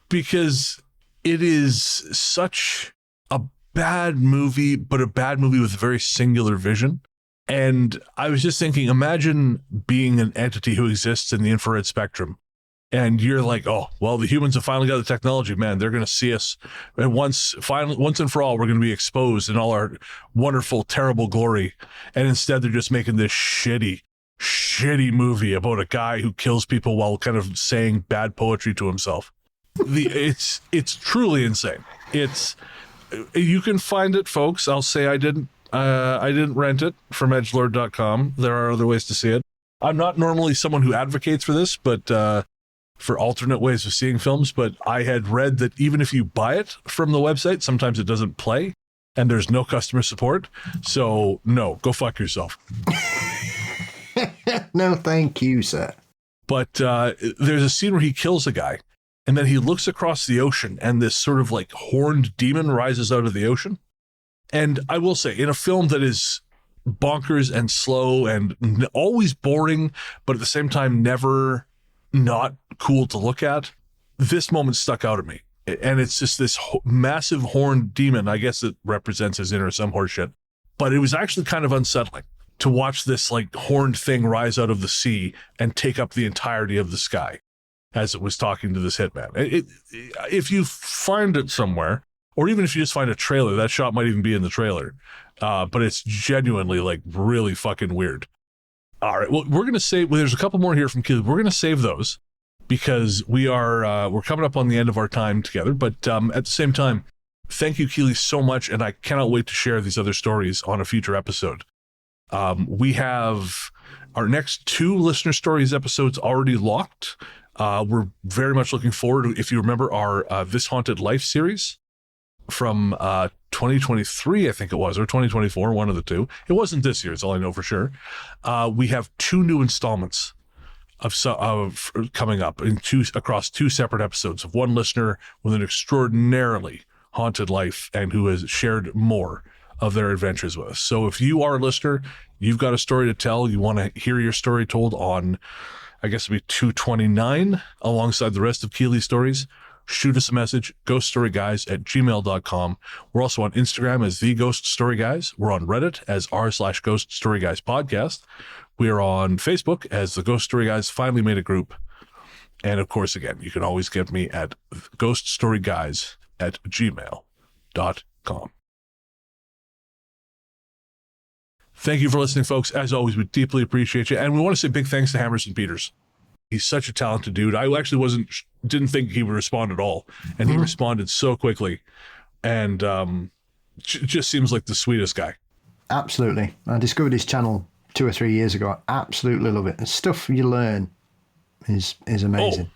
Because it is such a bad movie, but a bad movie with a very singular vision. And I was just thinking, imagine being an entity who exists in the infrared spectrum. And you're like, oh, well, the humans have finally got the technology, man. They're going to see us. And once and for all, we're going to be exposed in all our wonderful, terrible glory. And instead, they're just making this shitty movie about a guy who kills people while kind of saying bad poetry to himself. It's truly insane. You can find it, folks. I'll say I didn't rent it from edgelord.com. There are other ways to see it. I'm not normally someone who advocates for this, but for alternate ways of seeing films, but I had read that even if you buy it from the website, sometimes it doesn't play and there's no customer support. So no, go fuck yourself. No, thank you, sir. But there's a scene where he kills a guy and then he looks across the ocean and this sort of like horned demon rises out of the ocean. And I will say, in a film that is bonkers and slow and always boring, but at the same time never not cool to look at, this moment stuck out at me. And it's just this massive horned demon. I guess it represents his inner some horse shit. But it was actually kind of unsettling to watch this like horned thing rise out of the sea and take up the entirety of the sky as it was talking to this hitman. If you find it somewhere, or even if you just find a trailer, that shot might even be in the trailer. But it's genuinely like really fucking weird. All right. Well, we're going to save, there's a couple more here from Keely. We're going to save those because we're coming up on the end of our time together. But at the same time, thank you, Keely, so much. And I cannot wait to share these other stories on a future episode. We have our next 2 listener stories episodes already locked. We're very much looking forward to, if you remember, our This Haunted Life series from 2023, I think it was, or 2024, one of the two. It wasn't this year, it's all I know for sure. We have 2 new installments of coming up across 2 separate episodes of one listener with an extraordinarily haunted life and who has shared more of their adventures with us. So if you are a listener, you've got a story to tell, you want to hear your story told on, I guess it'll be 229 alongside the rest of Keely's stories, shoot us a message, ghoststoryguys@gmail.com. We're also on Instagram as The Ghost Story Guys. We're on Reddit as r/Ghost Story Guys Podcast. We are on Facebook as The Ghost Story Guys Finally Made a Group. And of course, again, you can always get me at ghoststoryguys@gmail.com. Thank you for listening, folks. As always, we deeply appreciate you. And we want to say big thanks to Hammerson Peters. He's such a talented dude. I actually didn't think he would respond at all. And he responded so quickly. And just seems like the sweetest guy. Absolutely. I discovered his channel 2 or 3 years ago. I absolutely love it. The stuff you learn is amazing.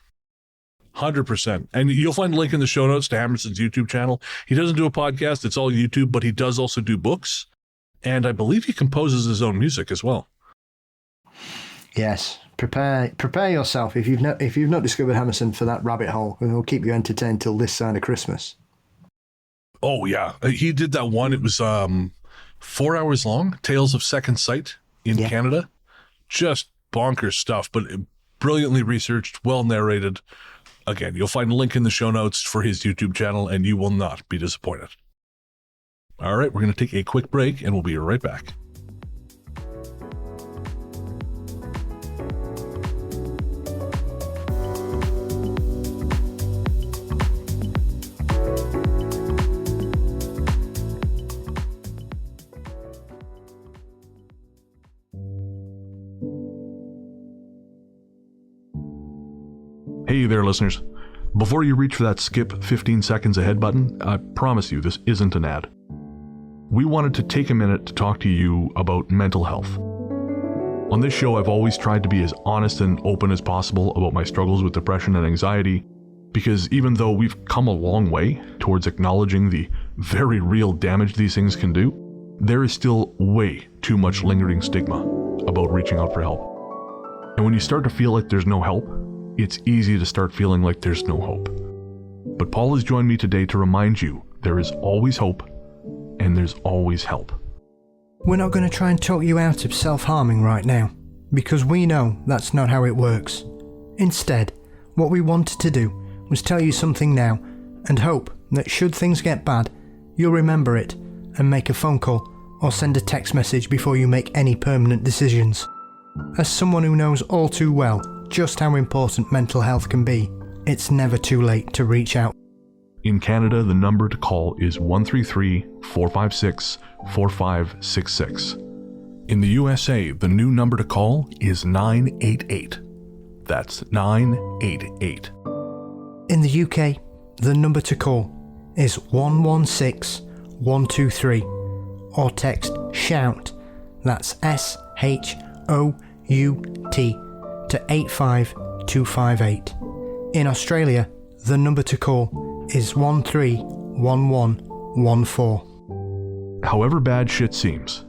100%. And you'll find a link in the show notes to Hammerson's YouTube channel. He doesn't do a podcast. It's all YouTube, but he does also do books. And I believe he composes his own music as well. Yes. Prepare yourself. If you've not discovered Hammerson for that rabbit hole, it will keep you entertained till this side of Christmas. Oh, yeah. He did that one. It was 4 hours long. Tales of Second Sight in Canada. Just bonkers stuff, but brilliantly researched, well narrated. Again, you'll find a link in the show notes for his YouTube channel, and you will not be disappointed. All right, we're going to take a quick break, and we'll be right back. Hey there, listeners. Before you reach for that skip 15 seconds ahead button, I promise you this isn't an ad. We wanted to take a minute to talk to you about mental health. On this show, I've always tried to be as honest and open as possible about my struggles with depression and anxiety, because even though we've come a long way towards acknowledging the very real damage these things can do, there is still way too much lingering stigma about reaching out for help. And when you start to feel like there's no help, it's easy to start feeling like there's no hope. But Paul has joined me today to remind you there is always hope and there's always help. We're not going to try and talk you out of self-harming right now, because we know that's not how it works. Instead, what we wanted to do was tell you something now and hope that should things get bad, you'll remember it and make a phone call or send a text message before you make any permanent decisions. As someone who knows all too well just how important mental health can be, it's never too late to reach out. In Canada, the number to call is 133-456-4566. In the USA, the new number to call is 988. That's 988. In the UK, the number to call is 116123 or text SHOUT, that's SHOUT, to 85258. In Australia, the number to call is 131114. However bad shit seems,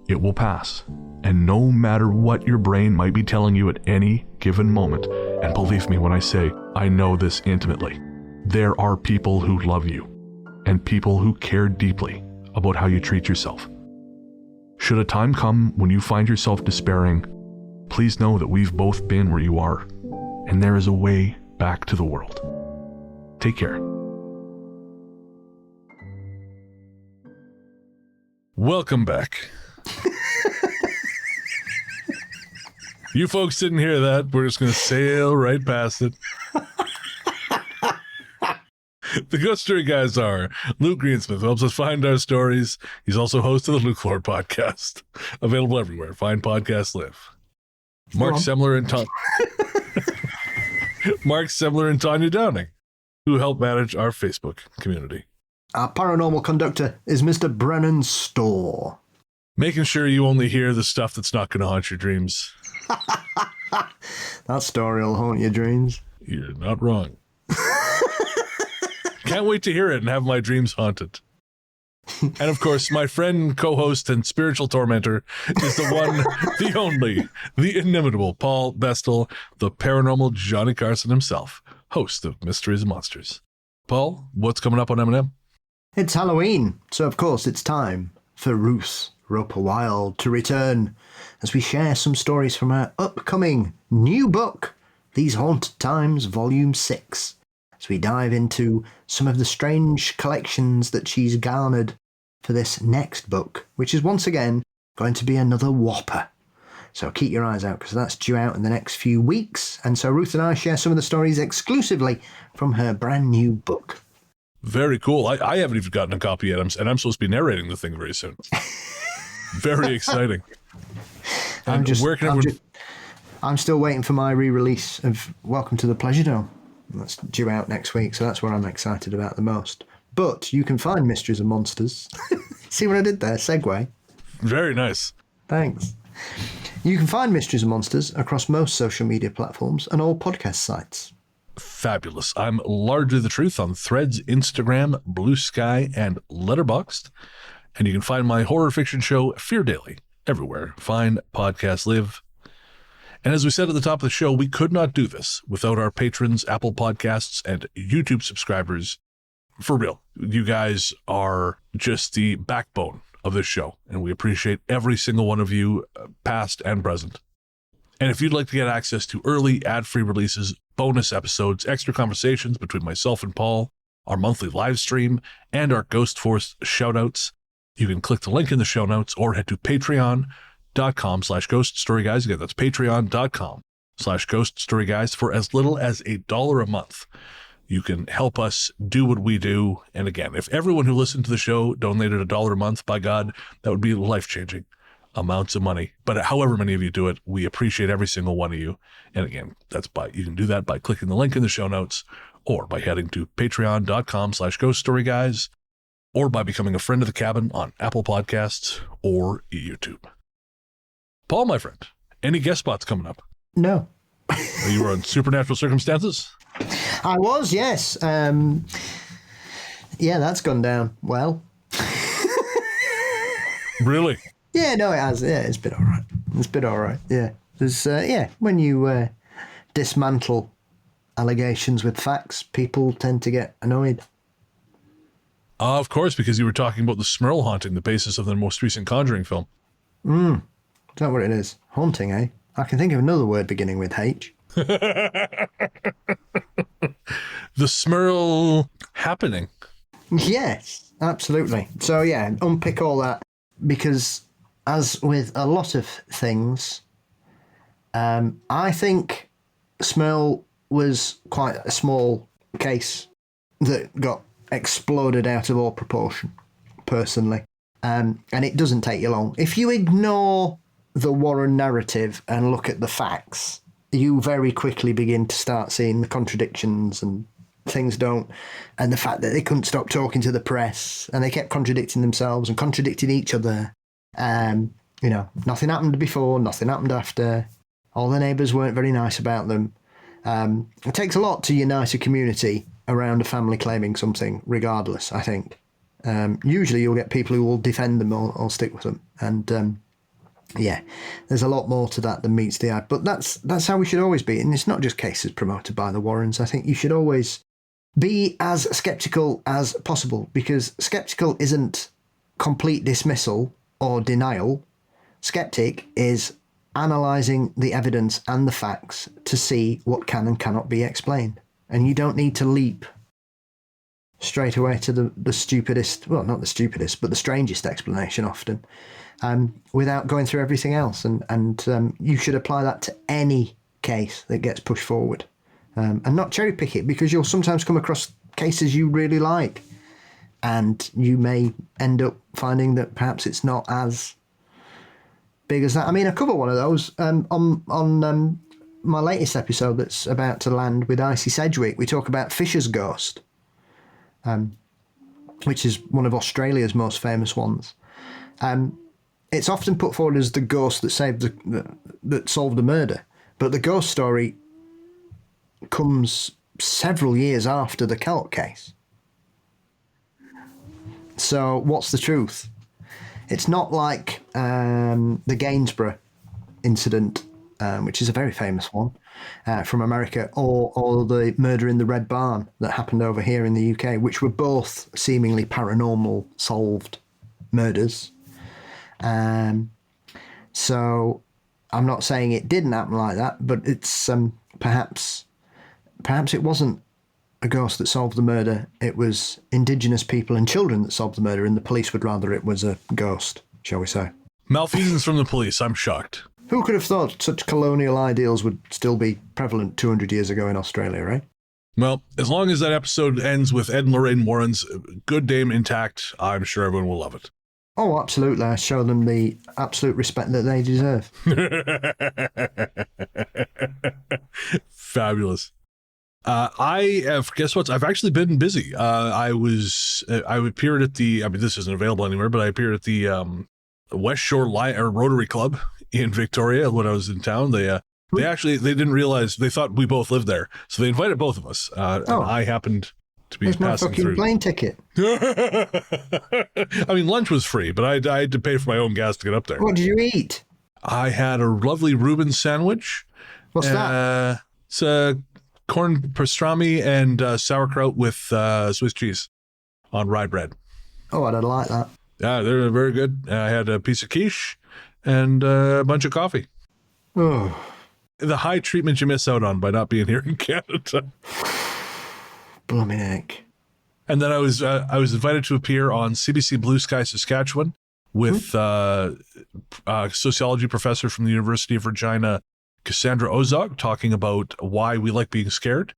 it will pass. And no matter what your brain might be telling you at any given moment, and believe me when I say I know this intimately, there are people who love you and people who care deeply about how you treat yourself. Should a time come when you find yourself despairing, please know that we've both been where you are, and there is a way back to the world. Take care. Welcome back. You folks didn't hear that. We're just going to sail right past it. The Ghost Story Guys are Luke Greensmith, who helps us find our stories. He's also host of the Folklore podcast, available everywhere. Fine podcasts live. Mark Semler and Tanya Downing, who help manage our Facebook community. Our paranormal conductor is Mr. Brennan Storr. Making sure you only hear the stuff that's not going to haunt your dreams. That story will haunt your dreams. You're not wrong. Can't wait to hear it and have my dreams haunted. And of course, my friend, co-host, and spiritual tormentor is the one, the only, the inimitable Paul Bestel, the paranormal Johnny Carson himself, host of Mysteries and Monsters. Paul, what's coming up on M&M? It's Halloween, so of course it's time for Ruth Roper Wild to return as we share some stories from our upcoming new book, These Haunted Times, Volume 6. As we dive into some of the strange collections that she's garnered for this next book, which is once again going to be another whopper. So keep your eyes out because that's due out in the next few weeks. And so Ruth and I share some of the stories exclusively from her brand new book. Very cool. I haven't even gotten a copy yet, and I'm supposed to be narrating the thing very soon. Very exciting. I'm still waiting for my re-release of Welcome to the Pleasure Dome. That's due out next week, so that's what I'm excited about the most. But you can find Mysteries and Monsters. See what I did there? Segue. Very nice. Thanks. You can find Mysteries and Monsters across most social media platforms and all podcast sites. Fabulous. I'm Largely the Truth on Threads, Instagram, Blue Sky, and Letterboxd. And you can find my horror fiction show, Fear Daily, everywhere fine podcasts live. And as we said at the top of the show, we could not do this without our patrons, Apple Podcasts, and YouTube subscribers. For real, you guys are just the backbone of this show, and we appreciate every single one of you, past and present. And if you'd like to get access to early ad-free releases, bonus episodes, extra conversations between myself and Paul, our monthly live stream, and our Ghost Force shoutouts, you can click the link in the show notes or head to patreon.com/ghoststoryguys. Again, that's patreon.com/ghoststoryguys for as little as $1 a month. You can help us do what we do. And again, if everyone who listened to the show donated $1 a month, by God, that would be life-changing amounts of money. But however many of you do it, we appreciate every single one of you. And again, you can do that by clicking the link in the show notes or by heading to patreon.com/ghoststoryguys or by becoming a friend of the cabin on Apple Podcasts or YouTube. Paul, my friend, any guest spots coming up? No. You were on Supernatural Circumstances? I was, yes. Yeah, that's gone down well. Really? Yeah, no, it has. Yeah, it's been all right. It's been all right. Yeah. There's, when you dismantle allegations with facts, people tend to get annoyed. Of course, because you were talking about the Smurl haunting, the basis of the most recent Conjuring film. Is that what it is? Haunting, eh? I can think of another word beginning with H. The Smurl happening. Yes, absolutely. So, yeah, unpick all that, because as with a lot of things, I think Smurl was quite a small case that got exploded out of all proportion, personally. And it doesn't take you long. If you ignore the Warren narrative and look at the facts, you very quickly begin to start seeing the contradictions and things don't. And the fact that they couldn't stop talking to the press and they kept contradicting themselves and contradicting each other. Nothing happened before, nothing happened after. All the neighbours weren't very nice about them. It takes a lot to unite a community around a family claiming something, regardless, I think. Usually you'll get people who will defend them or stick with them. And there's a lot more to that than meets the eye. But that's how we should always be. And it's not just cases promoted by the Warrens. I think you should always be as sceptical as possible, because sceptical isn't complete dismissal or denial. Skeptic is analysing the evidence and the facts to see what can and cannot be explained. And you don't need to leap straight away to the stupidest, well, not the stupidest, but the strangest explanation often, without going through everything else. And you should apply that to any case that gets pushed forward, and not cherry pick it, because you'll sometimes come across cases you really like, and you may end up finding that perhaps it's not as big as that. I mean, I cover one of those on my latest episode that's about to land with Icy Sedgwick. We talk about Fisher's Ghost, which is one of Australia's most famous ones. It's often put forward as the ghost that solved the murder, but the ghost story comes several years after the Celt case. So what's the truth? It's not like the Gainsborough incident, which is a very famous one from America, or the murder in the Red Barn that happened over here in the UK, which were both seemingly paranormal solved murders. So I'm not saying it didn't happen like that, but it's perhaps it wasn't a ghost that solved the murder. It was Indigenous people and children that solved the murder, and the police would rather it was a ghost, shall we say. Malfeasance from the police. I'm shocked. Who could have thought such colonial ideals would still be prevalent 200 years ago in Australia, right? Well, as long as that episode ends with Ed and Lorraine Warren's good name intact, I'm sure everyone will love it. Oh, absolutely. I show them the absolute respect that they deserve. Fabulous. Guess what? I've actually been busy. I appeared at this isn't available anywhere, but I appeared at the West Shore Rotary Club in Victoria when I was in town. They didn't realize, they thought we both lived there. So they invited both of us. And I happened to be passing through. There's no fucking plane ticket. I mean, lunch was free, but I had to pay for my own gas to get up there. What did you eat? I had a lovely Reuben sandwich. What's that? It's a corn pastrami and sauerkraut with Swiss cheese on rye bread. Oh, I'd like that. Yeah, they're very good. I had a piece of quiche and a bunch of coffee. Oh. The high treatment you miss out on by not being here in Canada. Blooming heck. And then I was invited to appear on CBC Blue Sky Saskatchewan with sociology professor from the University of Regina, Cassandra Ozog, talking about why we like being scared.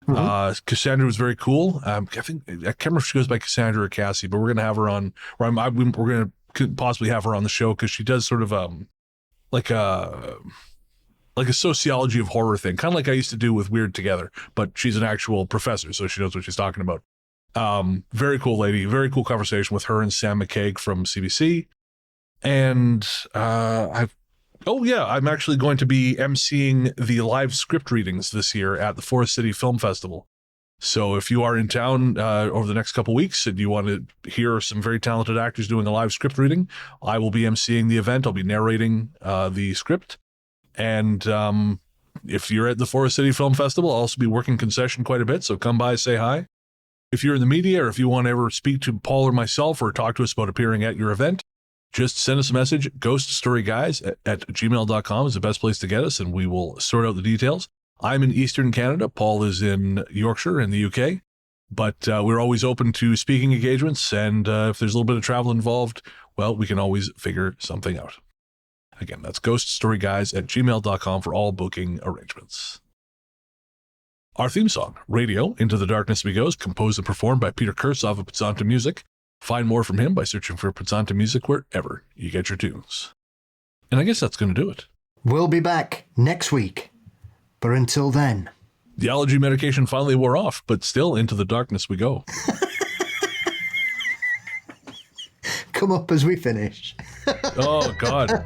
Cassandra was very cool. I can't remember if she goes by Cassandra or Cassie, but we're going to have her on, or we're going to possibly have her on the show, because she does sort of like a sociology of horror thing, kind of like I used to do with Weird Together, but she's an actual professor, so she knows what she's talking about. Very cool lady, very cool conversation with her and Sam McCaig from CBC. And I'm actually going to be emceeing the live script readings this year at the Forest City Film Festival. So if you are in town over the next couple weeks and you want to hear some very talented actors doing a live script reading, I will be emceeing the event. I'll be narrating the script. And if you're at the Forest City Film Festival, I'll also be working concession quite a bit. So come by, say hi. If you're in the media or if you want to ever speak to Paul or myself or talk to us about appearing at your event, just send us a message. ghoststoryguys@gmail.com is the best place to get us, and we will sort out the details. I'm in Eastern Canada. Paul is in Yorkshire in the UK. But we're always open to speaking engagements. And if there's a little bit of travel involved, well, we can always figure something out. Again, that's ghoststoryguys@gmail.com for all booking arrangements. Our theme song, Radio, Into the Darkness We Go, is composed and performed by Peter Kursov of Pizzanta Music. Find more from him by searching for Pizzanta Music wherever you get your tunes. And I guess that's going to do it. We'll be back next week. But until then... The allergy medication finally wore off, but still into the darkness we go. Come up as we finish. Oh, God.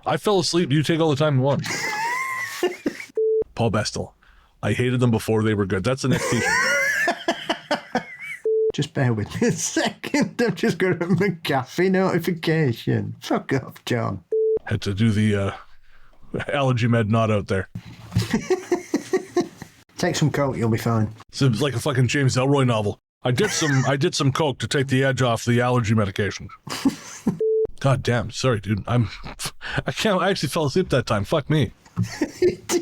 I fell asleep. You take all the time you want. Paul Bestel. I hated them before they were good. That's the next t-shirt. Just bear with me a second. I've just got a McAfee notification. Fuck off, John. Had to do the allergy med not out there. Take some coke, you'll be fine. Seems like a fucking James Elroy novel. I did some coke to take the edge off the allergy medication. God damn. Sorry, dude. I actually fell asleep that time. Fuck me.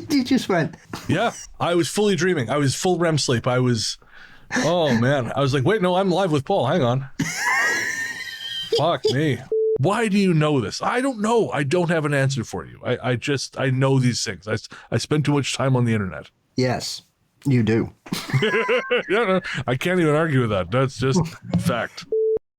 You just went... Yeah. I was fully dreaming. I was full REM sleep. Oh, man. I was like, wait, no, I'm live with Paul. Hang on. Fuck me. Why do you know this? I don't know. I don't have an answer for you. I know these things. I spend too much time on the internet. Yes, you do. Yeah, no, I can't even argue with that. That's just fact.